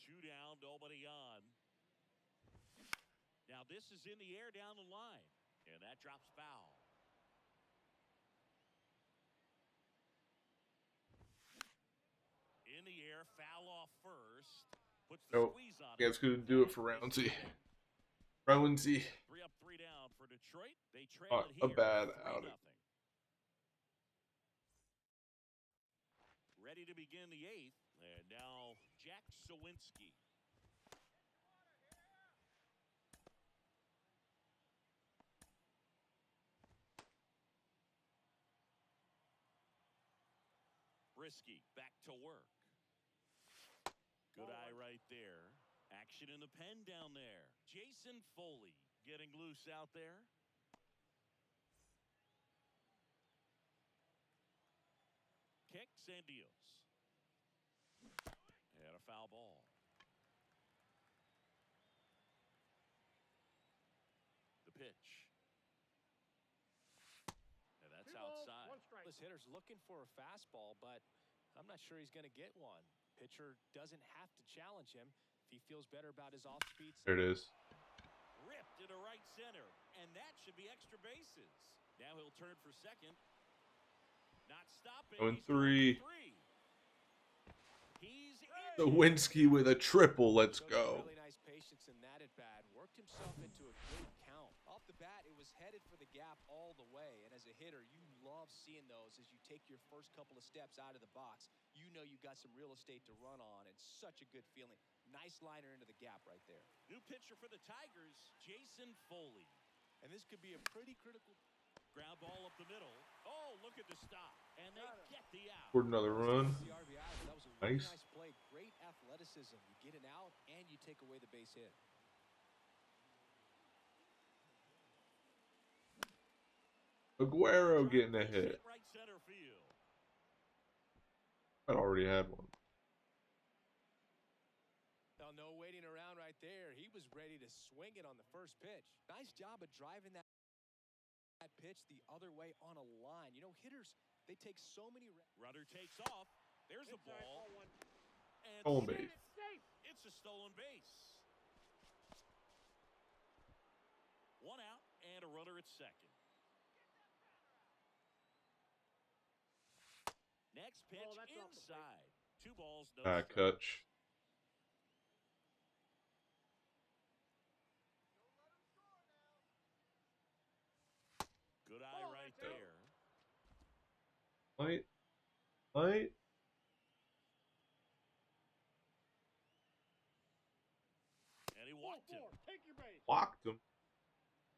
Two down, nobody on. Now this is in the air down the line, and that drops foul. In the air, foul off first. Puts the Nope. squeeze on You it. guys couldn't do it for Roundsy. Roundsy. 3 up, 3 down for Detroit. They trail Not it a here. bad 3-0. outing. Ready to begin the 8th. And now Jack Sawinski. Brisky back to work. Good eye right there. Action in the pen down there. Jason Foley getting loose out there. Kicks and deals. And a foul ball. The pitch. And that's outside. This hitter's looking for a fastball, but I'm not sure he's going to get one. Pitcher doesn't have to challenge him if he feels better about his off-speed. There it is. Ripped into right center, and that should be extra bases. Now he'll turn for second. Not stopping. Going He's going three. for 3. He's in. Sawinski with a triple. Let's Showed go. Really nice patience in that at bat. Worked himself into a good count. Off the bat, it was headed for the gap all the way. And as a hitter, you love seeing those as you take your first couple of steps out of the box. You know you got some real estate to run on. It's such a good feeling. Nice liner into the gap right there. New pitcher for the Tigers, Jason Foley. And this could be a pretty critical. Ground ball up the middle. Oh, look at the stop. And they get the out. Scored another run. The RBI, that was a really Nice. nice play. Great athleticism. You get an out and you take away the base hit. Aguero getting a hit. Right center field. I already had one. Now, no waiting around right there. He was ready to swing it on the first pitch. Nice job of driving that pitch the other way on a line. You know, hitters, they take so many. Runner takes off. There's the ball. And Home base. it's a stolen base. 1 out and a runner at second. Next pitch inside. 2 balls, no strikes. Catch. Good eye right there. Light. And he walked him. Take your base. Blocked him.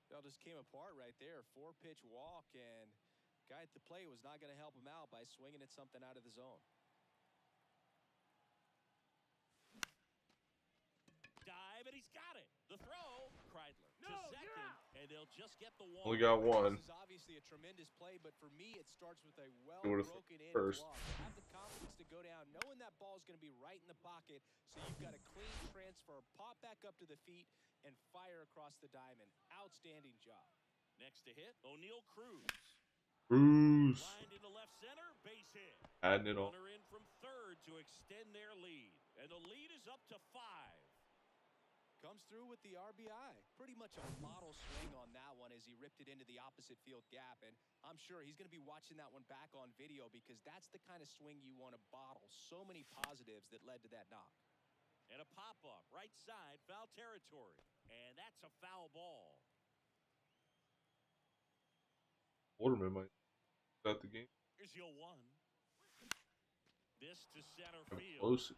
That just came apart right there. 4-pitch walk, and guy at the plate was not going to help him out by swinging at something out of the zone. Dive, and he's got it. The throw, Kreidler to second, and they'll just get the one. Only got one. This is obviously a tremendous play, but for me, it starts with a Would've well-broken in first. glove. Have the confidence to go down, knowing that ball is going to be right in the pocket, so you've got a clean transfer, pop back up to the feet, and fire across the diamond. Outstanding job. Next to hit, O'Neal Cruz. Cruz. Lined into left center, base hit. Adding it on. Runner in from third to extend their lead, and the lead is up to 5. Comes through with the RBI. Pretty much a model swing on that one as he ripped it into the opposite field gap. And I'm sure he's going to be watching that one back on video because that's the kind of swing you want to bottle. So many positives that led to that knock. And a pop-up, right side, foul territory. And that's a foul ball. Waterman might start the game. Here's your 1. This to center Have a field. close.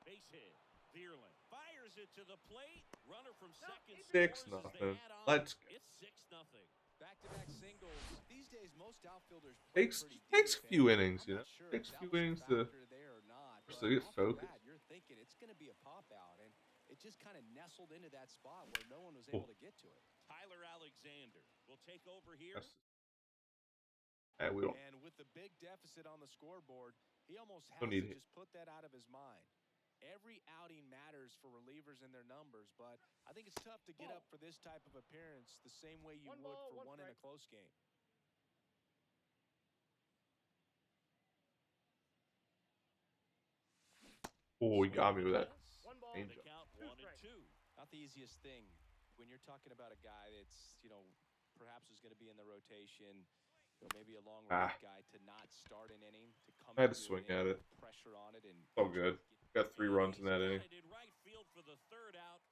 Base hit. Vierling fires it to the plate. Runner from second. 6-0. Let's go. It's 6-0. Back-to-back singles. These days, most outfielders play Takes pretty a deep, few and innings, I'm you not know. sure Takes if a that few was innings factor to there or not, just but to get off the focused. bat, you're thinking it's going to be a pop out, and it just kind of nestled into that spot where no one was able to get to it. Tyler Alexander will take over here. We don't. And with the big deficit on the scoreboard, he almost has Don't to need it. just put that out of his mind. Every outing matters for relievers and their numbers, but I think it's tough to get up for this type of appearance the same way you would for one in a close game. Oh, he got me with that. One ball. Change The up. count 1-2. Not the easiest thing when you're talking about a guy that's, perhaps is going to be in the rotation, maybe a long relief guy to not start an inning, to come I had to into swing an at inning it. with pressure on it and Oh, good. Got 3 runs in that inning. In right field for the third out.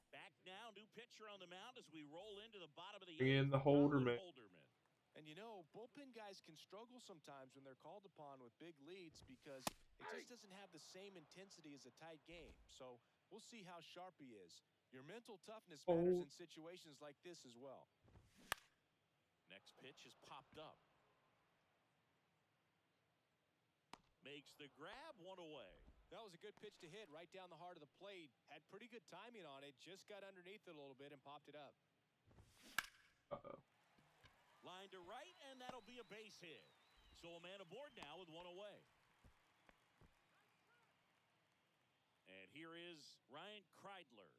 Back now, new pitcher on the mound as we roll into the bottom of the Bring in eighth. the Holderman. And you know, bullpen guys can struggle sometimes when they're called upon with big leads because it just doesn't have the same intensity as a tight game. So we'll see how sharp he is. Your mental toughness matters in situations like this as well. Next pitch is popped up. Makes the grab, 1 away. That was a good pitch to hit right down the heart of the plate. Had pretty good timing on it. Just got underneath it a little bit and popped it up. Line to right, and that'll be a base hit. So a man aboard now with 1 away. And here is Ryan Kreidler.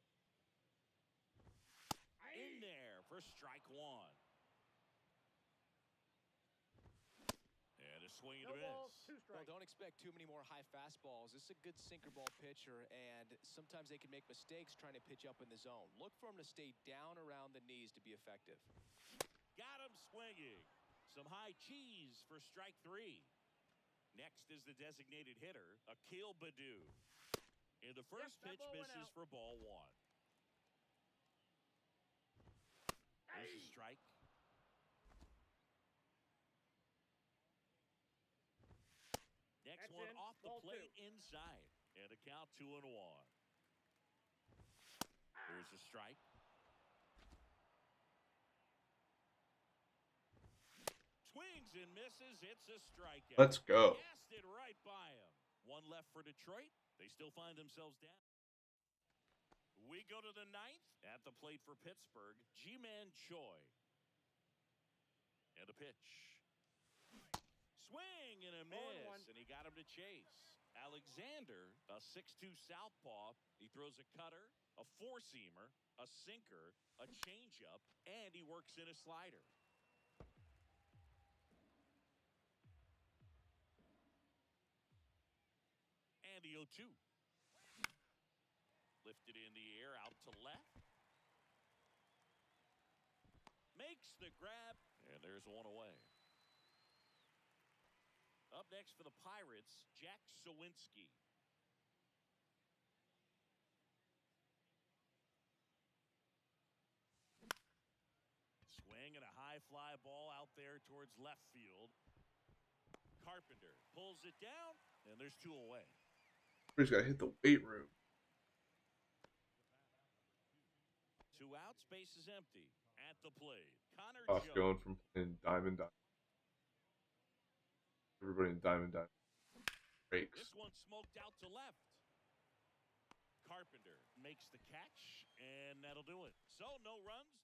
In there for strike 1. And a swing and a miss. Well, don't expect too many more high fastballs. This is a good sinker ball pitcher, and sometimes they can make mistakes trying to pitch up in the zone. Look for him to stay down around the knees to be effective. Got him swinging. Some high cheese for strike 3. Next is the designated hitter, Akil Baddoo. And the first pitch misses for ball 1. There's a strike. Next one off the plate inside. And a count 2-1. There's a strike. Swings and misses. It's a strikeout. Let's go. Cast it right by him. 1 left for Detroit. They still find themselves down. We go to the 9th. At the plate for Pittsburgh, Ji-Man Choi. And a pitch. Swing and a miss, and he got him to chase. Alexander, a 6'2 southpaw. He throws a cutter, a 4-seamer, a sinker, a changeup, and he works in a slider. And the 0-2. Lifted in the air out to left. Makes the grab, and there's 1 away. Up next for the Pirates, Jack Sawinski. Swing and a high fly ball out there towards left field. Carpenter pulls it down, and there's 2 away. We just got to hit the weight room. 2 outs, space is empty. At the plate, Connor Off Jones. going from playing Diamond. Everybody in Diamond breaks. This one smoked out to left. Carpenter makes the catch, and that'll do it. So no runs.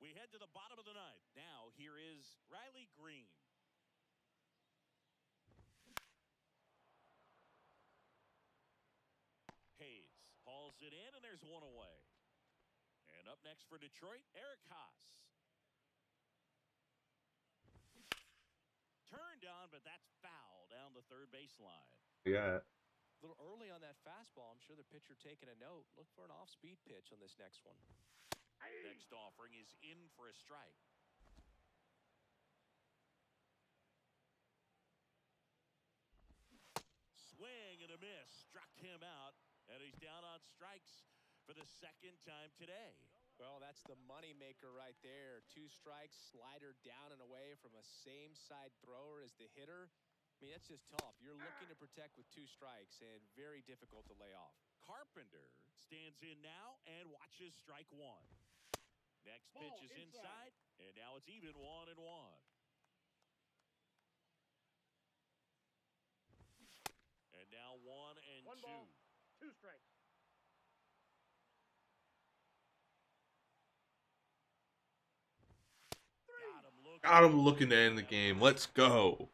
We head to the bottom of the 9th. Now here is Riley Green. Hayes hauls it in, and there's 1 away. And up next for Detroit, Eric Haas. Turned on, but that's foul down the third baseline. Yeah. A little early on that fastball. I'm sure the pitcher taking a note. Look for an off-speed pitch on this next one. Next offering is in for a strike. Swing and a miss. Struck him out, and he's down on strikes for the 2nd time today. Well, that's the money maker right there. 2 strikes, slider down and away from a same side thrower as the hitter. I mean, that's just tough. You're looking to protect with 2 strikes and very difficult to lay off. Carpenter stands in now and watches strike 1. Next pitch is inside, and now it's even 1-1. And now 1-2. 1 ball, 2 strikes. Got him looking to end the game. Let's go.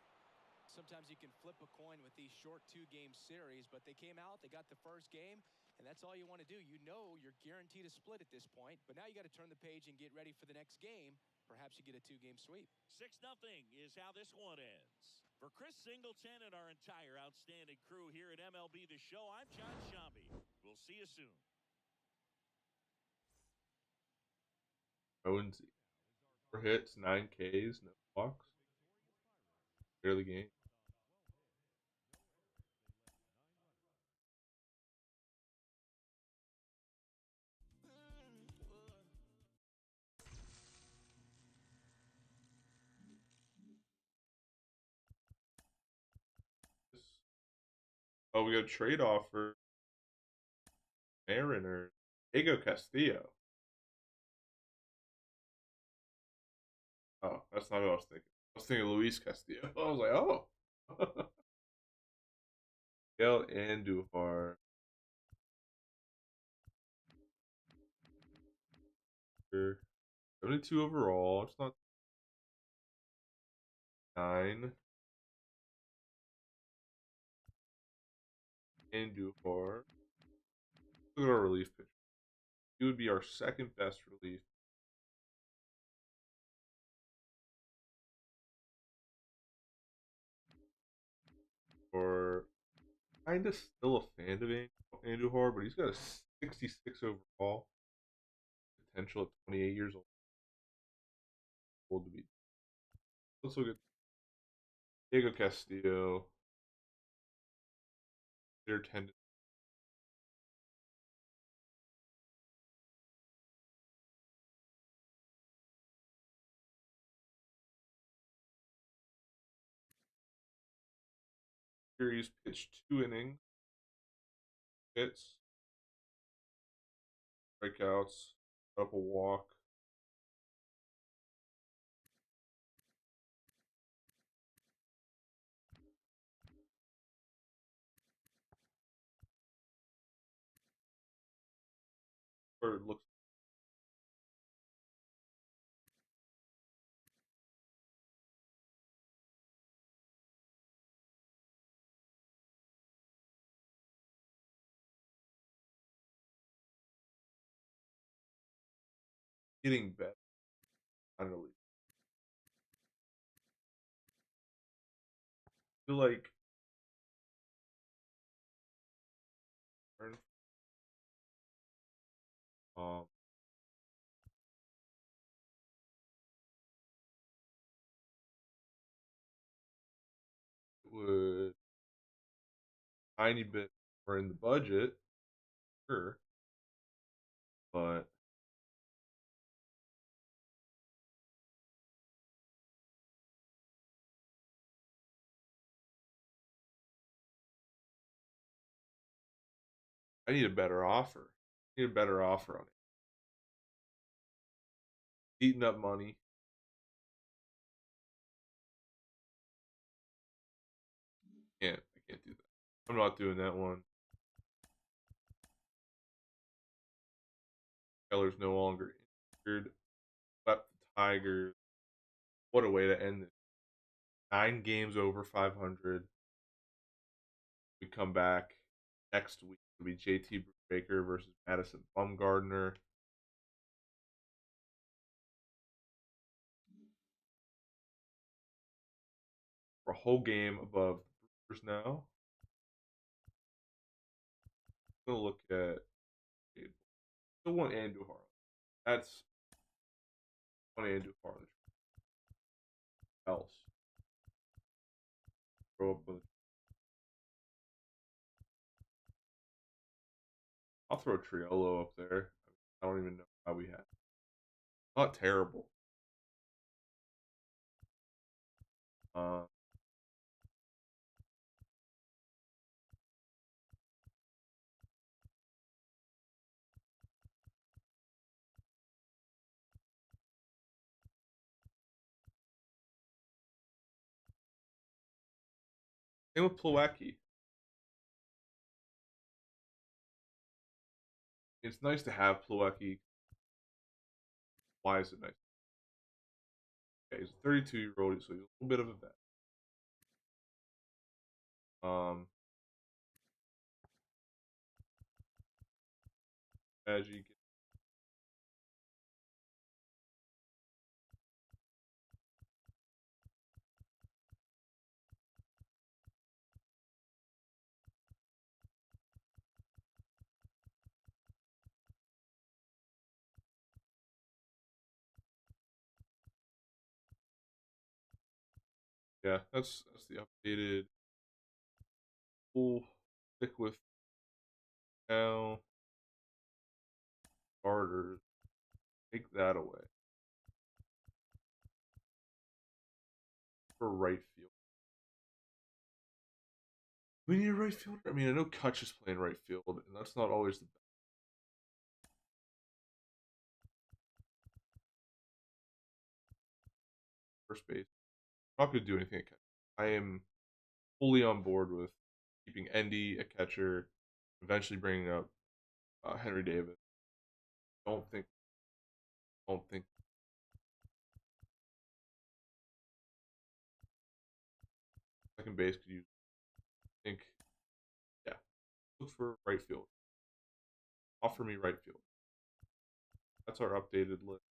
Sometimes you can flip a coin with these short 2-game series, but they came out, they got the first game, and that's all you want to do. You know you're guaranteed a split at this point, but now you got to turn the page and get ready for the next game. Perhaps you get a 2-game sweep. 6-0 is how this one ends. For Chris Singleton and our entire outstanding crew here at MLB The Show, I'm John Shambi. We'll see you soon. Owens, 4 hits, 9 Ks, no walks. Clear the game. Oh, we got a trade offer. Mariner. Diego Castillo. Oh, that's not what I was thinking. I was thinking Luis Castillo. I was like, oh. Miguel Andujar. 72 overall. It's not 9. Andujar. Look at our relief pitcher. He would be our second best relief. Or kind of still a fan of Andujar, but he's got a 66 overall. Potential at 28 years old to be. Let's look at Diego Castillo. Their tendency. Here he's pitched 2 innings. Hits. Strikeouts. Up a walk. Or it looks getting better. Finally. I feel like um would tiny bit more in the budget, sure, but I need a better offer. I need a better offer on it. Eating up money. I can't do that. I'm not doing that one. Keller's no longer injured. Swept the Tigers. What a way to end it. 9 games over 500. We come back next week. It'll be JT Baker versus Madison Bumgardner. We're a whole game above the Brewers now. I'm gonna look at still want Andujar. That's one Andujar. Else. Throw up with I'll throw Triolo up there. I don't even know how we had. Not terrible. Uh, Same with Plawecki. It's nice to have Plawecki. Why is it nice? Okay, he's a 32-year-old, so he's a little bit of a vet. As you get yeah, that's the updated. We'll stick with now starters. Take that away for right field. We need a right fielder. I mean, I know Kutch is playing right field, and that's not always the best. First base. I'm not going to do anything at catcher. I am fully on board with keeping Endy a catcher, eventually bringing up Henry Davis. Don't think. Second base could use. I think, yeah. Look for right field. Offer me right field. That's our updated list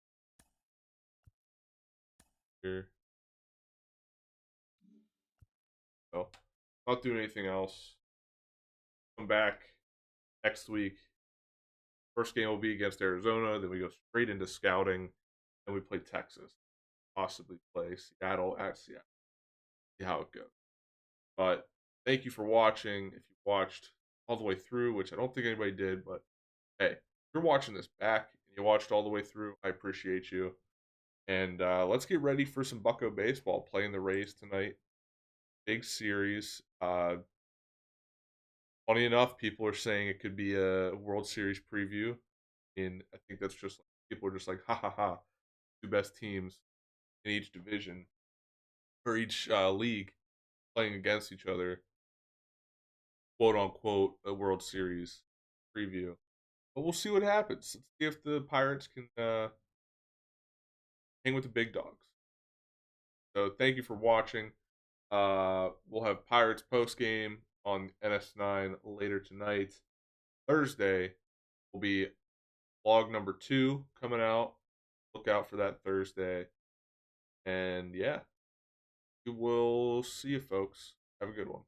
here. So, not doing anything else. Come back next week. First game will be against Arizona. Then we go straight into scouting. Then we play Texas. Possibly play Seattle at Seattle. See how it goes. But thank you for watching. If you watched all the way through, which I don't think anybody did, but hey, if you're watching this back and you watched all the way through, I appreciate you. And let's get ready for some Bucko baseball. Playing the Rays tonight. Big series. Funny enough, people are saying it could be a World Series preview. And I think that's just people are just like, ha ha ha, two best teams in each division or each league playing against each other, quote unquote, a World Series preview. But we'll see what happens. Let's see if the Pirates can hang with the big dogs. So thank you for watching. We'll have Pirates post game on NS9 later tonight. Thursday will be vlog number 2 coming out. Look out for that Thursday. And yeah, we will see you folks. Have a good one.